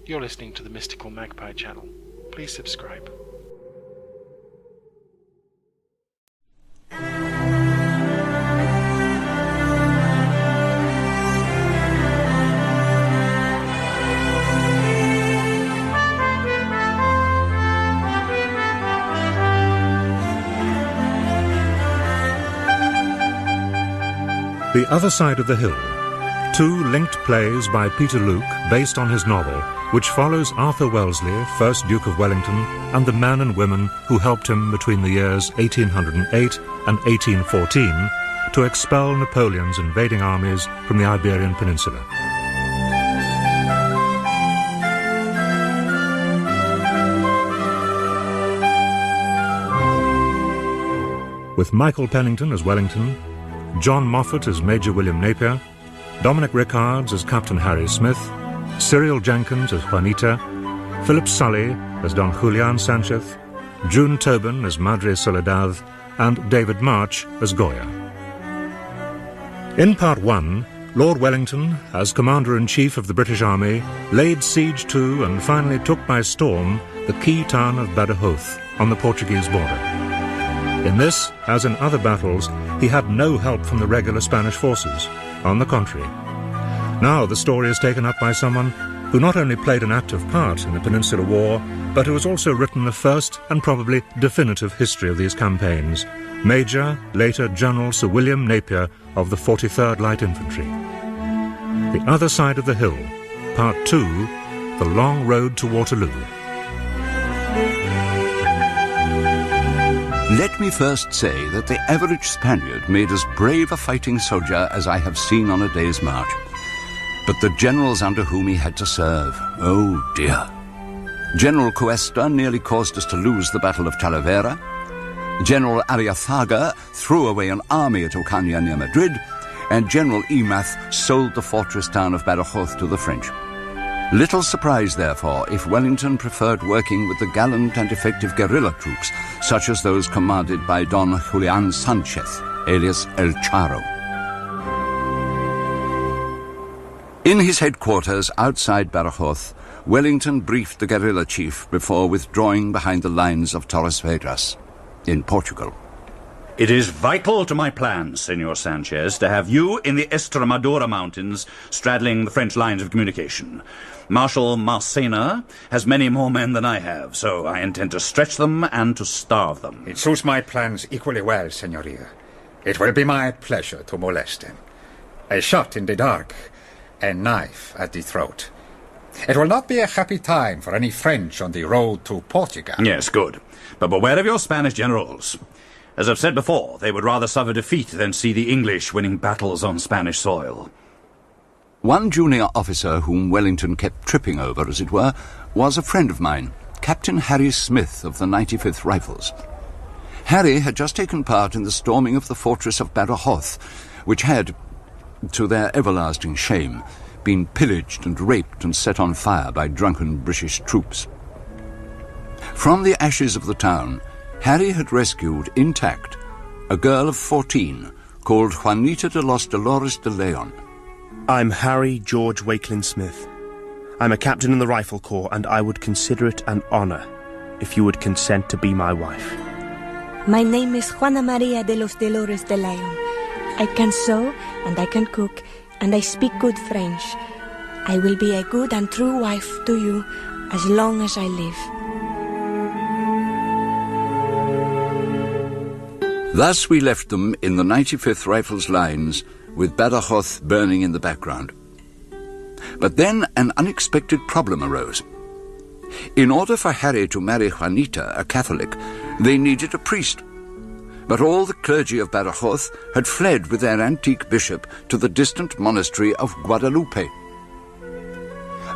You're listening to the Mystical Magpie channel. Please subscribe. The Other Side of the Hill, two linked plays by Peter Luke based on his novel, which follows Arthur Wellesley, 1st Duke of Wellington, and the men and women who helped him between the years 1808 and 1814 to expel Napoleon's invading armies from the Iberian Peninsula. With Michael Pennington as Wellington, John Moffat as Major William Napier, Dominic Rickards as Captain Harry Smith, Cyril Jenkins as Juanita, Philip Sully as Don Julian Sanchez, June Tobin as Madre Soledad, and David March as Goya. In Part 1, Lord Wellington, as Commander-in-Chief of the British Army, laid siege to and finally took by storm the key town of Badajoz on the Portuguese border. In this, as in other battles, he had no help from the regular Spanish forces. On the contrary, Now the story is taken up by someone who not only played an active part in the Peninsular War, but who has also written the first and probably definitive history of these campaigns, Major, later General Sir William Napier of the 43rd Light Infantry. The Other Side of the Hill, Part 2, The Long Road to Waterloo. Let me first say that the average Spaniard made as brave a fighting soldier as I have seen on a day's march. But the generals under whom he had to serve, oh dear. General Cuesta nearly caused us to lose the Battle of Talavera. General Arriafaga threw away an army at Ocaña near Madrid, and General Emath sold the fortress town of Badajoz to the French. Little surprise, therefore, if Wellington preferred working with the gallant and effective guerrilla troops, such as those commanded by Don Julian Sanchez, alias El Charro. In his headquarters outside Badajoz, Wellington briefed the guerrilla chief before withdrawing behind the lines of Torres Vedras in Portugal. It is vital to my plans, Senor Sanchez, to have you in the Estremadura Mountains straddling the French lines of communication. Marshal Marcena has many more men than I have, so I intend to stretch them and to starve them. It suits my plans equally well, Señoría. It will be my pleasure to molest them. A shot in the dark, a knife at the throat. It will not be a happy time for any French on the road to Portugal. Yes, good. But beware of your Spanish generals. As I've said before, they would rather suffer defeat than see the English winning battles on Spanish soil. One junior officer whom Wellington kept tripping over, as it were, was a friend of mine, Captain Harry Smith of the 95th Rifles. Harry had just taken part in the storming of the fortress of Badajoz, which had, to their everlasting shame, been pillaged and raped and set on fire by drunken British troops. From the ashes of the town, Harry had rescued, intact, a girl of 14 called Juanita de los Dolores de Leon. I'm Harry George Wakelin Smith. I'm a captain in the Rifle Corps, and I would consider it an honor if you would consent to be my wife. My name is Juana Maria de los Dolores de Leon. I can sew, and I can cook, and I speak good French. I will be a good and true wife to you as long as I live. Thus we left them in the 95th Rifles lines, with Badajoz burning in the background. But then an unexpected problem arose. In order for Harry to marry Juanita, a Catholic, they needed a priest. But all the clergy of Badajoz had fled with their antique bishop to the distant monastery of Guadalupe.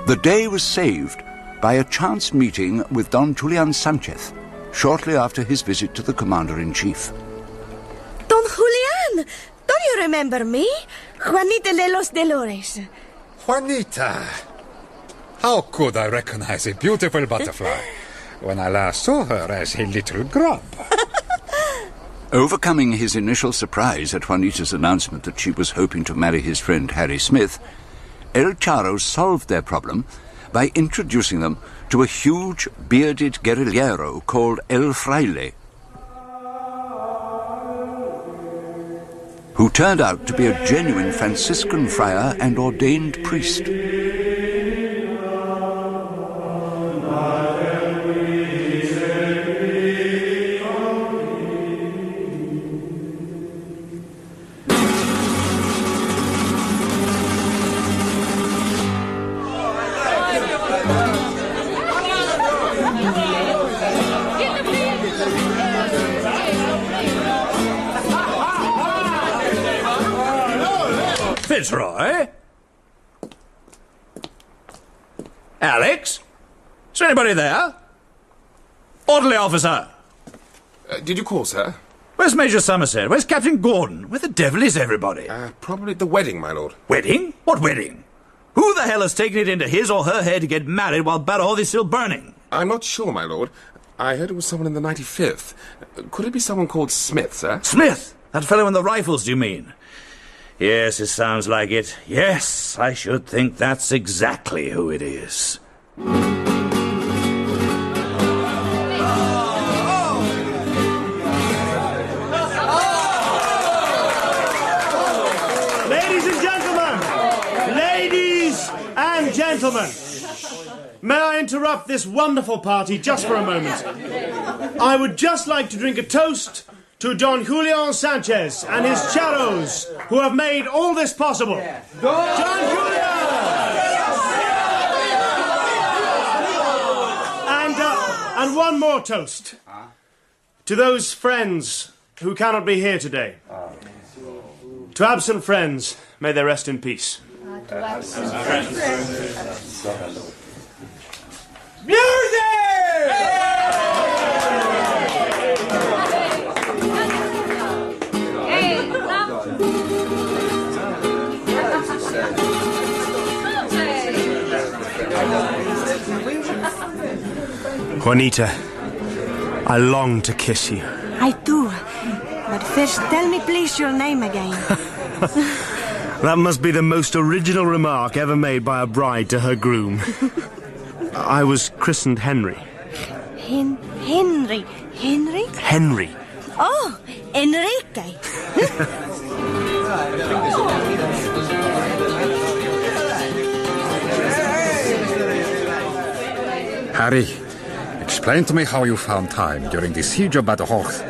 The day was saved by a chance meeting with Don Julian Sanchez, shortly after his visit to the commander-in-chief. Don Julian! Don't you remember me? Juanita de los Dolores. Juanita! How could I recognize a beautiful butterfly when I last saw her as a little grub? Overcoming his initial surprise at Juanita's announcement that she was hoping to marry his friend Harry Smith, El Charro solved their problem by introducing them to a huge, bearded guerrillero called El Fraile, who turned out to be a genuine Franciscan friar and ordained priest. Fitzroy? Alex? Is there anybody there? Orderly officer! Did you call, sir? Where's Major Somerset? Where's Captain Gordon? Where the devil is everybody? Probably at the wedding, my lord. Wedding? What wedding? Who the hell has taken it into his or her head to get married while Badajoz is still burning? I'm not sure, my lord. I heard it was someone in the 95th. Could it be someone called Smith, sir? Smith? That fellow in the Rifles, do you mean? Yes, it sounds like it. Yes, I should think that's exactly who it is. Ladies and gentlemen! Ladies gentlemen, may I interrupt this wonderful party just for a moment? I would just like to drink a toast to Don Julian Sanchez and his charros, who have made all this possible. Don Julian! And one more toast. To those friends who cannot be here today. To absent friends, may they rest in peace. Juanita, I long to kiss you. I do. But first, tell me please your name again. That must be the most original remark ever made by a bride to her groom. I was christened Henry. Henry? Henry. Oh, Enrique. Harry, explain to me how you found time during the siege of Badajoz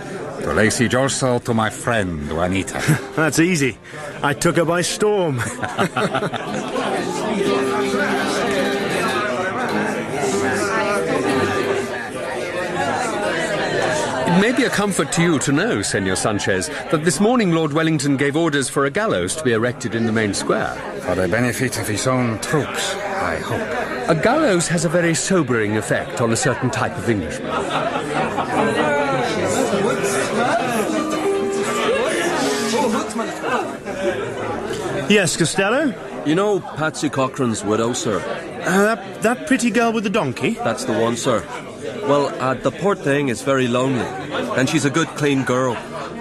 to lay siege also to my friend Juanita. That's easy. I took her by storm. It may be a comfort to you to know, Senor Sanchez, that this morning Lord Wellington gave orders for a gallows to be erected in the main square. For the benefit of his own troops, I hope. A gallows has a very sobering effect on a certain type of Englishman. Yes, Costello? You know Patsy Cochrane's widow, sir? That pretty girl with the donkey? That's the one, sir. Well, the poor thing is very lonely, and she's a good, clean girl.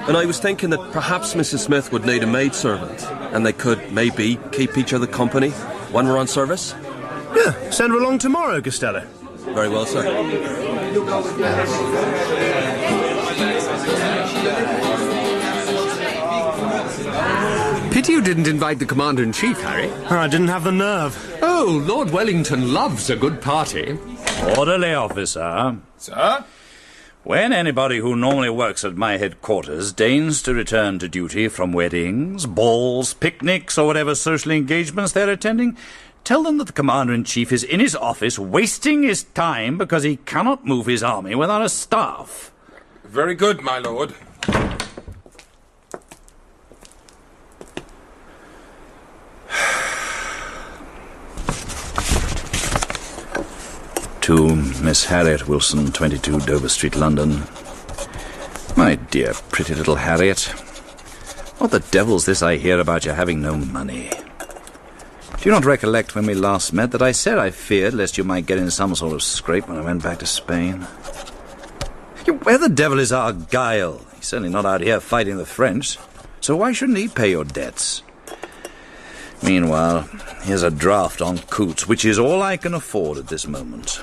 And I was thinking that perhaps Mrs. Smith would need a maidservant, and they could, maybe, keep each other company when we're on service. Yeah, send her along tomorrow, Costello. Very well, sir. Pity you didn't invite the Commander-in-Chief, Harry. I didn't have the nerve. Oh, Lord Wellington loves a good party. Orderly, officer. Sir? When anybody who normally works at my headquarters deigns to return to duty from weddings, balls, picnics, or whatever social engagements they're attending, tell them that the Commander-in-Chief is in his office wasting his time because he cannot move his army without a staff. Very good, my lord. To Miss Harriet Wilson, 22 Dover Street, London. My dear, pretty little Harriet, what the devil's this I hear about you having no money? Do you not recollect when we last met that I said I feared lest you might get in some sort of scrape when I went back to Spain? Where the devil is Argyle? He's certainly not out here fighting the French, so why shouldn't he pay your debts? Meanwhile, here's a draft on Coots, which is all I can afford at this moment.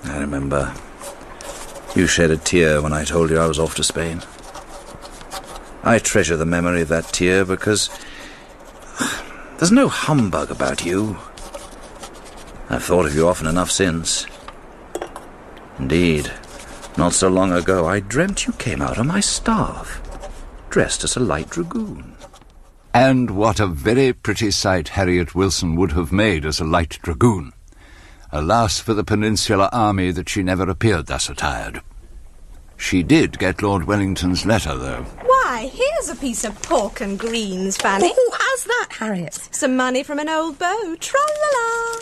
I remember you shed a tear when I told you I was off to Spain. I treasure the memory of that tear because there's no humbug about you. I've thought of you often enough since. Indeed, not so long ago I dreamt you came out on my staff, dressed as a light dragoon. And what a very pretty sight Harriet Wilson would have made as a light dragoon. Alas for the Peninsular army that she never appeared thus attired. She did get Lord Wellington's letter, though. Why, here's a piece of pork and greens, Fanny. Oh, how's that, Harriet? Some money from an old beau. Tra-la-la.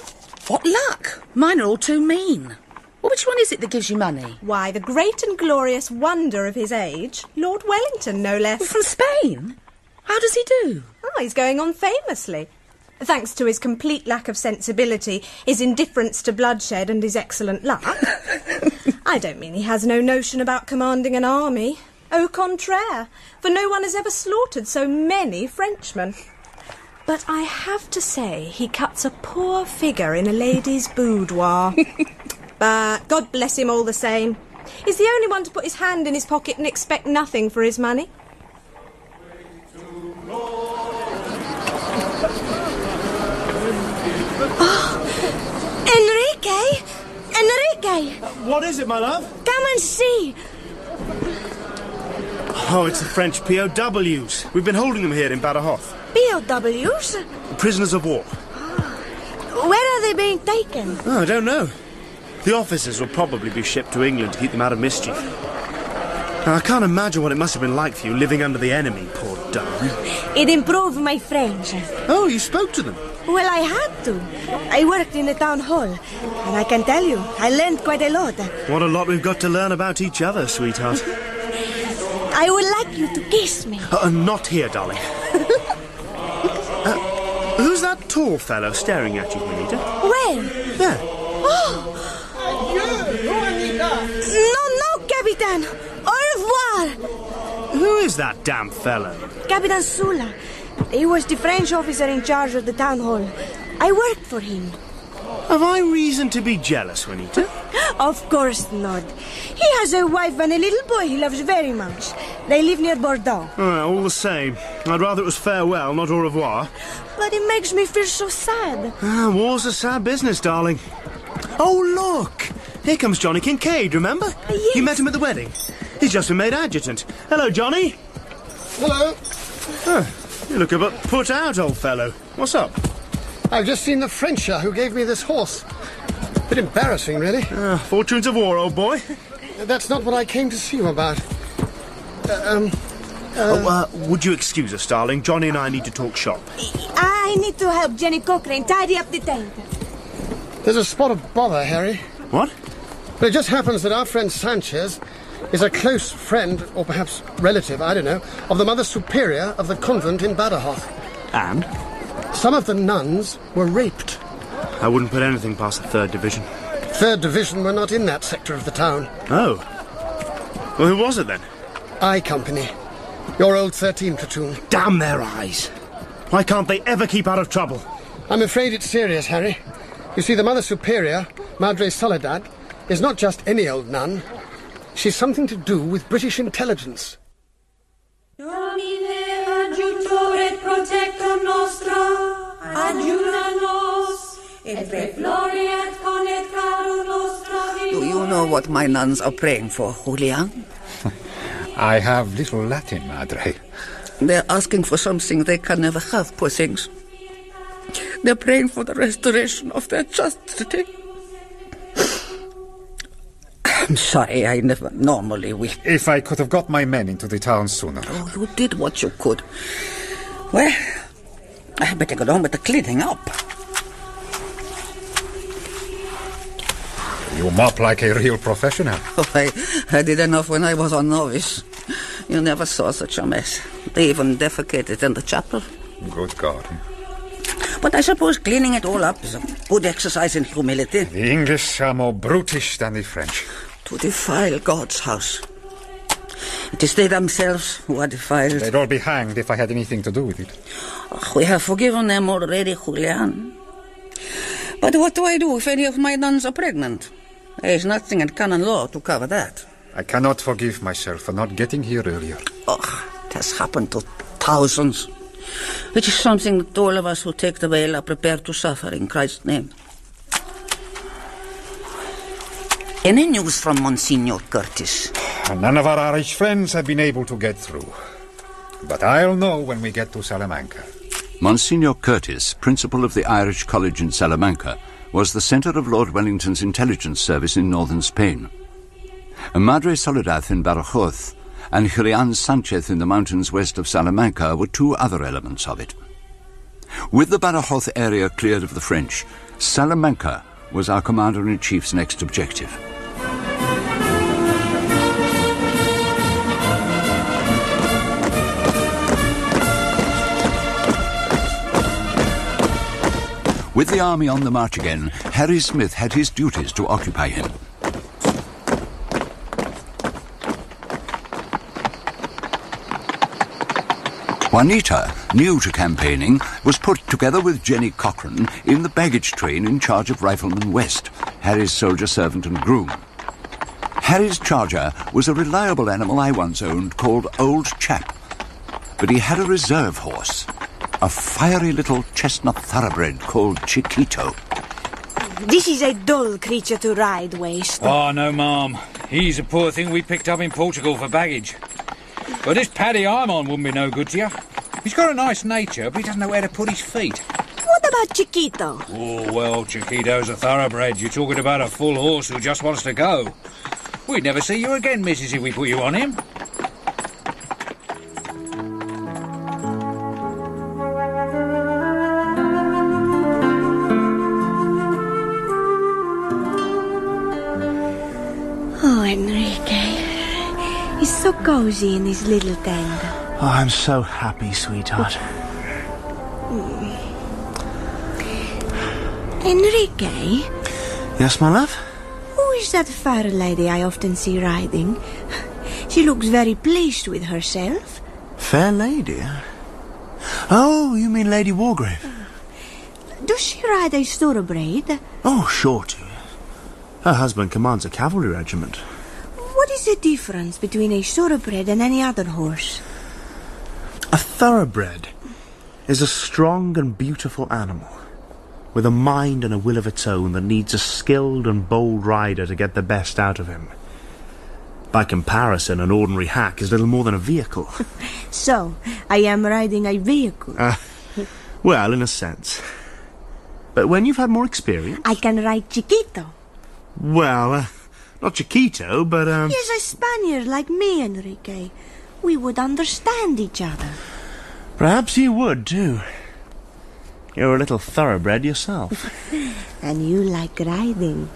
What luck? Mine are all too mean. Well, which one is it that gives you money? Why, the great and glorious wonder of his age, Lord Wellington, no less. Well, from Spain? How does he do? Oh, he's going on famously. Thanks to his complete lack of sensibility, his indifference to bloodshed and his excellent luck. I don't mean he has no notion about commanding an army. Au contraire, for no one has ever slaughtered so many Frenchmen. But I have to say he cuts a poor figure in a lady's boudoir. But God bless him all the same. He's the only one to put his hand in his pocket and expect nothing for his money. what is it, my love? Come and see. Oh, it's the French POWs. We've been holding them here in Badajoz. POWs? Prisoners of war. Where are they being taken? Oh, I don't know. The officers will probably be shipped to England to keep them out of mischief. Now, I can't imagine what it must have been like for you living under the enemy, poor darling. It improved my French. Oh, you spoke to them? Well, I had to. I worked in the town hall, and I can tell you, I learned quite a lot. What a lot we've got to learn about each other, sweetheart. I would like you to kiss me. Not here, darling. Who's that tall fellow staring at you, Juanita? Where? There. Oh! No, Capitan! Au revoir! Who is that damn fellow? Capitan Sula. He was the French officer in charge of the town hall. I worked for him. Have I reason to be jealous, Juanita? Of course not. He has a wife and a little boy he loves very much. They live near Bordeaux. All the same. I'd rather it was farewell, not au revoir. But it makes me feel so sad. War's a sad business, darling. Oh, look! Here comes Johnny Kincaid, remember? Yes. You met him at the wedding. He's just been made adjutant. Hello, Johnny. Hello. You look a bit put out, old fellow. What's up? I've just seen the Frencher who gave me this horse. Bit embarrassing, really. Fortunes of war, old boy. That's not what I came to see you about. Would you excuse us, darling? Johnny and I need to talk shop. I need to help Jenny Cochrane tidy up the tent. There's a spot of bother, Harry. What? But it just happens that our friend Sanchez is a close friend, or perhaps relative, I don't know, of the Mother Superior of the convent in Badajoz. And? Some of the nuns were raped. I wouldn't put anything past the 3rd Division. 3rd Division were not in that sector of the town. Oh. Well, who was it then? I Company. Your old 13 platoon. Damn their eyes. Why can't they ever keep out of trouble? I'm afraid it's serious, Harry. You see, the Mother Superior, Madre Soledad, is not just any old nun. She's something to do with British intelligence. Domine adjutor et protector nostra, adjura nos, et refloriat con et caro nostra vita. Do you know what my nuns are praying for, Julian? I have little Latin, Madre. They're asking for something they can never have, poor things. They're praying for the restoration of their chastity. I'm sorry, I never normally weep. If I could have got my men into the town sooner. Oh, you did what you could. Well, I better get on with the cleaning up. You mop like a real professional. Oh, I did enough when I was a novice. You never saw such a mess. They even defecated in the chapel. Good God. But I suppose cleaning it all up is a good exercise in humility. The English are more brutish than the French. To defile God's house. It is they themselves who are defiled. They'd all be hanged if I had anything to do with it. Oh, we have forgiven them already, Julian. But what do I do if any of my nuns are pregnant? There is nothing in canon law to cover that. I cannot forgive myself for not getting here earlier. Oh, it has happened to thousands. It is something that all of us who take the veil are prepared to suffer in Christ's name. Any news from Monsignor Curtis? None of our Irish friends have been able to get through. But I'll know when we get to Salamanca. Monsignor Curtis, principal of the Irish College in Salamanca, was the centre of Lord Wellington's intelligence service in northern Spain. Madre Soledad in Badajoz and Julian Sanchez in the mountains west of Salamanca were two other elements of it. With the Badajoz area cleared of the French, Salamanca was our Commander-in-Chief's next objective. With the army on the march again, Harry Smith had his duties to occupy him. Juanita, new to campaigning, was put together with Jenny Cochrane in the baggage train in charge of Rifleman West, Harry's soldier servant and groom. Harry's charger was a reliable animal I once owned called Old Chap, but he had a reserve horse, a fiery little chestnut thoroughbred called Chiquito. This is a dull creature to ride, Waste. Oh, no, ma'am. He's a poor thing we picked up in Portugal for baggage. But this paddy I'm on wouldn't be no good to you. He's got a nice nature, but he doesn't know where to put his feet. What about Chiquito? Oh, well, Chiquito's a thoroughbred. You're talking about a full horse who just wants to go. We'd never see you again, missus, if we put you on him. Oh, Enrique. He's so cozy in his little tent. Oh, I'm so happy, sweetheart. Enrique? Yes, my love? Who is that fair lady I often see riding? She looks very pleased with herself. Fair lady? Oh, you mean Lady Wargrave? Does she ride a thoroughbred? Oh, sure to. Her husband commands a cavalry regiment. What is the difference between a thoroughbred and any other horse? A thoroughbred is a strong and beautiful animal, with a mind and a will of its own that needs a skilled and bold rider to get the best out of him. By comparison, an ordinary hack is little more than a vehicle. So, I am riding a vehicle. Well, in a sense. But when you've had more experience... I can ride Chiquito. Well, not Chiquito, but, He's a Spaniard like me, Enrique. We would understand each other. Perhaps you would, too. You're a little thoroughbred yourself. And you like riding.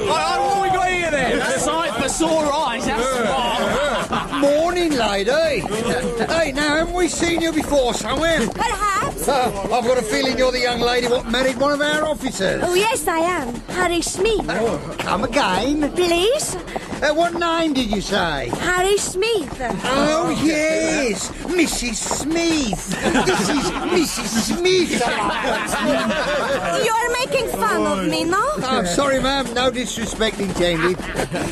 What we got here then? A sight for sore eyes, that's Morning, lady. Hey, now, haven't we seen you before somewhere? Perhaps. I've got a feeling you're the young lady what married one of our officers. Oh, yes, I am. Harry Smith. Come again. Please? What name did you say? Harry Smith. Oh, yes. Mrs. Smith. This is Mrs. Smith. You are making fun of me, no? I'm sorry, ma'am. No disrespect intended.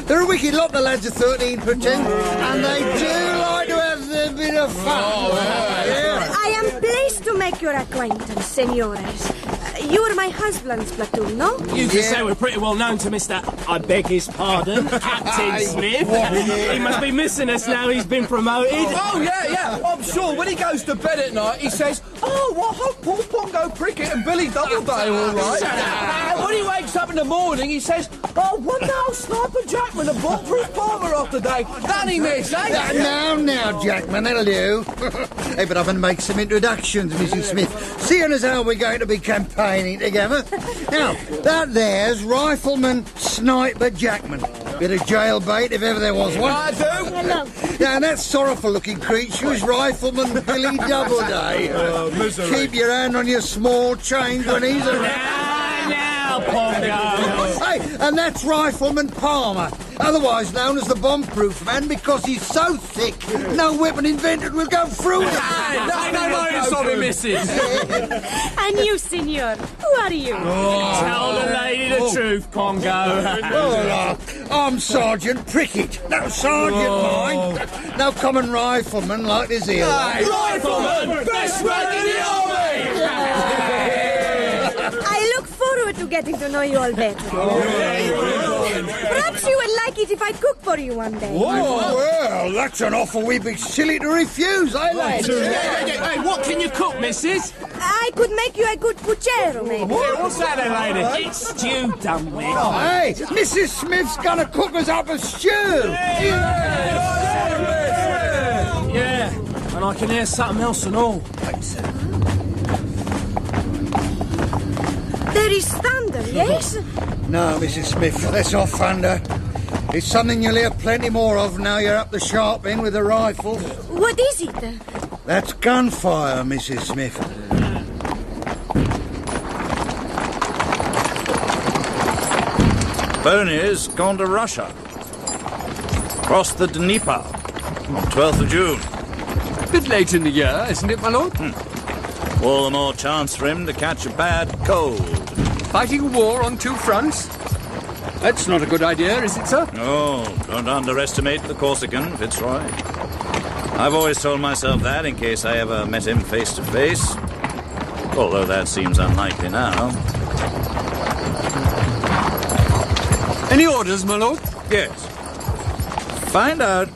They're a wicked lot, the lads of 13 pretend, and they do like to have their bit of fun. Yeah. I am pleased to make your acquaintance, senores. You are my husband's platoon, no? You can say we're pretty well known to Mr. I beg his pardon, Captain Smith. He must be missing us now he's been promoted. Oh, yeah. I'm sure when he goes to bed at night, he says, oh, well, I hope Paul Pongo Prickett and Billy Doubleday are all right. And when he wakes up in the morning, he says, oh, wonder how Sniper Jackman and Bulletproof Bomber off today. That he missed, eh? Now, Jackman, that'll do. Hey, but I'm going to make some introductions, Mrs. Smith, seeing as how we're going to be campaigning together. Now, that there's Rifleman Sniper Jackman. Bit of jailbait if ever there was one. I do. Hello. Now, and that sorrowful-looking creature is Rifleman Billy Doubleday. Keep your hand on your small change when he's around. Now, Pongo. Hey, and that's Rifleman Palmer, otherwise known as the bomb-proof man, because he's so thick, no weapon invented will go through him. No, sorry, missus. And you, senor, who are you? Tell the lady the truth, Pongo. I'm Sergeant Prickett. No, Sergeant mine. No common rifleman like this here. Rifleman! Best rank in the army! I look forward to getting to know you all better. Perhaps you would like it if I cook for you one day. Well, that's an offer we'd be silly to refuse, eh, lads? Hey, what can you cook, missus? I could make you a good puchero, maybe. What's that then, lady? It's stew done with. Hey, Mrs. Smith's gonna cook us up a stew. Yeah, and I can hear something else and all. There is thunder, yes? No, Mrs. Smith, that's not thunder. It's something you'll hear plenty more of now you're up the sharp end with the rifles. What is it? That's gunfire, Mrs. Smith. Bernie's gone to Russia. Crossed the Dnieper on 12th of June. Bit late in the year, isn't it, my lord? All the more chance for him to catch a bad cold. Fighting a war on two fronts? That's not a good idea, is it, sir? No, don't underestimate the Corsican, Fitzroy. I've always told myself that in case I ever met him face to face. Although that seems unlikely now. Any orders, my lord? Yes. Find out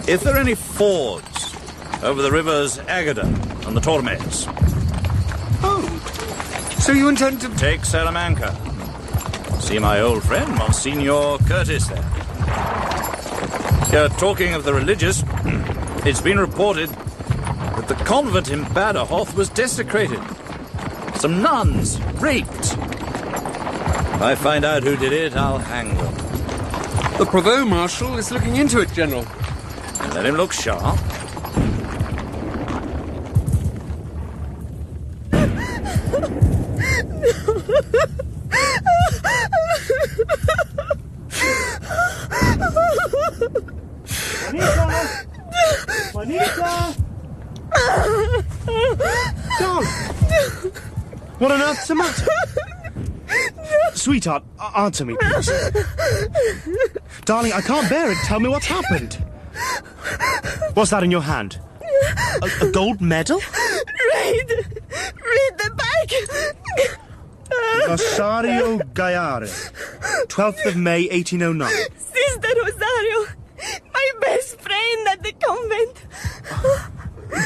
if there are any fords over the rivers Agada and the Tormes. Oh, so you intend to... Take Salamanca. See my old friend, Monsignor Curtis there. Talking of the religious, it's been reported that the convent in Badajoz was desecrated. Some nuns raped. If I find out who did it, I'll hang them. The Provost Marshal is looking into it, General. Let him look sharp. Juanita! Darling! What on earth's the matter? Sweetheart, answer me, please. Darling, I can't bear it. Tell me what's happened. What's that in your hand? A gold medal? Read the back. Rosario Gayare, 12th of May, 1809. Sister Rosario, my best friend at the convent.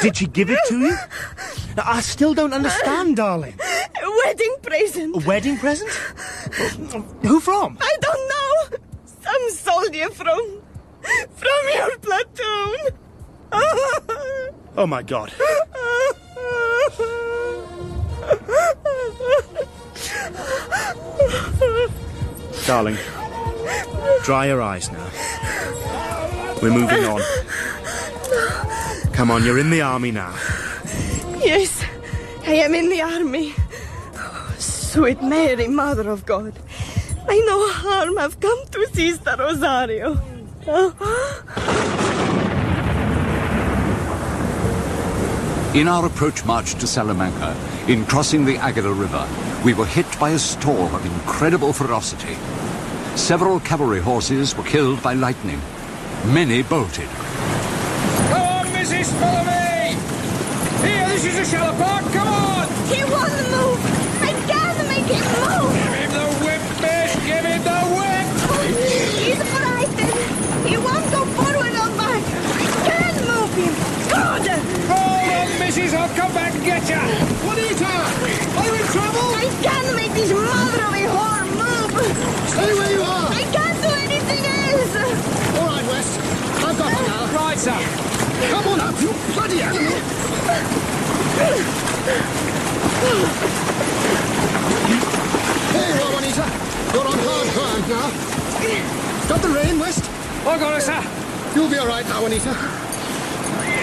Did she give it to you? I still don't understand, darling. A wedding present. A wedding present? Who from? I don't know. Some soldier from your platoon. Oh, my God. Darling, dry your eyes now. We're moving on. Come on, you're in the army now. Yes, I am in the army. Sweet Mary, Mother of God, may no harm have come to Sister Rosario. In our approach march to Salamanca, in crossing the Agada River, we were hit by a storm of incredible ferocity. Several cavalry horses were killed by lightning. Many bolted. Come on, Mrs. Follow me! Here, this is a shallow part, come on! He won't move! I can't make him move! Give him the whip, miss! Give him the whip! He's frightened! He won't go forward or back! I can't move him! God! Hold on, missus, I'll come back and get ya! Juanita! Are you in trouble? I can't make this mother of a whore move! Stay where you are! I can't do anything else! All right, West. I've got her now. Right, sir. Come on up, you bloody animal! There you are, Juanita. You're on hard ground now. Got the rein, West? I got it, sir. You'll be all right now, Juanita.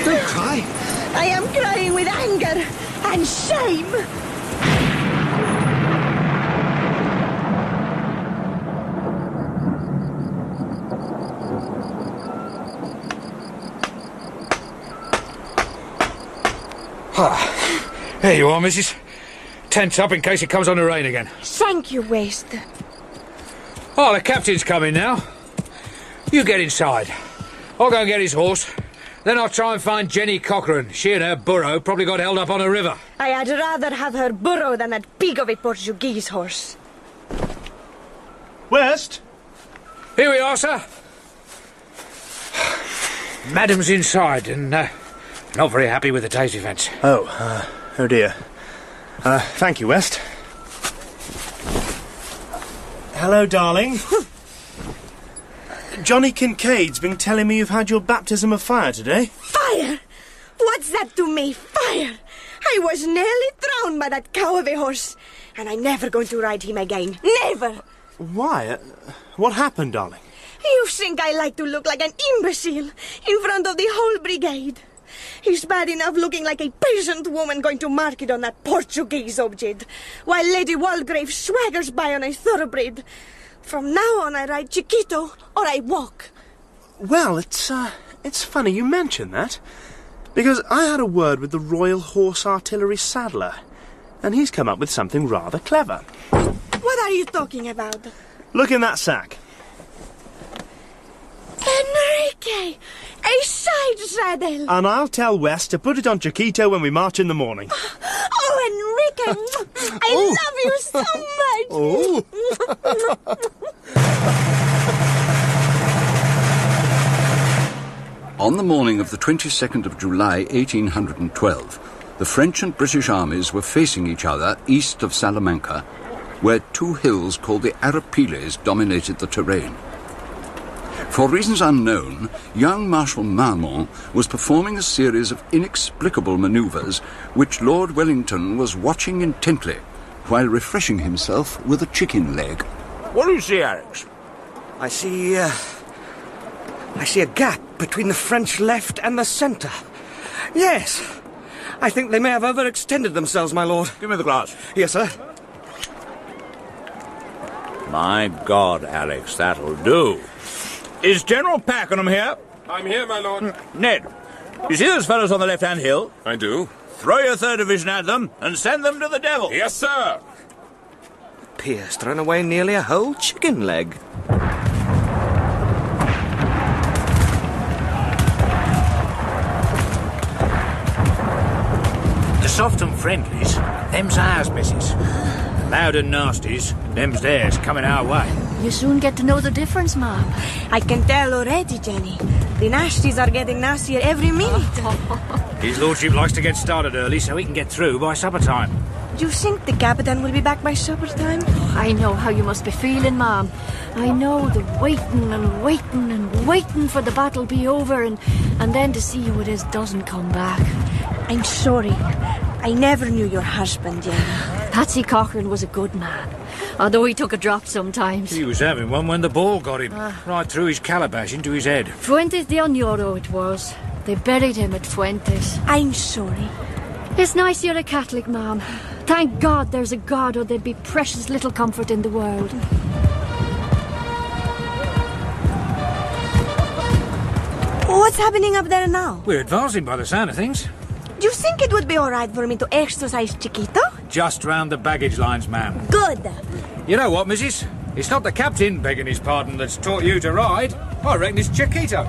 Don't cry. I am crying with anger and shame. There you are, missus. Tent up in case it comes on to rain again. Thank you, West. Oh, the captain's coming now. You get inside. I'll go and get his horse. Then I'll try and find Jenny Cochrane. She and her burro probably got held up on a river. I had rather have her burro than that pig of a Portuguese horse. West? Here we are, sir. Madam's inside and not very happy with the day's events. Oh dear. Thank you, West. Hello, darling. Johnny Kincaid's been telling me you've had your baptism of fire today. Fire? What's that to me? Fire? I was nearly drowned by that cow of a horse, and I'm never going to ride him again. Never! Why? What happened, darling? You think I like to look like an imbecile in front of the whole brigade? It's bad enough looking like a peasant woman going to market on that Portuguese object, while Lady Waldegrave swaggers by on a thoroughbred. From now on I ride Chiquito, or I walk. Well, it's funny you mention that, because I had a word with the Royal Horse Artillery Saddler, and he's come up with something rather clever. What are you talking about? Look in that sack. Enrique! A side saddle! And I'll tell West to put it on Chiquito when we march in the morning. Oh, Enrique! I love you so much! On the morning of the 22nd of July, 1812, the French and British armies were facing each other east of Salamanca, where two hills called the Arapiles dominated the terrain. For reasons unknown, young Marshal Marmont was performing a series of inexplicable manoeuvres which Lord Wellington was watching intently while refreshing himself with a chicken leg. What do you see, Alex? I see a gap between the French left and the centre. Yes. I think they may have overextended themselves, my lord. Give me the glass. Yes, sir. My God, Alex, that'll do. Is General Pakenham here? I'm here, my lord. Ned, you see those fellows on the left-hand hill? I do. Throw your 3rd Division at them and send them to the devil. Yes, sir. Pierce thrown away nearly a whole chicken leg. The soft and friendlies, them's ours, missus. Loud and nasties, them's theirs, coming our way. You soon get to know the difference, Mom. I can tell already, Jenny. The nasties are getting nastier every minute. His lordship likes to get started early so he can get through by supper time. Do you think the Captain will be back by supper time? I know how you must be feeling, Mom. I know the waiting and waiting and waiting for the battle be over and then to see who it is doesn't come back. I'm sorry. I never knew your husband, Jenny. Patsy Cochrane was a good man, although he took a drop sometimes. He was having one when the ball got him, right through his calabash into his head. Fuentes de Oñoro it was. They buried him at Fuentes. I'm sorry. It's nice you're a Catholic, Mom. Thank God there's a God or there'd be precious little comfort in the world. What's happening up there now? We're advancing by the sound of things. Do you think it would be all right for me to exercise Chiquito? Just round the baggage lines, ma'am. Good. You know what, missus? It's not the captain, begging his pardon, that's taught you to ride. I reckon it's Chiquito.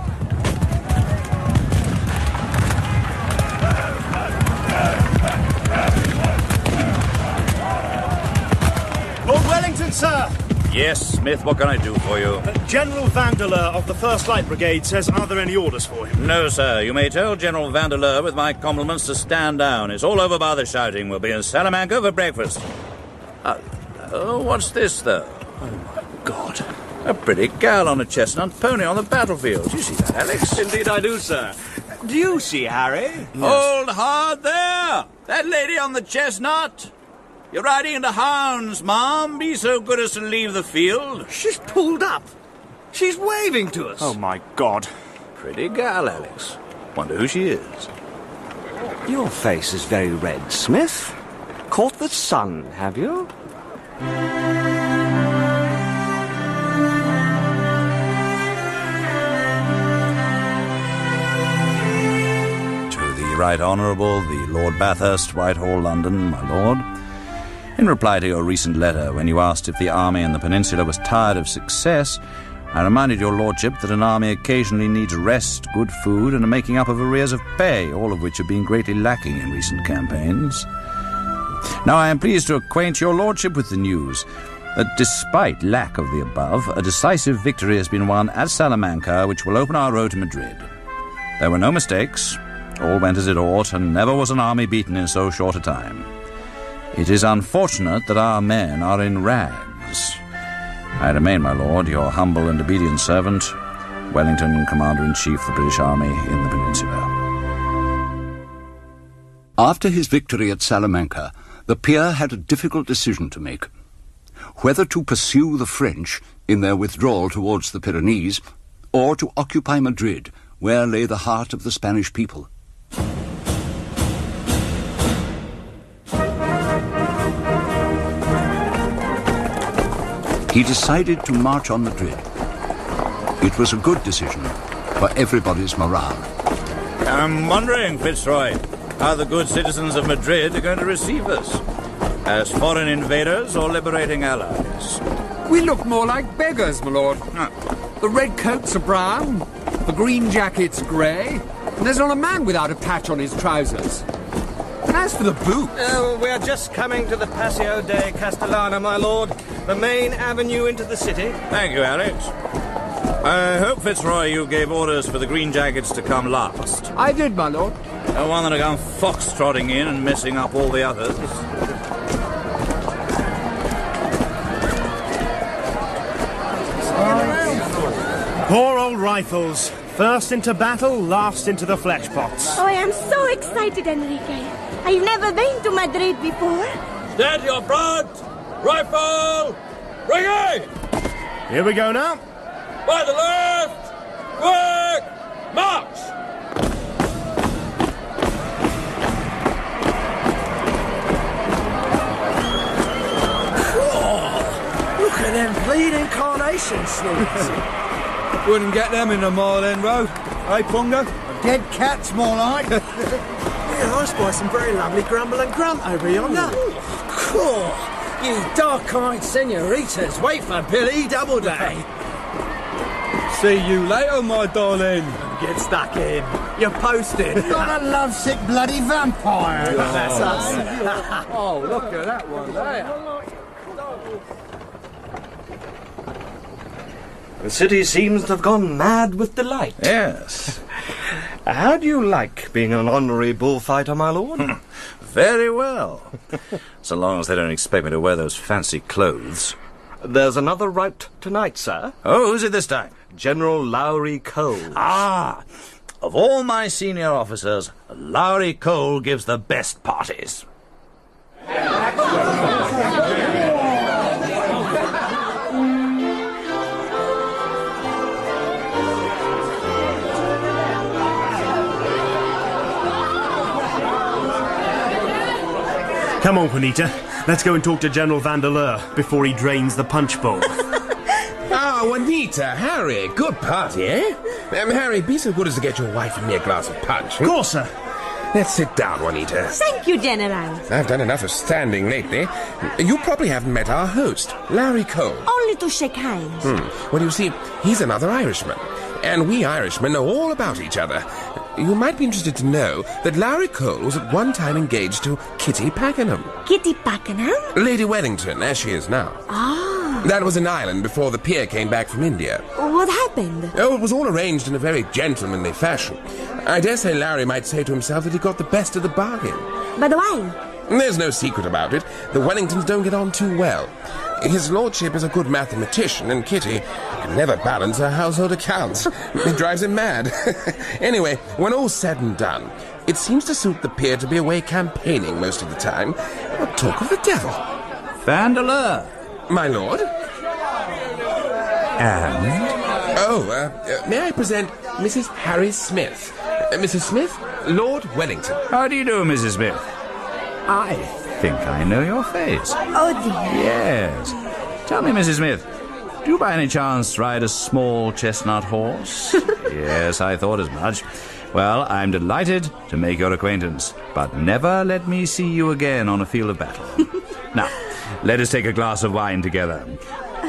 Lord Wellington, sir! Yes, Smith, what can I do for you? General Vandeleur of the 1st Light Brigade says, are there any orders for him? No, sir. You may tell General Vandeleur with my compliments to stand down. It's all over by the shouting. We'll be in Salamanca for breakfast. What's this, though? Oh, my God. A pretty gal on a chestnut pony on the battlefield. Do you see that, Alex? Indeed I do, sir. Do you see Harry? Yes. Hold hard there! That lady on the chestnut! You're riding into hounds, Mom. Be so good as to leave the field. She's pulled up. She's waving to us. Oh, my God. Pretty gal, Alex. Wonder who she is. Your face is very red, Smith. Caught the sun, have you? To the Right Honourable, the Lord Bathurst, Whitehall, London, my lord. In reply to your recent letter, when you asked if the army in the Peninsula was tired of success, I reminded your lordship that an army occasionally needs rest, good food, and a making up of arrears of pay, all of which have been greatly lacking in recent campaigns. Now I am pleased to acquaint your lordship with the news that despite lack of the above, a decisive victory has been won at Salamanca, which will open our road to Madrid. There were no mistakes, all went as it ought, and never was an army beaten in so short a time. It is unfortunate that our men are in rags. I remain, my lord, your humble and obedient servant, Wellington, Commander-in-Chief of the British Army in the Peninsula. After his victory at Salamanca, the peer had a difficult decision to make. Whether to pursue the French in their withdrawal towards the Pyrenees, or to occupy Madrid, where lay the heart of the Spanish people. He decided to march on Madrid. It was a good decision for everybody's morale. I'm wondering, Fitzroy, how the good citizens of Madrid are going to receive us. As foreign invaders or liberating allies? We look more like beggars, my lord. The red coats are brown, the green jackets grey, and there's not a man without a patch on his trousers. And as for the boots... we're just coming to the Paseo de Castellana, my lord. The main avenue into the city. Thank you, Alex. I hope, Fitzroy, you gave orders for the green jackets to come last. I did, my lord. No one that come fox-trotting in and messing up all the others. Poor old rifles. First into battle, last into the flesh pots. Oh, I am so excited, Enrique. I've never been to Madrid before. Stand your front! Rifle! Ready! Here we go now. By the left! Quick! March! Look at them bleeding carnation snakes. Wouldn't get them in the Mile End Road. Eh, Pongo? Dead cats, more like. Yeah, I spy some very lovely grumble and grunt over yonder. Cool. You dark-eyed senoritas, wait for Billy Doubleday. See you later, my darling. Get stuck in. You're posted. Not a lovesick bloody vampire. That's us. Oh, look at that one there. The city seems to have gone mad with delight. Yes. How do you like being an honorary bullfighter, my lord? Very well. So long as they don't expect me to wear those fancy clothes. There's another rout tonight, sir. Oh, who's it this time? General Lowry Cole. Ah! Of all my senior officers, Lowry Cole gives the best parties. Come on, Juanita. Let's go and talk to General Vandeleur before he drains the punch bowl. Ah, Juanita, Harry, good party, eh? Harry, be so good as to get your wife and me a glass of punch. Of course, sir. Let's sit down, Juanita. Thank you, General. I've done enough of standing lately. You probably haven't met our host, Larry Cole. Only to shake hands. Well, you see, he's another Irishman. And we Irishmen know all about each other. You might be interested to know that Larry Cole was at one time engaged to Kitty Pakenham. Kitty Pakenham? Lady Wellington, as she is now. Ah. That was in Ireland before the peer came back from India. What happened? Oh, it was all arranged in a very gentlemanly fashion. I dare say Larry might say to himself that he got the best of the bargain. But why? There's no secret about it. The Wellingtons don't get on too well. His lordship is a good mathematician, and Kitty can never balance her household accounts. It drives him mad. Anyway, when all's said and done, it seems to suit the peer to be away campaigning most of the time. But talk of the devil. Vandeleur. My lord? And? Oh, may I present Mrs. Harry Smith. Mrs. Smith, Lord Wellington. How do you do, Mrs. Smith? I think I know your face. Oh, dear. Yes. Tell me, Mrs. Smith, do you by any chance ride a small chestnut horse? Yes, I thought as much. Well, I'm delighted to make your acquaintance, but never let me see you again on a field of battle. Now, let us take a glass of wine together.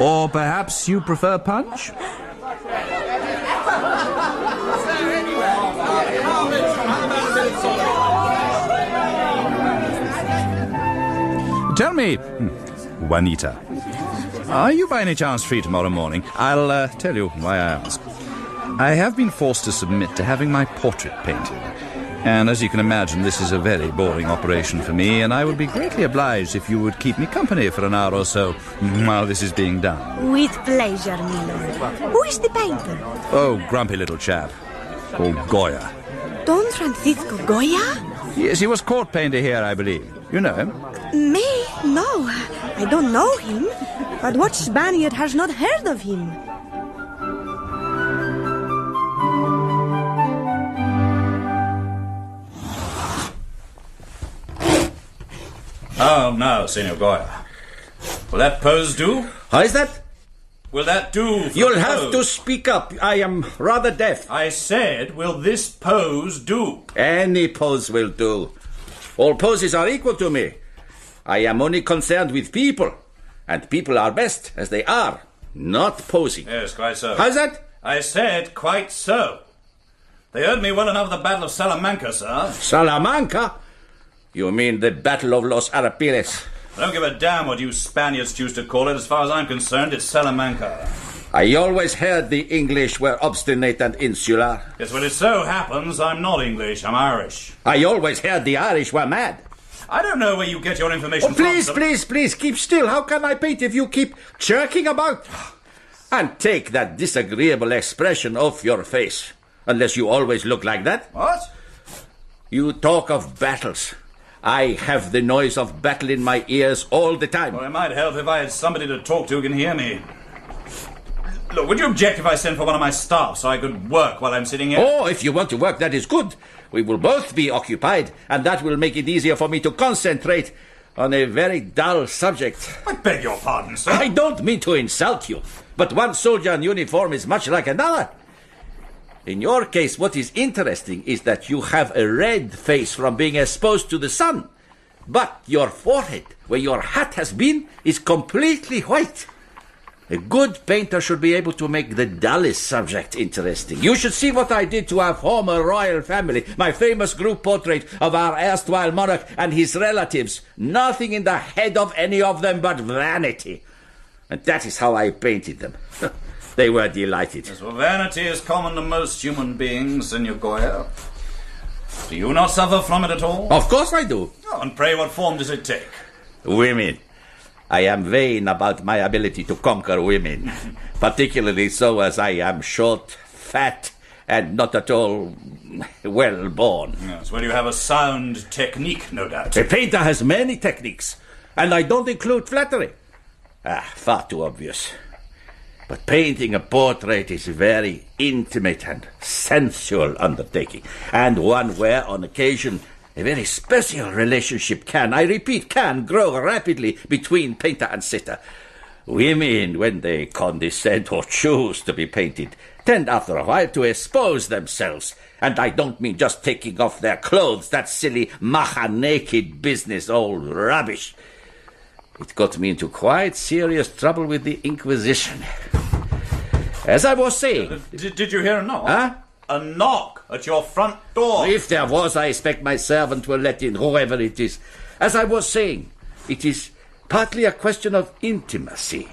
Or perhaps you prefer punch? Tell me, Juanita, are you by any chance free tomorrow morning? I'll tell you why I ask. I have been forced to submit to having my portrait painted. And as you can imagine, this is a very boring operation for me, and I would be greatly obliged if you would keep me company for an hour or so while this is being done. With pleasure, my lord. Who is the painter? Oh, grumpy little chap called Goya. Don Francisco Goya? Yes, he was court painter here, I believe. You know him? Me? No, I don't know him. But what Spaniard has not heard of him? Oh, no, Senor Goya. Will that pose do? How is that? Will that do? You'll have to speak up. I am rather deaf. I said, will this pose do? Any pose will do. All poses are equal to me. I am only concerned with people And people are best as they are, not posing. Yes, quite so. How's that? I said quite so. They heard me well enough at the Battle of Salamanca, sir. Salamanca? You mean the Battle of Los Arapiles? I don't give a damn what you Spaniards choose to call it. As far as I'm concerned, it's Salamanca. I always heard the English were obstinate and insular. Yes, well, it so happens I'm not English, I'm Irish. I always heard the Irish were mad. I don't know where you get your information from. Please, sir. please, keep still. How can I paint if you keep jerking about? And take that disagreeable expression off your face. Unless you always look like that. What? You talk of battles. I have the noise of battle in my ears all the time. Well, it might help if I had somebody to talk to who can hear me. Look, would you object if I sent for one of my staff so I could work while I'm sitting here? Oh, if you want to work, that is good. We will both be occupied, and that will make it easier for me to concentrate on a very dull subject. I beg your pardon, sir. I don't mean to insult you, but one soldier in uniform is much like another. In your case, what is interesting is that you have a red face from being exposed to the sun. But your forehead, where your hat has been, is completely white. A good painter should be able to make the dullest subject interesting. You should see what I did to our former royal family, my famous group portrait of our erstwhile monarch and his relatives. Nothing in the head of any of them but vanity. And that is how I painted them. They were delighted. Yes, well, vanity is common to most human beings, Senor Goya. Do you not suffer from it at all? Of course I do. Oh, and pray, what form does it take? Women. I am vain about my ability to conquer women, particularly so as I am short, fat, and not at all well born. Yes, well, you have a sound technique, no doubt. A painter has many techniques, and I don't include flattery. Far too obvious. But painting a portrait is a very intimate and sensual undertaking, and one where, on occasion, a very special relationship can, I repeat, can grow rapidly between painter and sitter. Women, when they condescend or choose to be painted, tend after a while to expose themselves. And I don't mean just taking off their clothes, that silly maha-naked business, old rubbish. It got me into quite serious trouble with the Inquisition. As I was saying... Did you hear a knock? Huh? A knock at your front door. If there was, I expect my servant will let in whoever it is. As I was saying, it is partly a question of intimacy.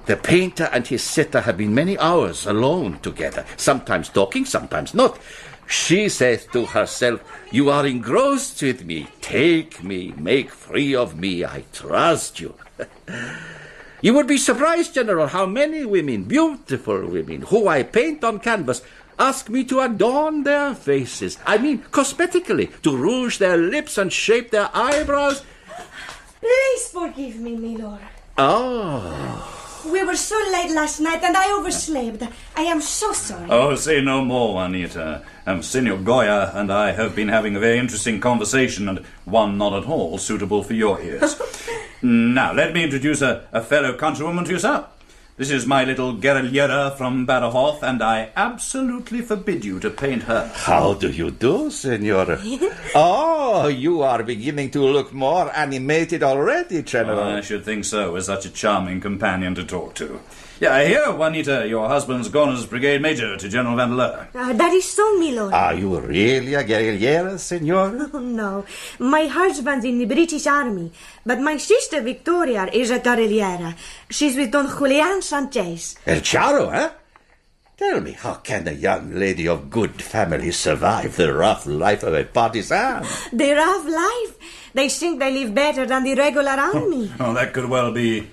The painter and his sitter have been many hours alone together, sometimes talking, sometimes not. She says to herself, "You are engrossed with me. Take me, make free of me. I trust you." You would be surprised, General, how many women, beautiful women, who I paint on canvas, ask me to adorn their faces. I mean, cosmetically, to rouge their lips and shape their eyebrows. Please forgive me, milord. Oh. We were so late last night and I overslept. I am so sorry. Oh, say no more, Juanita. Senor Goya and I have been having a very interesting conversation, and one not at all suitable for your ears. Now, let me introduce a fellow countrywoman to you, sir. This is my little guerrillera from Badajoz, and I absolutely forbid you to paint her. How do you do, senor? Oh, you are beginning to look more animated already, General. I should think so, with such a charming companion to talk to. Yeah, I hear, Juanita, your husband's gone as brigade major to General Vandeleur. That is so, milord. Are you really a guerrillera, senor? Oh, no. My husband's in the British Army, but my sister Victoria is a guerrillera. She's with Don Julian Sanchez. El Charo, eh? Tell me, how can a young lady of good family survive the rough life of a partisan? The rough life? They think they live better than the regular army. Oh, that could well be.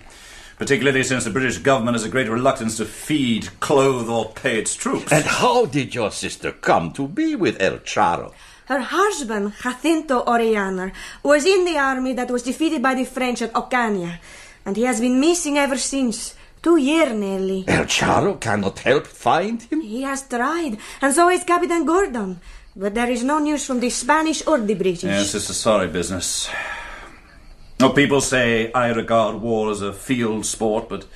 Particularly since the British government has a great reluctance to feed, clothe, or pay its troops. And how did your sister come to be with El Charo? Her husband, Jacinto Orellana, was in the army that was defeated by the French at Ocaña, and he has been missing ever since. 2 years nearly. El Charo cannot help find him? He has tried, and so is Captain Gordon. But there is no news from the Spanish or the British. Yes, it's a sorry business. Oh, people say I regard war as a field sport, but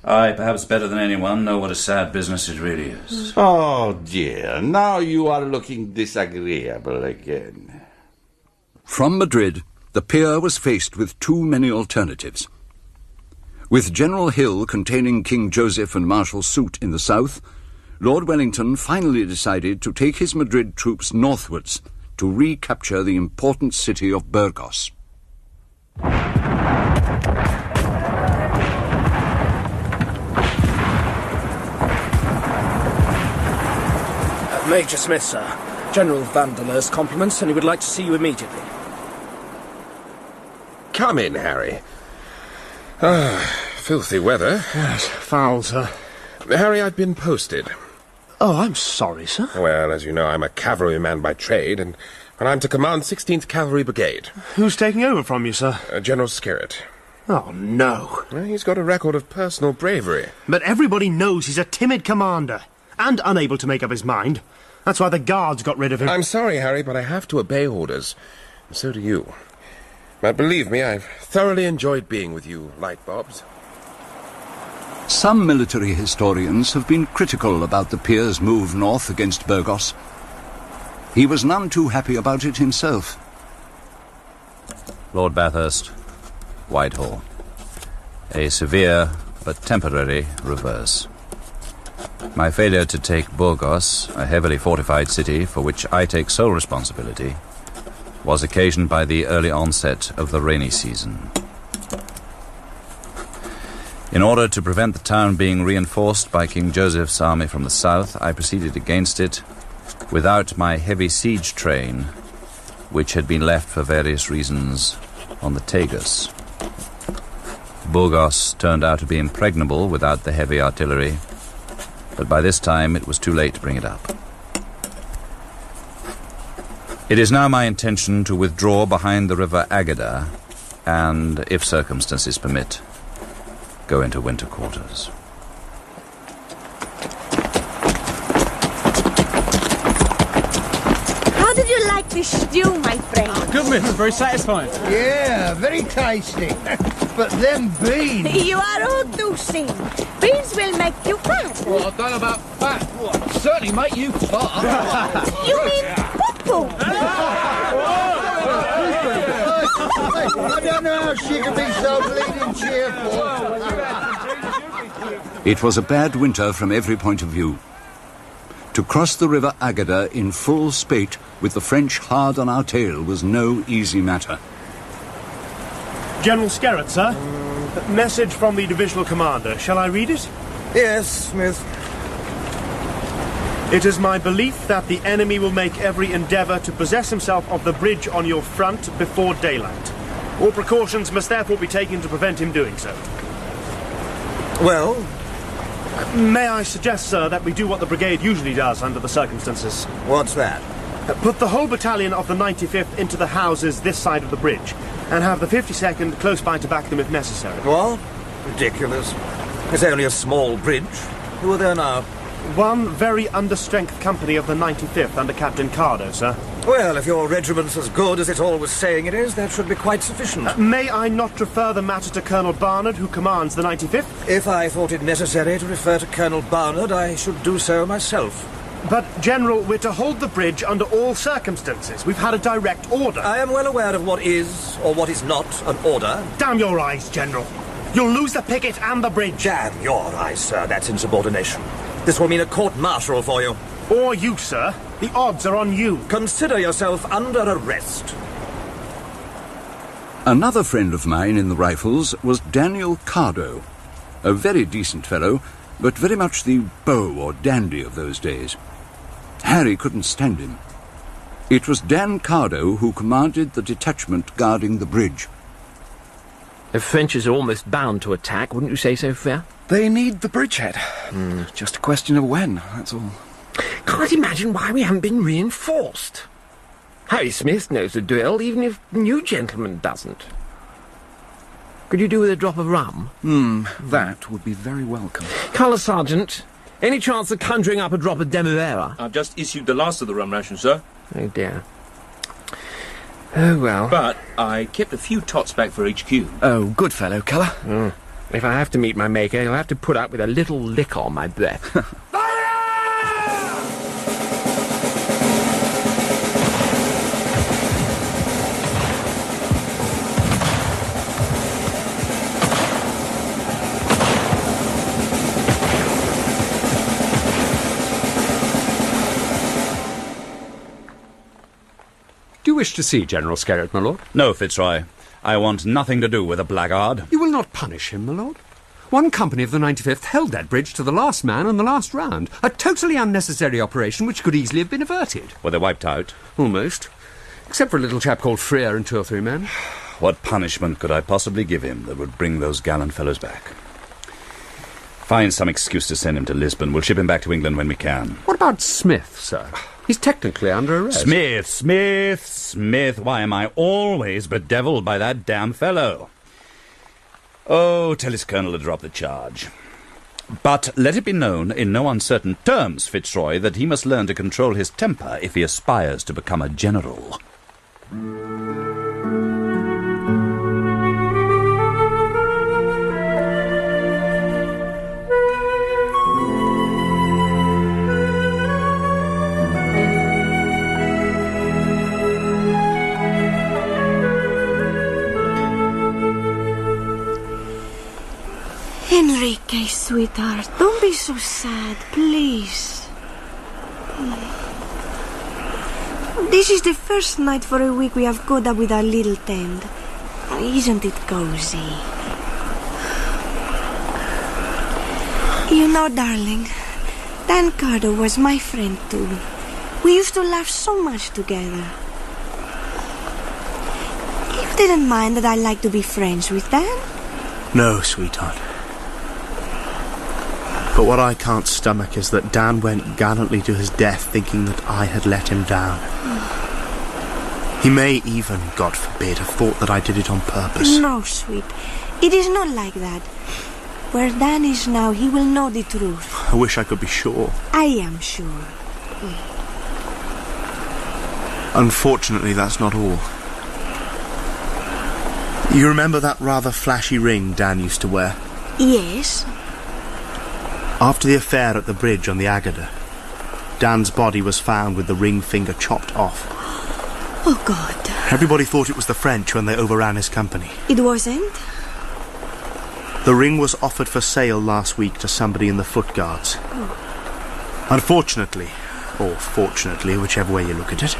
I, perhaps better than anyone, know what a sad business it really is. Oh, dear. Now you are looking disagreeable again. From Madrid, the peer was faced with too many alternatives. With General Hill containing King Joseph and Marshal Soult in the south, Lord Wellington finally decided to take his Madrid troops northwards to recapture the important city of Burgos. Major Smith, sir. General Vandeleurs compliments, and he would like to see you immediately. Come in, Harry. Filthy weather. Yes, foul, sir. Harry, I've been posted. Oh, I'm sorry, sir. Well, as you know, I'm a cavalryman by trade, and I'm to command 16th Cavalry Brigade. Who's taking over from you, sir? General Skerritt. Oh, no. Well, he's got a record of personal bravery. But everybody knows he's a timid commander, and unable to make up his mind. That's why the guards got rid of him. I'm sorry, Harry, but I have to obey orders. And so do you. But believe me, I've thoroughly enjoyed being with you, light bobs. Some military historians have been critical about the peer's move north against Burgos. He was none too happy about it himself. Lord Bathurst, Whitehall. A severe but temporary reverse. My failure to take Burgos, a heavily fortified city for which I take sole responsibility, was occasioned by the early onset of the rainy season. In order to prevent the town being reinforced by King Joseph's army from the south, I proceeded against it without my heavy siege train, which had been left for various reasons on the Tagus. Burgos turned out to be impregnable without the heavy artillery, but by this time it was too late to bring it up. It is now my intention to withdraw behind the river Agada and, if circumstances permit, go into winter quarters. How did you like this stew, my friend? Good, miss. Very satisfying. Yeah, very tasty. But them beans... You are all too sing. Beans will make you fat. Well, I don't know about fat. Well, certainly make you fat. You mean poo-poo? I don't know how she can be so bleeding cheerful. It was a bad winter from every point of view. To cross the river Agada in full spate with the French hard on our tail was no easy matter. General Skerritt, sir. Message from the divisional commander. Shall I read it? Yes, Smith. It is my belief that the enemy will make every endeavour to possess himself of the bridge on your front before daylight. All precautions must therefore be taken to prevent him doing so. Well? May I suggest, sir, that we do what the brigade usually does under the circumstances? What's that? Put the whole battalion of the 95th into the houses this side of the bridge, and have the 52nd close by to back them if necessary. What? Ridiculous. It's only a small bridge. Who are there now? One very understrength company of the 95th under Captain Cardo, sir. Well, if your regiment's as good as it's always saying it is, that should be quite sufficient. May I not refer the matter to Colonel Barnard, who commands the 95th? If I thought it necessary to refer to Colonel Barnard, I should do so myself. But, General, we're to hold the bridge under all circumstances. We've had a direct order. I am well aware of what is, or what is not, an order. Damn your eyes, General. You'll lose the picket and the bridge. Damn your eyes, sir. That's insubordination. This will mean a court-martial for you. Or you, sir. The odds are on you. Consider yourself under arrest. Another friend of mine in the Rifles was Daniel Cardo, a very decent fellow, but very much the beau or dandy of those days. Harry couldn't stand him. It was Dan Cardo who commanded the detachment guarding the bridge. The French are almost bound to attack, wouldn't you say so, Fair? They need the bridgehead. Just a question of when, that's all. Can't imagine why we haven't been reinforced. Harry Smith knows the drill, even if the new gentleman doesn't. Could you do with a drop of rum? That would be very welcome. Colour Sergeant, any chance of conjuring up a drop of Demerara? I've just issued the last of the rum rations, sir. Oh, dear. Oh, well. But I kept a few tots back for HQ. Oh, good fellow, Colour. If I have to meet my maker, he'll have to put up with a little liquor on my breath. wish to see General Skerritt, my lord? No, Fitzroy. I want nothing to do with a blackguard. You will not punish him, my lord. One company of the 95th held that bridge to the last man on the last round. A totally unnecessary operation which could easily have been averted. Were they wiped out? Almost. Except for a little chap called Freer and 2 or 3 men. What punishment could I possibly give him that would bring those gallant fellows back? Find some excuse to send him to Lisbon. We'll ship him back to England when we can. What about Smith, sir? He's technically under arrest. Smith. Why am I always bedeviled by that damn fellow? Oh, tell his colonel to drop the charge. But let it be known in no uncertain terms, Fitzroy, that he must learn to control his temper if he aspires to become a general. Enrique, sweetheart, don't be so sad, please. This is the first night for a week we have got up with our little tent. Isn't it cozy? You know, darling, Dan Carter was my friend too. We used to laugh so much together. You didn't mind that I like to be friends with Dan? No, sweetheart. But what I can't stomach is that Dan went gallantly to his death thinking that I had let him down. He may even, God forbid, have thought that I did it on purpose. No, sweet. It is not like that. Where Dan is now, he will know the truth. I wish I could be sure. I am sure. Unfortunately, that's not all. You remember that rather flashy ring Dan used to wear? Yes. After the affair at the bridge on the Agada, Dan's body was found with the ring finger chopped off. Oh, God. Everybody thought it was the French when they overran his company. It wasn't? The ring was offered for sale last week to somebody in the Foot Guards. Oh. Unfortunately, or fortunately, whichever way you look at it,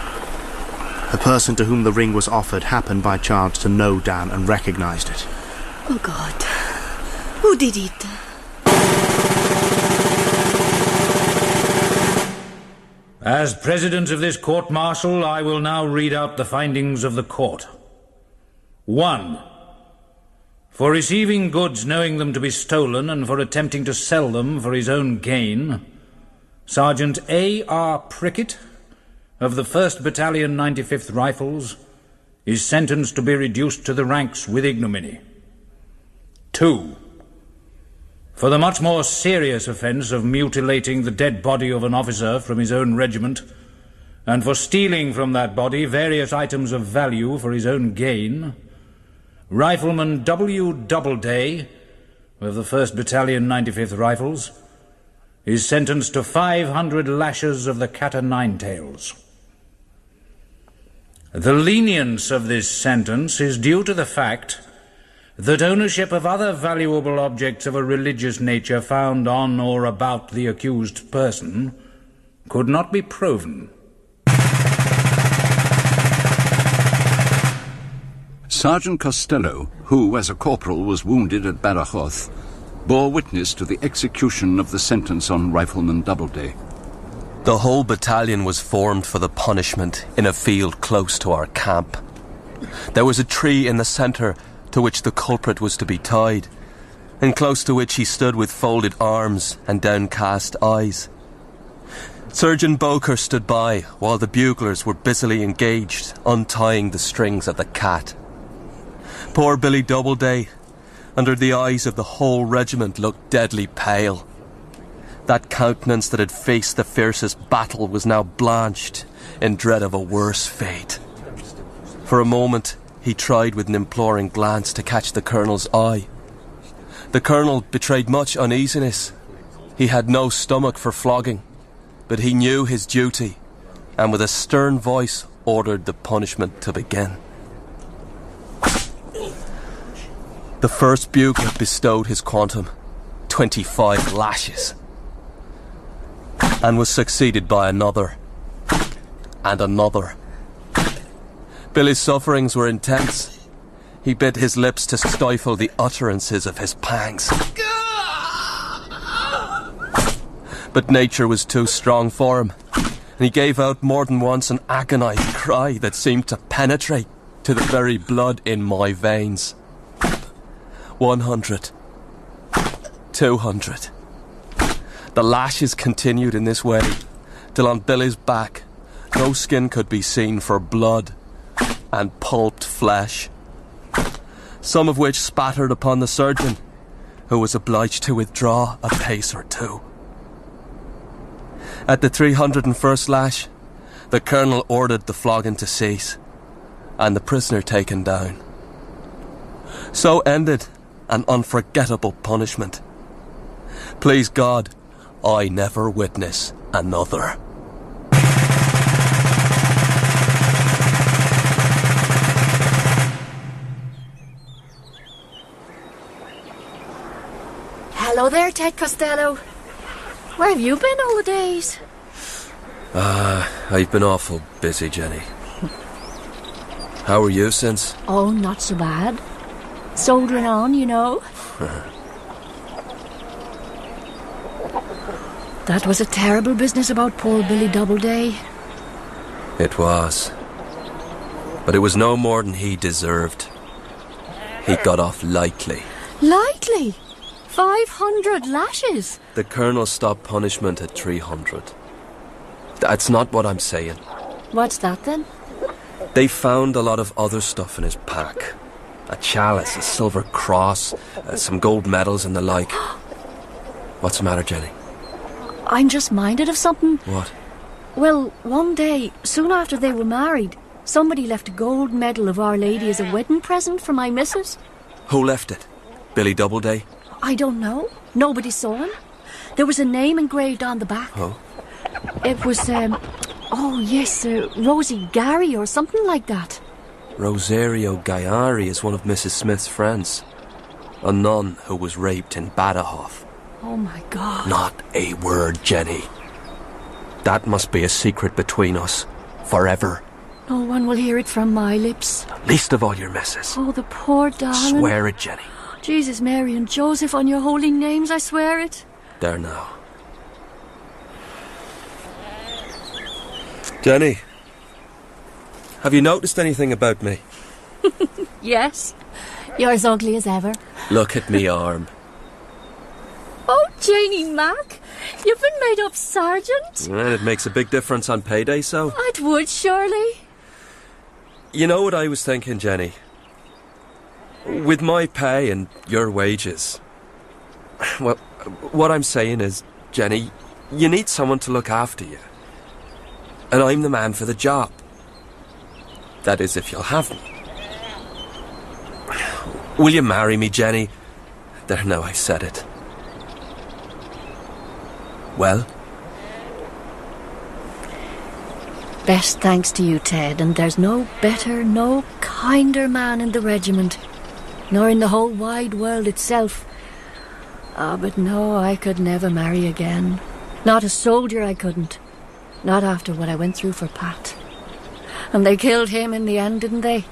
the person to whom the ring was offered happened by chance to know Dan and recognised it. Oh, God. Who did it? As president of this court-martial, I will now read out the findings of the court. 1. For receiving goods knowing them to be stolen and for attempting to sell them for his own gain, Sergeant A.R. Prickett of the 1st Battalion 95th Rifles is sentenced to be reduced to the ranks with ignominy. 2. For the much more serious offence of mutilating the dead body of an officer from his own regiment, and for stealing from that body various items of value for his own gain, Rifleman W. Doubleday of the 1st Battalion 95th Rifles is sentenced to 500 lashes of the cat-o'-nine-tails. The lenience of this sentence is due to the fact that ownership of other valuable objects of a religious nature found on or about the accused person could not be proven. Sergeant Costello, who, as a corporal, was wounded at Badajoz, bore witness to the execution of the sentence on Rifleman Doubleday. The whole battalion was formed for the punishment in a field close to our camp. There was a tree in the centre to which the culprit was to be tied, and close to which he stood with folded arms and downcast eyes. Surgeon Boker stood by while the buglers were busily engaged untying the strings of the cat. Poor Billy Doubleday, under the eyes of the whole regiment, looked deadly pale. That countenance that had faced the fiercest battle was now blanched in dread of a worse fate. For a moment, he tried with an imploring glance to catch the Colonel's eye. The Colonel betrayed much uneasiness. He had no stomach for flogging, but he knew his duty, and with a stern voice ordered the punishment to begin. The first bugler bestowed his quantum, 25 lashes, and was succeeded by another, and another. Billy's sufferings were intense. He bit his lips to stifle the utterances of his pangs. But nature was too strong for him, and he gave out more than once an agonized cry that seemed to penetrate to the very blood in my veins. 100. 200. The lashes continued in this way, till on Billy's back no skin could be seen for blood and pulped flesh, some of which spattered upon the surgeon, who was obliged to withdraw a pace or two. At the 301st lash, the colonel ordered the flogging to cease, and the prisoner taken down. So ended an unforgettable punishment. Please God, I never witness another. Hello there, Ted Costello. Where have you been all the days? I've been awful busy, Jenny. How are you since? Oh, not so bad. Soldiering on, you know. That was a terrible business about poor Billy Doubleday. It was. But it was no more than he deserved. He got off lightly. Lightly? 500 lashes? The colonel stopped punishment at 300. That's not what I'm saying. What's that then? They found a lot of other stuff in his pack. A chalice, a silver cross, some gold medals and the like. What's the matter, Jenny? I'm just minded of something. What? Well, one day, soon after they were married, somebody left a gold medal of Our Lady as a wedding present for my missus. Who left it? Billy Doubleday? I don't know. Nobody saw him. There was a name engraved on the back. Oh? It was, Rosie Gary or something like that. Rosario Gayari is one of Mrs. Smith's friends. A nun who was raped in Badajoz. Oh, my God. Not a word, Jenny. That must be a secret between us. Forever. No one will hear it from my lips. Least of all your missus. Oh, the poor darling. Swear it, Jenny. Jesus, Mary and Joseph, on your holy names, I swear it. There now. Jenny, have you noticed anything about me? Yes. You're as ugly as ever. Look at me arm. Oh, Janie Mac, you've been made up sergeant. Well, it makes a big difference on payday, so. It would, surely. You know what I was thinking, Jenny? With my pay and your wages. Well, what I'm saying is, Jenny, you need someone to look after you. And I'm the man for the job. That is, if you'll have me. Will you marry me, Jenny? There, now I said it. Well? Best thanks to you, Ted, and there's no better, no kinder man in the regiment, nor in the whole wide world itself. But no, I could never marry again. Not a soldier I couldn't. Not after what I went through for Pat. And they killed him in the end, didn't they?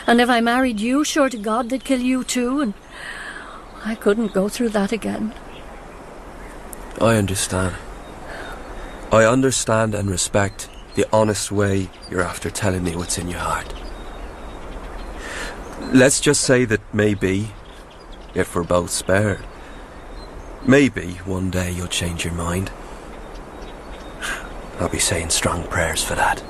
And if I married you, sure to God they'd kill you too, and I couldn't go through that again. I understand. I understand and respect the honest way you're after telling me what's in your heart. Let's just say that maybe, if we're both spared, maybe one day you'll change your mind. I'll be saying strong prayers for that.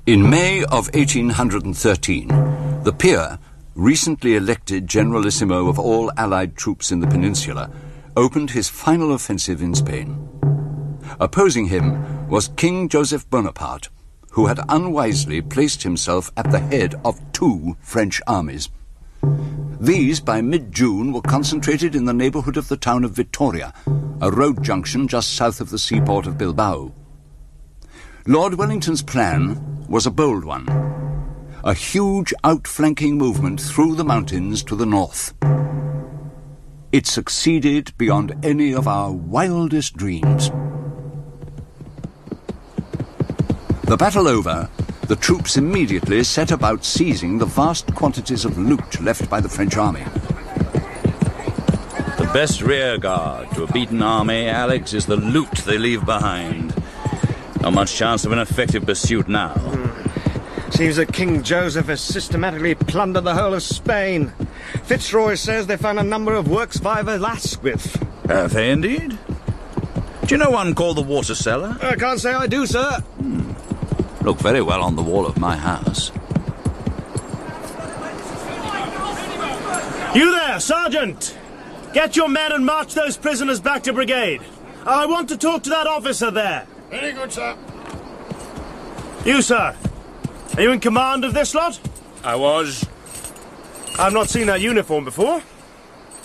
In May of 1813, the peer, recently elected generalissimo of all Allied troops in the Peninsula, opened his final offensive in Spain. Opposing him was King Joseph Bonaparte, who had unwisely placed himself at the head of 2 French armies. These, by mid-June, were concentrated in the neighbourhood of the town of Vitoria, a road junction just south of the seaport of Bilbao. Lord Wellington's plan was a bold one, a huge outflanking movement through the mountains to the north. It succeeded beyond any of our wildest dreams. The battle over, the troops immediately set about seizing the vast quantities of loot left by the French army. The best rear guard to a beaten army, Alex, is the loot they leave behind. Not much chance of an effective pursuit now. Seems that King Joseph has systematically plundered the whole of Spain. Fitzroy says they found a number of works via Velasquez. Have they indeed? Do you know one called the Water Cellar? I can't say I do, sir. Look very well on the wall of my house. You there, Sergeant! Get your men and march those prisoners back to brigade. I want to talk to that officer there. Very good, sir. You, sir. Are you in command of this lot? I was. I've not seen that uniform before.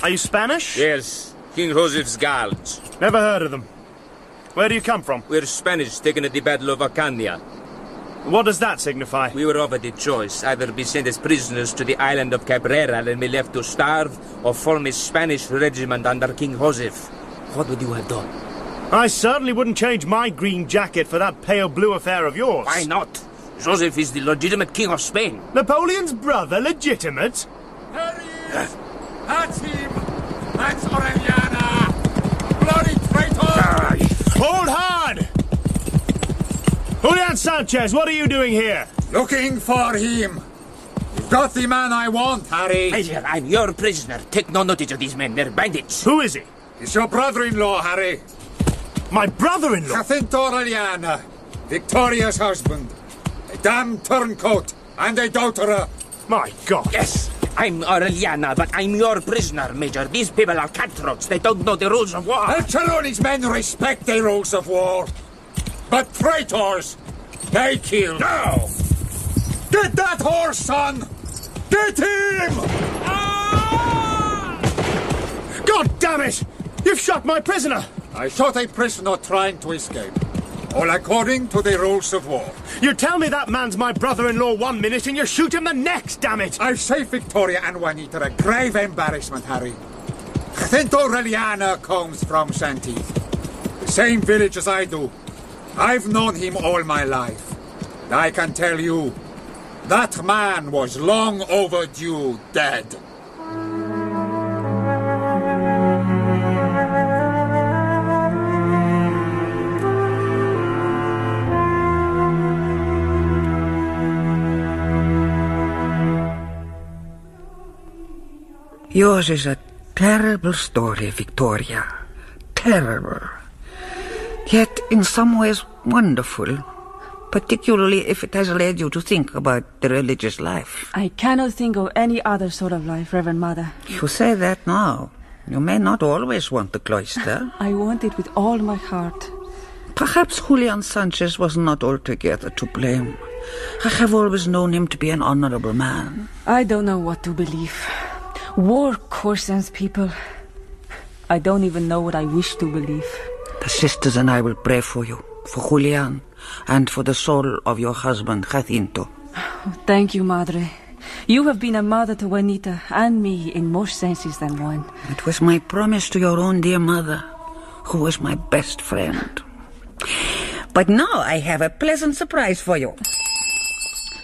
Are you Spanish? Yes, King Joseph's guards. Never heard of them. Where do you come from? We're Spanish, taken at the Battle of Acaña. What does that signify? We were offered a choice, either be sent as prisoners to the island of Cabrera and be left to starve, or form a Spanish regiment under King Joseph. What would you have done? I certainly wouldn't change my green jacket for that pale blue affair of yours. Why not? Joseph is the legitimate king of Spain. Napoleon's brother legitimate? That's him! That's Orellana! Bloody traitor! Hold hard! Julian Sanchez, what are you doing here? Looking for him. You've got the man I want, Harry. I'm your prisoner. Take no notice of these men. They're bandits. Who is he? It's your brother-in-law, Harry. My brother-in-law? Jacinto Orellana, Victoria's husband. A damn turncoat and a doterer. My God. Yes, I'm Orellana, but I'm your prisoner, Major. These people are cutthroats. They don't know the rules of war. Alceroni's men respect the rules of war. But traitors, they kill. Now! Get that horse, son! Get him! God damn it! You've shot my prisoner! I shot a prisoner trying to escape. All according to the rules of war. You tell me that man's my brother-in-law 1 minute and you shoot him the next, damn it! I've saved Victoria and Juanita a grave embarrassment, Harry. Jacinto Orellana comes from Santeeth. The same village as I do. I've known him all my life. And I can tell you, that man was long overdue dead. Yours is a terrible story, Victoria. Terrible. Yet in some ways wonderful, particularly if it has led you to think about the religious life. I cannot think of any other sort of life, Reverend Mother. You say that now. You may not always want the cloister. I want it with all my heart. Perhaps Julian Sanchez was not altogether to blame. I have always known him to be an honorable man. I don't know what to believe. War coarsens people. I don't even know what I wish to believe. The sisters and I will pray for you, for Julian, and for the soul of your husband, Jacinto. Thank you, Madre. You have been a mother to Juanita and me in more senses than one. It was my promise to your own dear mother, who was my best friend. But now I have a pleasant surprise for you.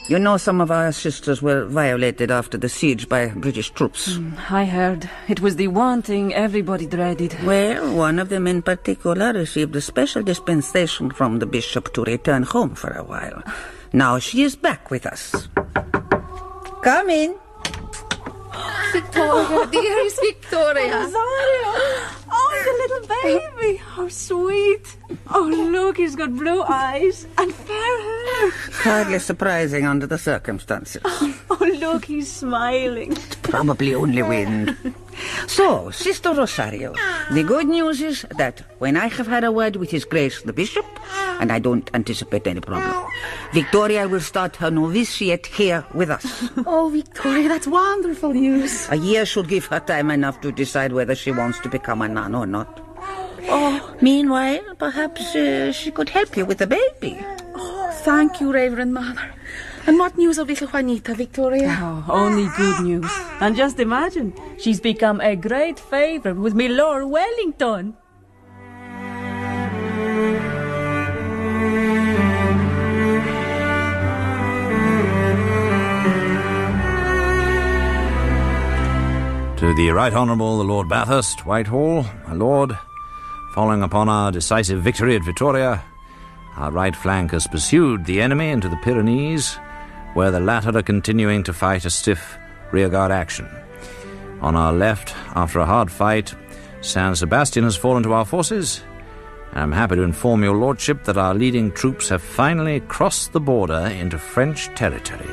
You know some of our sisters were violated after the siege by British troops. I heard. It was the one thing everybody dreaded. Well, one of them in particular received a special dispensation from the bishop to return home for a while. Now she is back with us. Come in. Victoria, dearest Victoria. Rosario! Oh, the little baby! How sweet! Oh, look, he's got blue eyes and fair hair. Hardly surprising under the circumstances. Oh, look, he's smiling. Probably only wind. So, Sister Rosario, the good news is that when I have had a word with His Grace the Bishop, and I don't anticipate any problem, Victoria will start her novitiate here with us. Oh, Victoria, that's wonderful news. A year should give her time enough to decide whether she wants to become a nun or not. Oh. Meanwhile, perhaps she could help you with the baby. Oh, thank you, Reverend Mother. And what news of little Juanita, Victoria? Oh, only good news. And just imagine, she's become a great favourite with my Lord Wellington. To the Right Honourable the Lord Bathurst, Whitehall, my Lord, following upon our decisive victory at Vittoria, our right flank has pursued the enemy into the Pyrenees, where the latter are continuing to fight a stiff rearguard action. On our left, after a hard fight, Saint Sebastian has fallen to our forces, and I'm happy to inform your lordship that our leading troops have finally crossed the border into French territory.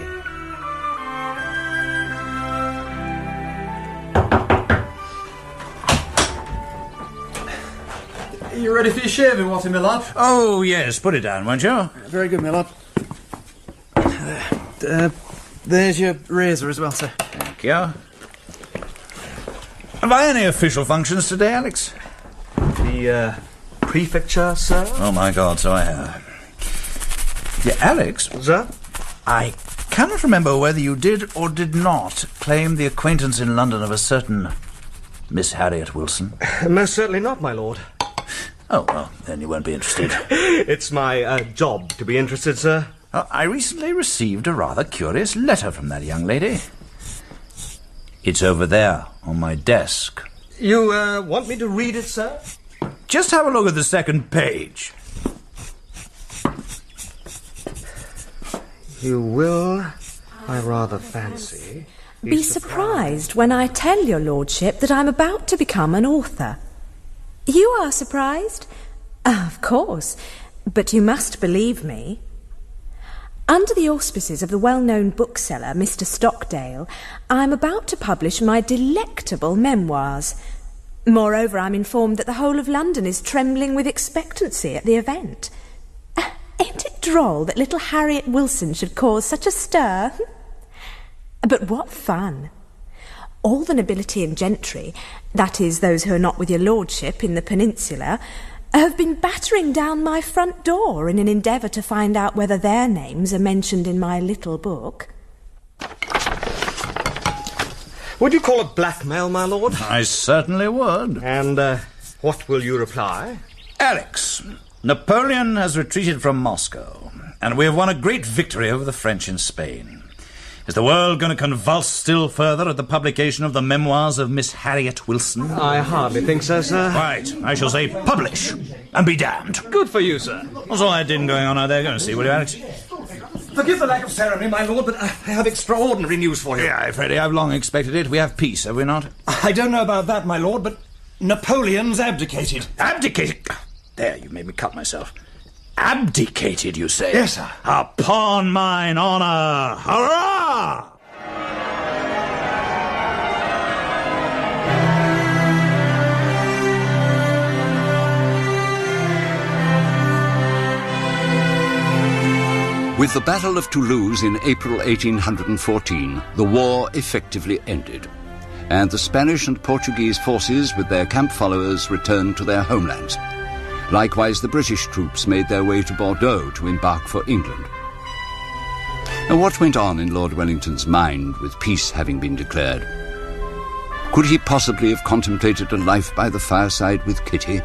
Are you ready for your shaving, Watty, my lad? Oh, yes, put it down, won't you? Very good, my lad. There's your razor as well, sir. Thank you. Have I any official functions today, Alex? The, prefecture, sir? Oh, my God, so I have. Yeah, Alex? Sir? I cannot remember whether you did or did not claim the acquaintance in London of a certain Miss Harriet Wilson. Most certainly not, my lord. Oh, well, then you won't be interested. It's my job to be interested, sir. I recently received a rather curious letter from that young lady. It's over there, on my desk. You, want me to read it, sir? Just have a look at the second page. You will, I rather fancy... Be surprised when I tell your lordship that I'm about to become an author. You are surprised? Of course, but you must believe me. Under the auspices of the well-known bookseller, Mr. Stockdale, I'm about to publish my delectable memoirs. Moreover, I'm informed that the whole of London is trembling with expectancy at the event. Ain't it droll that little Harriet Wilson should cause such a stir? But what fun! All the nobility and gentry, that is, those who are not with your lordship in the Peninsula, have been battering down my front door in an endeavour to find out whether their names are mentioned in my little book. Would you call it blackmail, my lord? I certainly would. And, what will you reply? Alex, Napoleon has retreated from Moscow, and we have won a great victory over the French in Spain. Is the world going to convulse still further at the publication of the memoirs of Miss Harriet Wilson? I hardly think so, sir. Right, I shall say publish, and be damned. Good for you, sir. What's all that din going on out there? Go and see, will you, Alex? Forgive the lack of ceremony, my lord, but I have extraordinary news for you. Yeah, Freddie, I've long expected it. We have peace, have we not? I don't know about that, my lord, but Napoleon's abdicated. Abdicated? There, you made me cut myself. Abdicated, you say? Yes, sir. Upon mine honour! Hurrah! With the Battle of Toulouse in April 1814, the war effectively ended, and the Spanish and Portuguese forces with their camp followers returned to their homelands. Likewise, the British troops made their way to Bordeaux to embark for England. Now, what went on in Lord Wellington's mind with peace having been declared? Could he possibly have contemplated a life by the fireside with Kitty?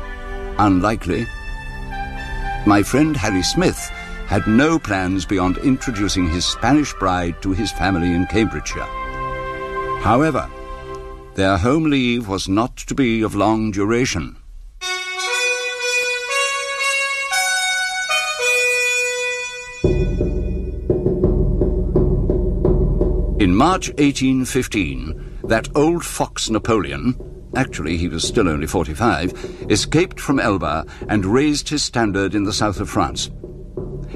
Unlikely. My friend Harry Smith had no plans beyond introducing his Spanish bride to his family in Cambridgeshire. However, their home leave was not to be of long duration. In March 1815, that old fox Napoleon, actually he was still only 45, escaped from Elba and raised his standard in the south of France.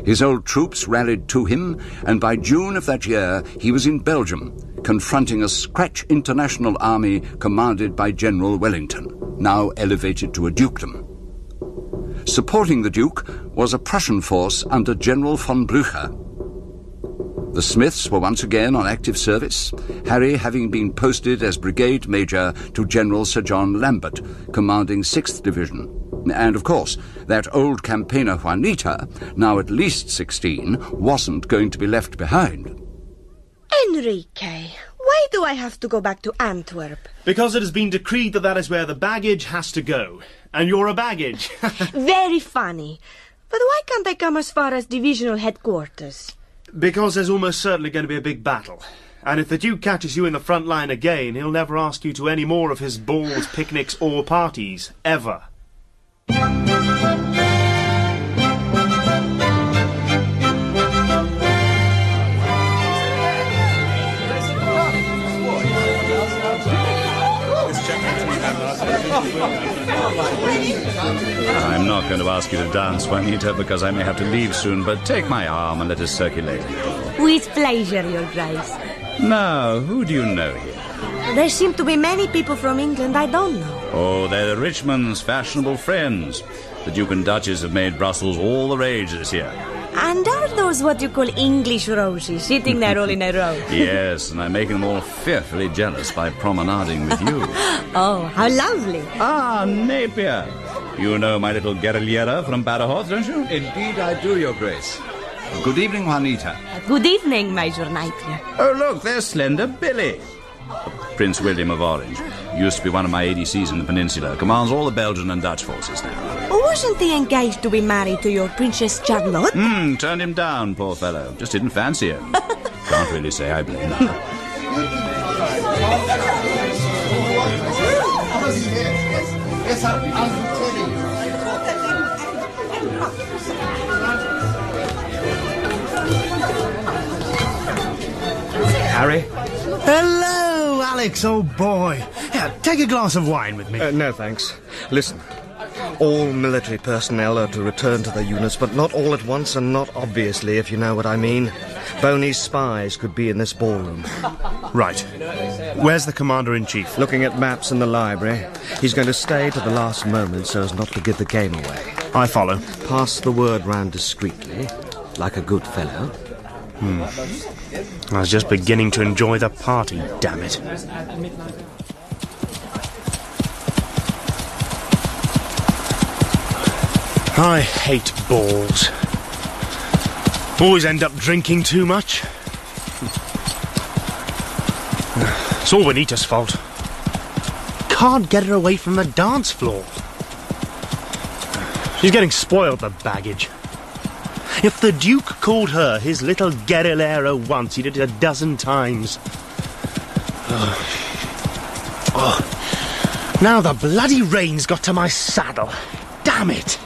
His old troops rallied to him, and by June of that year he was in Belgium, confronting a scratch international army commanded by General Wellington, now elevated to a dukedom. Supporting the Duke was a Prussian force under General von Blücher. The Smiths were once again on active service, Harry having been posted as brigade major to General Sir John Lambert, commanding 6th Division. And, of course, that old campaigner Juanita, now at least 16, wasn't going to be left behind. Enrique, why do I have to go back to Antwerp? Because it has been decreed that that is where the baggage has to go. And you're a baggage. Very funny. But why can't I come as far as divisional headquarters? Because there's almost certainly going to be a big battle. And if the Duke catches you in the front line again, he'll never ask you to any more of his balls, picnics or parties. Ever. I'm not going to ask you to dance, Juanita, because I may have to leave soon, but take my arm and let us circulate. With pleasure, Your Grace. Now, who do you know here? There seem to be many people from England I don't know. Oh, they're the Richmond's fashionable friends. The Duke and Duchess have made Brussels all the rage this year. And are those what you call English roses, sitting there all in a row? Yes, and I'm making them all fearfully jealous by promenading with you. Oh, how lovely. Ah, Napier. You know my little guerrillera from Badajoz, don't you? Indeed I do, Your Grace. Good evening, Juanita. Good evening, Major Napier. Oh, look, there's slender Billy. Prince William of Orange. Used to be one of my ADCs in the Peninsula. Commands all the Belgian and Dutch forces now. Wasn't he engaged to be married to your Princess Charlotte? Turned him down, poor fellow. Just didn't fancy him. Can't really say I blame him. Harry? Hello, Alex, old boy. Yeah, take a glass of wine with me. No, thanks. Listen. All military personnel are to return to their units, but not all at once and not obviously, if you know what I mean. Boney's spies could be in this ballroom. Right. Where's the Commander-in-Chief? Looking at maps in the library. He's going to stay to the last moment so as not to give the game away. I follow. Pass the word round discreetly, like a good fellow. I was just beginning to enjoy the party, damn it. I hate balls. Always end up drinking too much. It's all Juanita's fault. Can't get her away from the dance floor. She's getting spoiled with baggage. If the Duke called her his little guerrillero once, he did it a dozen times. Now the bloody rain's got to my saddle. Damn it!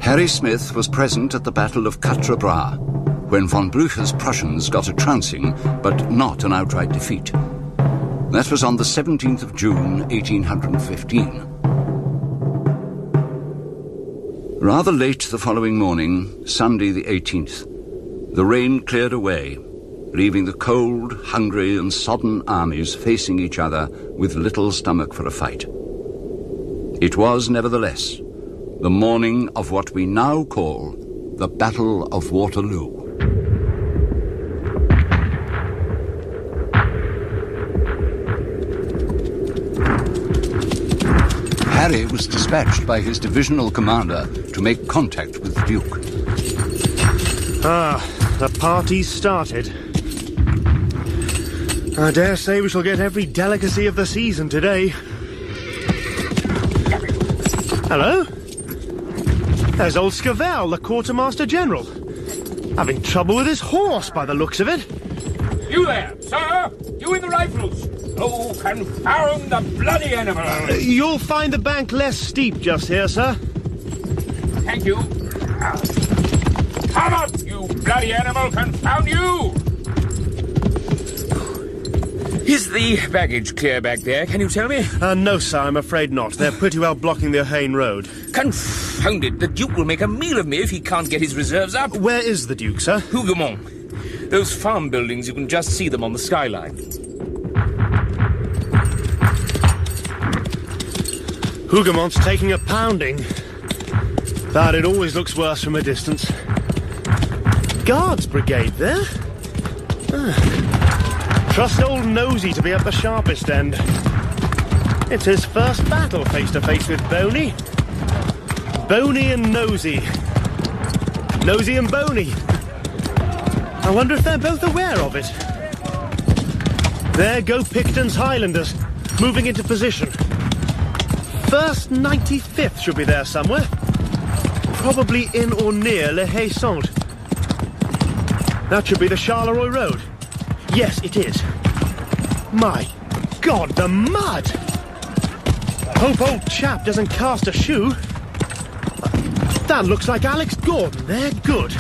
Harry Smith was present at the Battle of Quatre Bras, when von Blücher's Prussians got a trouncing, but not an outright defeat. That was on the 17th of June, 1815. Rather late the following morning, Sunday the 18th, the rain cleared away, leaving the cold, hungry and sodden armies facing each other with little stomach for a fight. It was, nevertheless, the morning of what we now call the Battle of Waterloo. Harry was dispatched by his divisional commander to make contact with the Duke. The party's started. I dare say we shall get every delicacy of the season today. Hello? There's old Scavel, the Quartermaster General. Having trouble with his horse, by the looks of it. You there, sir! You in the rifles! Oh, confound the bloody animal! You'll find the bank less steep just here, sir. Thank you. Come up, you bloody animal, confound you! Is the baggage clear back there, can you tell me? No, sir, I'm afraid not. They're pretty well blocking the O'Hane Road. Confound it, the Duke will make a meal of me if he can't get his reserves up. Where is the Duke, sir? Hougoumont. Those farm buildings, you can just see them on the skyline. Hougomont's taking a pounding. But it always looks worse from a distance. Guards brigade there? Trust old Nosey to be at the sharpest end. It's his first battle face-to-face with Boney. Boney and Nosey. Nosey and Boney. I wonder if they're both aware of it. There go Picton's Highlanders, moving into position. First 95th should be there somewhere. Probably in or near Le Haye-Saint. That should be the Charleroi Road. Yes, it is. My God, the mud! Hope old chap doesn't cast a shoe. That looks like Alex Gordon. They're good.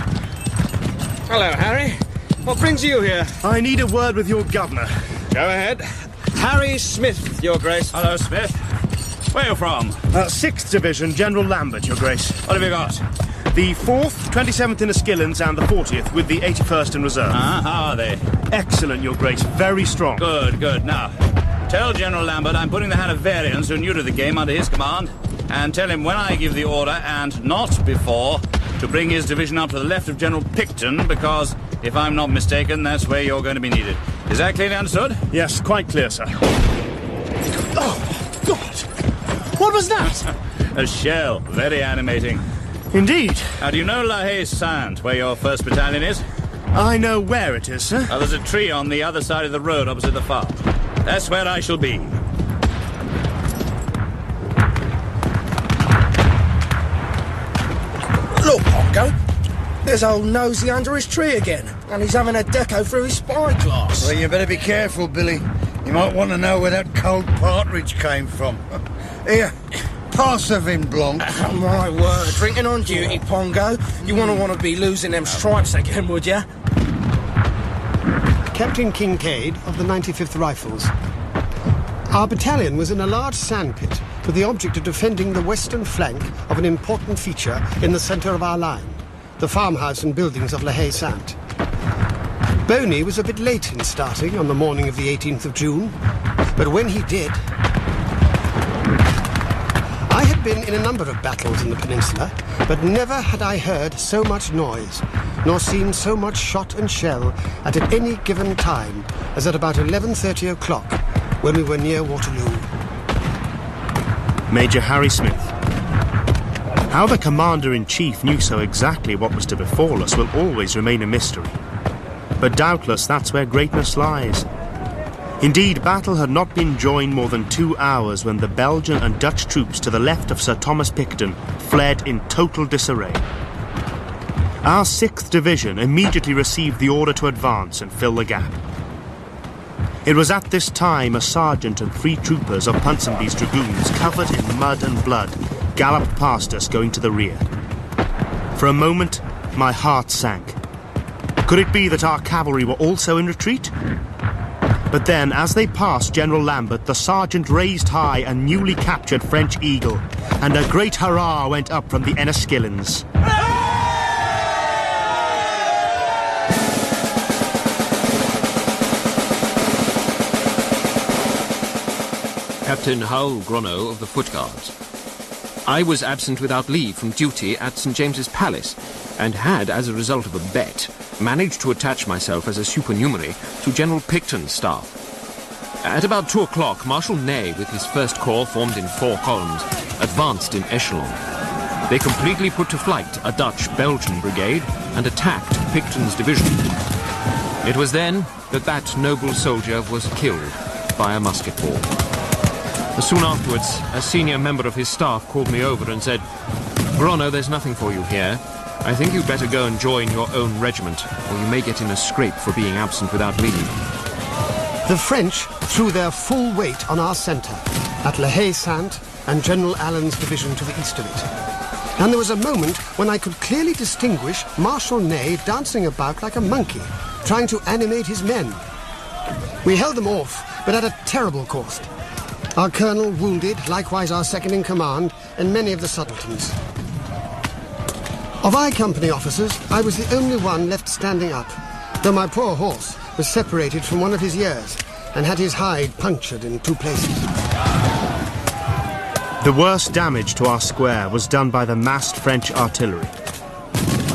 Hello, Harry. What brings you here? I need a word with your governor. Go ahead. Harry Smith, Your Grace. Hello, Smith. Where are you from? 6th Division, General Lambert, Your Grace. What have you got? The 4th, 27th Inniskillens and the 40th, with the 81st in reserve. How are they? Excellent, Your Grace. Very strong. Good, good. Now, tell General Lambert I'm putting the Hanoverians, who are new to the game, under his command, and tell him when I give the order, and not before, to bring his division up to the left of General Picton, because, if I'm not mistaken, that's where you're going to be needed. Is that clearly understood? Yes, quite clear, sir. Oh, God! What was that? A shell. Very animating. Indeed. Now, do you know La Haye-Saint, where your 1st battalion is? I know where it is, sir. There's a tree on the other side of the road opposite the farm. That's where I shall be. Look, Pongo. There's old Nosy under his tree again, and he's having a deco through his spyglass. Well, you better be careful, Billy. You might want to know where that cold partridge came from. Here, pass the Vin Blanc. Oh, my word. Drinking on duty, Pongo. You want to be losing them stripes again, would you? Captain Kincaid of the 95th Rifles. Our battalion was in a large sandpit with the object of defending the western flank of an important feature in the centre of our line, the farmhouse and buildings of La Haye-Saint. Boney was a bit late in starting on the morning of the 18th of June, but when he did... I had been in a number of battles in the peninsula, but never had I heard so much noise, nor seen so much shot and shell at any given time as at about 11:30 o'clock, when we were near Waterloo. Major Harry Smith. How the Commander-in-Chief knew so exactly what was to befall us will always remain a mystery. But doubtless that's where greatness lies. Indeed, battle had not been joined more than 2 hours when the Belgian and Dutch troops to the left of Sir Thomas Picton fled in total disarray. Our 6th Division immediately received the order to advance and fill the gap. It was at this time a sergeant and 3 troopers of Ponsonby's dragoons, covered in mud and blood, galloped past us going to the rear. For a moment, my heart sank. Could it be that our cavalry were also in retreat? But then, as they passed General Lambert, the sergeant raised high a newly captured French eagle, and a great hurrah went up from the Enniskillens. Captain Howell Gronow of the Foot Guards. I was absent without leave from duty at St. James's Palace, and had, as a result of a bet, managed to attach myself as a supernumerary to General Picton's staff. At about 2 o'clock, Marshal Ney, with his 1st Corps formed in 4 columns, advanced in echelon. They completely put to flight a Dutch-Belgian brigade and attacked Picton's division. It was then that noble soldier was killed by a musket ball. Soon afterwards, a senior member of his staff called me over and said, "Gronow, there's nothing for you here. I think you'd better go and join your own regiment, or you may get in a scrape for being absent without leave." The French threw their full weight on our centre, at La Haye-Saint and General Allen's division to the east of it. And there was a moment when I could clearly distinguish Marshal Ney dancing about like a monkey, trying to animate his men. We held them off, but at a terrible cost. Our colonel wounded, likewise our second-in-command, and many of the subalterns. Of our company officers, I was the only one left standing up, though my poor horse was separated from one of his ears and had his hide punctured in 2 places. The worst damage to our square was done by the massed French artillery.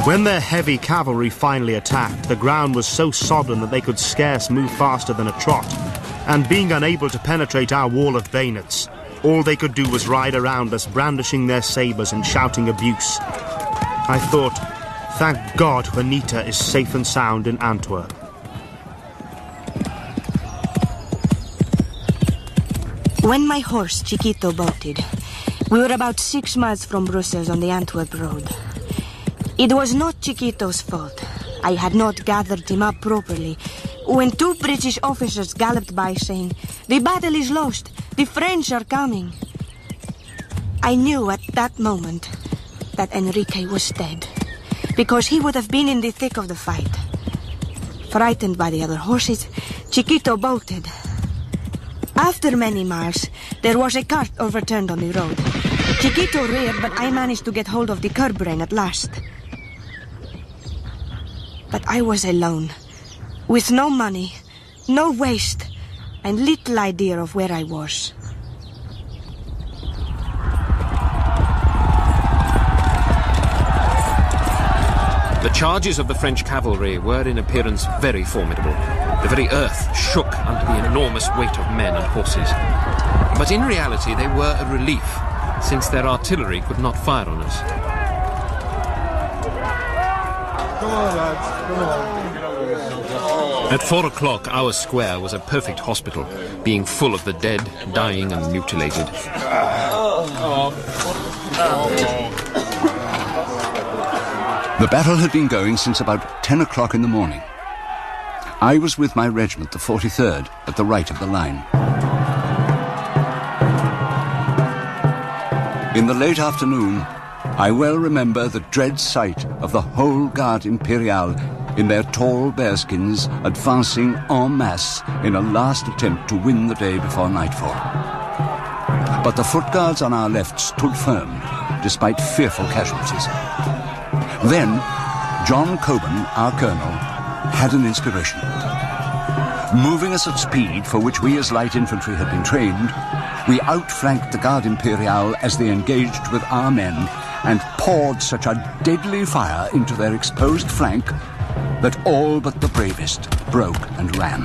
When their heavy cavalry finally attacked, the ground was so sodden that they could scarce move faster than a trot, and being unable to penetrate our wall of bayonets, all they could do was ride around us, brandishing their sabres and shouting abuse. I thought, thank God Juanita is safe and sound in Antwerp. When my horse, Chiquito, bolted, we were about 6 miles from Brussels on the Antwerp road. It was not Chiquito's fault. I had not gathered him up properly. When 2 British officers galloped by saying, "The battle is lost, the French are coming," I knew at that moment that Enrique was dead, because he would have been in the thick of the fight. Frightened by the other horses, Chiquito bolted. After many miles, there was a cart overturned on the road. Chiquito reared, but I managed to get hold of the curb rein at last. But I was alone, with no money, no waist, and little idea of where I was. The charges of the French cavalry were in appearance very formidable. The very earth shook under the enormous weight of men and horses. But in reality they were a relief, since their artillery could not fire on us. Come on, lads, come on. At 4 o'clock, our square was a perfect hospital, being full of the dead, dying and mutilated. The battle had been going since about 10 o'clock in the morning. I was with my regiment, the 43rd, at the right of the line. In the late afternoon, I well remember the dread sight of the whole Garde Impériale in their tall bearskins advancing en masse in a last attempt to win the day before nightfall. But the foot guards on our left stood firm, despite fearful casualties. Then, John Coburn, our colonel, had an inspiration. Moving us at speed for which we as light infantry had been trained, we outflanked the Garde Impériale as they engaged with our men and poured such a deadly fire into their exposed flank that all but the bravest broke and ran.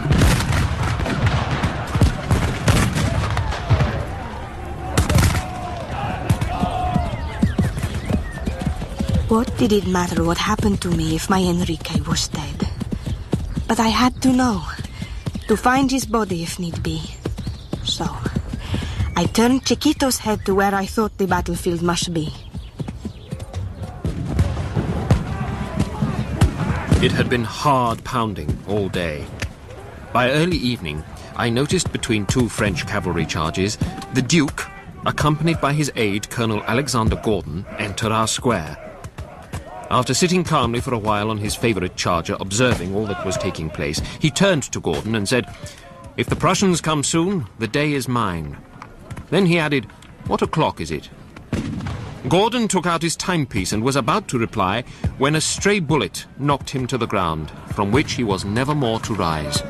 What did it matter what happened to me if my Enrique was dead? But I had to know, to find his body if need be. So, I turned Chiquito's head to where I thought the battlefield must be. It had been hard pounding all day. By early evening, I noticed between 2 French cavalry charges, the Duke, accompanied by his aide, Colonel Alexander Gordon, enter our square. After sitting calmly for a while on his favourite charger, observing all that was taking place, he turned to Gordon and said, "If the Prussians come soon, the day is mine." Then he added, "What o'clock is it?" Gordon took out his timepiece and was about to reply when a stray bullet knocked him to the ground, from which he was never more to rise.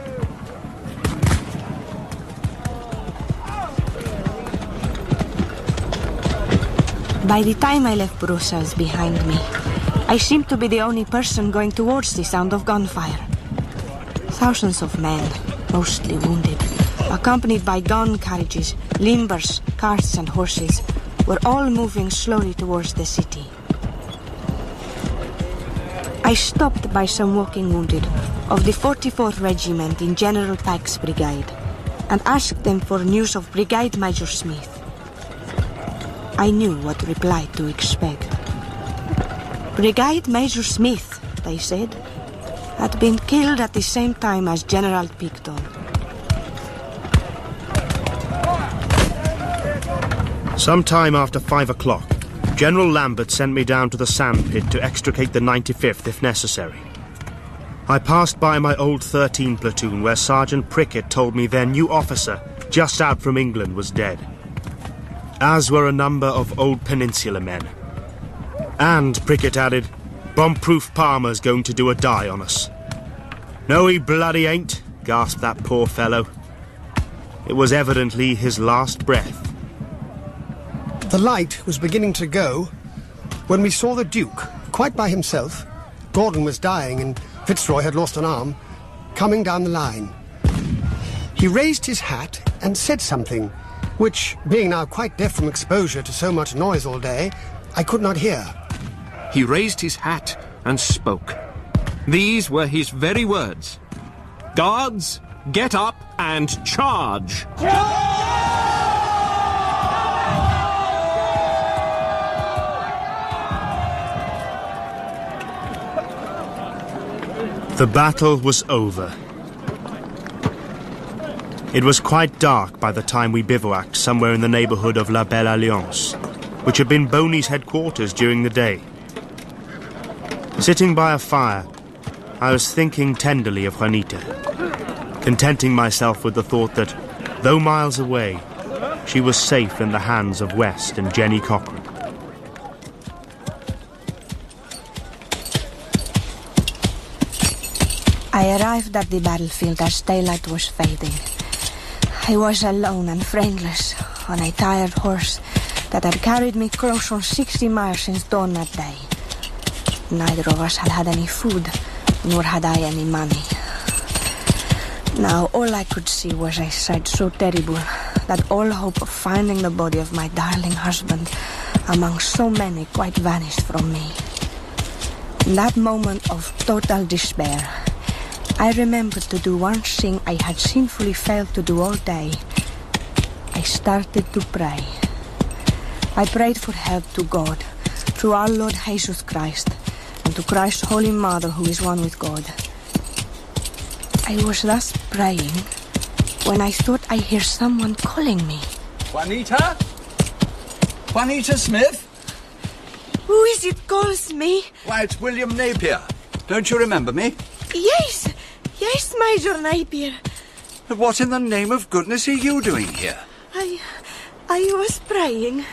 By the time I left Brussels behind me, I seemed to be the only person going towards the sound of gunfire. Thousands of men, mostly wounded, accompanied by gun carriages, limbers, carts and horses, were all moving slowly towards the city. I stopped by some walking wounded of the 44th Regiment in General Pack's brigade and asked them for news of Brigade Major Smith. I knew what reply to expect. Brigade Major Smith, they said, had been killed at the same time as General Picton. Sometime after 5 o'clock, General Lambert sent me down to the sandpit to extricate the 95th if necessary. I passed by my old 13 platoon where Sergeant Prickett told me their new officer, just out from England, was dead. As were a number of old Peninsular men. And, Prickett added, bomb-proof Palmer's going to do a die on us. "No, he bloody ain't," gasped that poor fellow. It was evidently his last breath. The light was beginning to go when we saw the Duke, quite by himself. Gordon was dying and Fitzroy had lost an arm, coming down the line. He raised his hat and said something, which, being now quite deaf from exposure to so much noise all day, I could not hear. He raised his hat and spoke. These were his very words. "Guards, get up and charge!" The battle was over. It was quite dark by the time we bivouacked somewhere in the neighbourhood of La Belle Alliance, which had been Boney's headquarters during the day. Sitting by a fire, I was thinking tenderly of Juanita, contenting myself with the thought that, though miles away, she was safe in the hands of West and Jenny Cochran. I arrived at the battlefield as daylight was fading. I was alone and friendless on a tired horse that had carried me close on 60 miles since dawn that day. Neither of us had had any food, nor had I any money. Now all I could see was a sight so terrible that all hope of finding the body of my darling husband among so many quite vanished from me. In that moment of total despair, I remembered to do one thing I had sinfully failed to do all day. I started to pray. I prayed for help to God, through our Lord Jesus Christ, and to Christ's Holy Mother, who is one with God. I was thus praying when I thought I heard someone calling me. Juanita? Juanita Smith? Who is it calls me? Why, it's William Napier. Don't you remember me? Yes, Major Napier. What in the name of goodness are you doing here? I was praying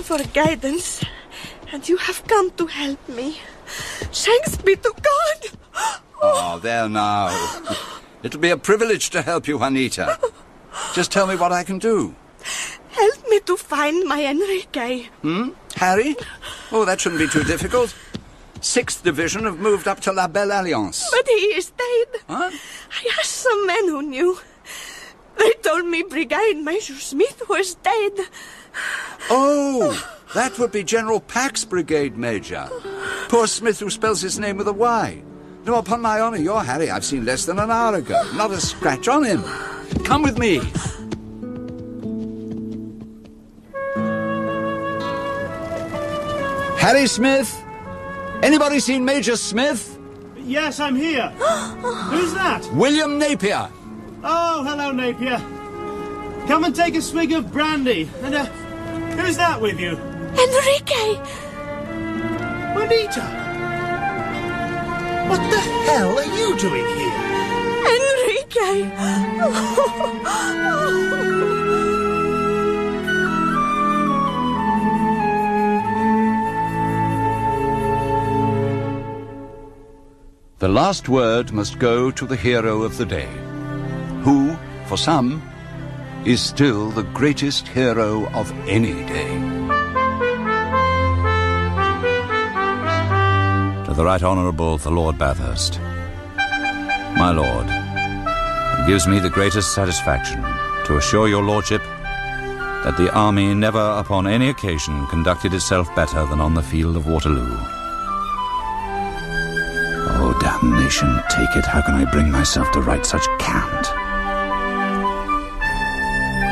for guidance, and you have come to help me. Thanks be to God. Oh, there now. It'll be a privilege to help you, Juanita. Just tell me what I can do. Help me to find my Enrique. Harry? Oh, that shouldn't be too difficult. 6th Division have moved up to La Belle Alliance. But he is dead. Huh? I asked some men who knew. They told me Brigade Major Smith was dead. Oh, that would be General Pack's brigade major. Poor Smith who spells his name with a Y. No, upon my honour, your Harry I've seen less than an hour ago. Not a scratch on him. Come with me. Harry Smith? Anybody seen Major Smith? Yes, I'm here. Who's that? William Napier. Oh, hello, Napier. Come and take a swig of brandy. And, who's that with you? Enrique! Juanita! What the hell are you doing here? Enrique! The last word must go to the hero of the day, who, for some, is still the greatest hero of any day. To the Right Honourable the Lord Bathurst. My Lord, it gives me the greatest satisfaction to assure your Lordship that the army never upon any occasion conducted itself better than on the field of Waterloo. Oh, damnation take it, how can I bring myself to write such cant?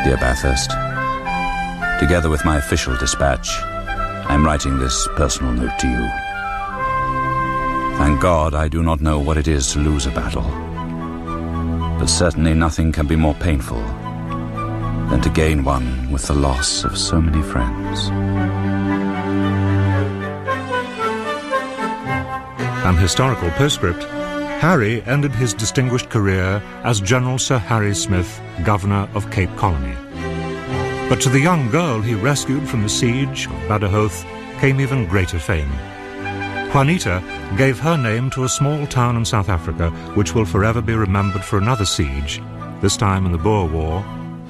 Dear Bathurst, together with my official dispatch, I am writing this personal note to you. Thank God I do not know what it is to lose a battle, but certainly nothing can be more painful than to gain one with the loss of so many friends. An historical postscript. Harry ended his distinguished career as General Sir Harry Smith, Governor of Cape Colony. But to the young girl he rescued from the siege of Badajoz came even greater fame. Juanita gave her name to a small town in South Africa which will forever be remembered for another siege, this time in the Boer War,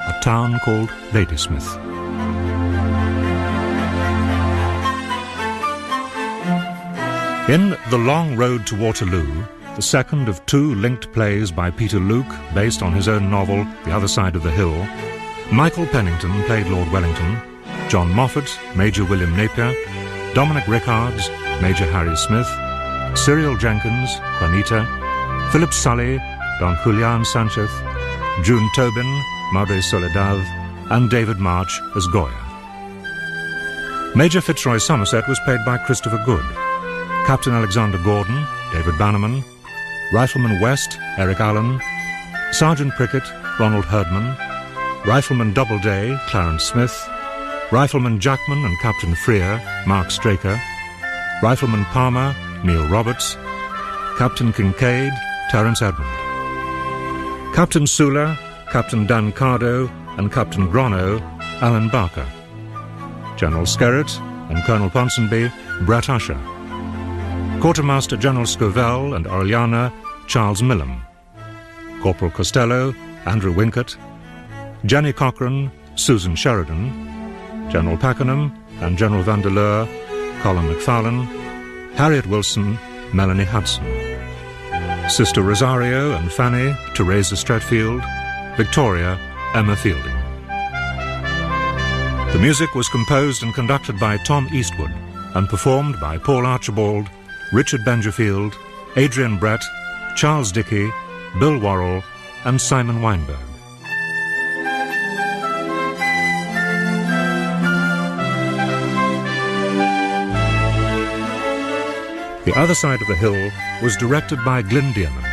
a town called Ladysmith. In The Long Road to Waterloo, the second of two linked plays by Peter Luke, based on his own novel, The Other Side of the Hill, Michael Pennington played Lord Wellington, John Moffat, Major William Napier, Dominic Rickards, Major Harry Smith, Cyril Jenkins, Juanita, Philip Sully, Don Julian Sanchez, June Tobin, Madre Soledad, and David March as Goya. Major Fitzroy Somerset was played by Christopher Good, Captain Alexander Gordon, David Bannerman, Rifleman West, Eric Allen, Sergeant Prickett, Ronald Herdman, Rifleman Doubleday, Clarence Smith, Rifleman Jackman and Captain Freer, Mark Straker, Rifleman Palmer, Neil Roberts, Captain Kincaid, Terence Edmund, Captain Sula, Captain Dan Cardo and Captain Grono, Alan Barker, General Skerritt and Colonel Ponsonby, Brett Usher, Quartermaster General Scovell and Orellana, Charles Millam, Corporal Costello, Andrew Winkett, Jenny Cochran, Susan Sheridan, General Pakenham and General Vandeleur, Colin McFarlane, Harriet Wilson, Melanie Hudson, Sister Rosario and Fanny, Teresa Stretfield, Victoria, Emma Fielding. The music was composed and conducted by Tom Eastwood and performed by Paul Archibald, Richard Bengerfield, Adrian Brett, Charles Dickey, Bill Worrell and Simon Weinberg. The Other Side of the Hill was directed by Glyn Dearman.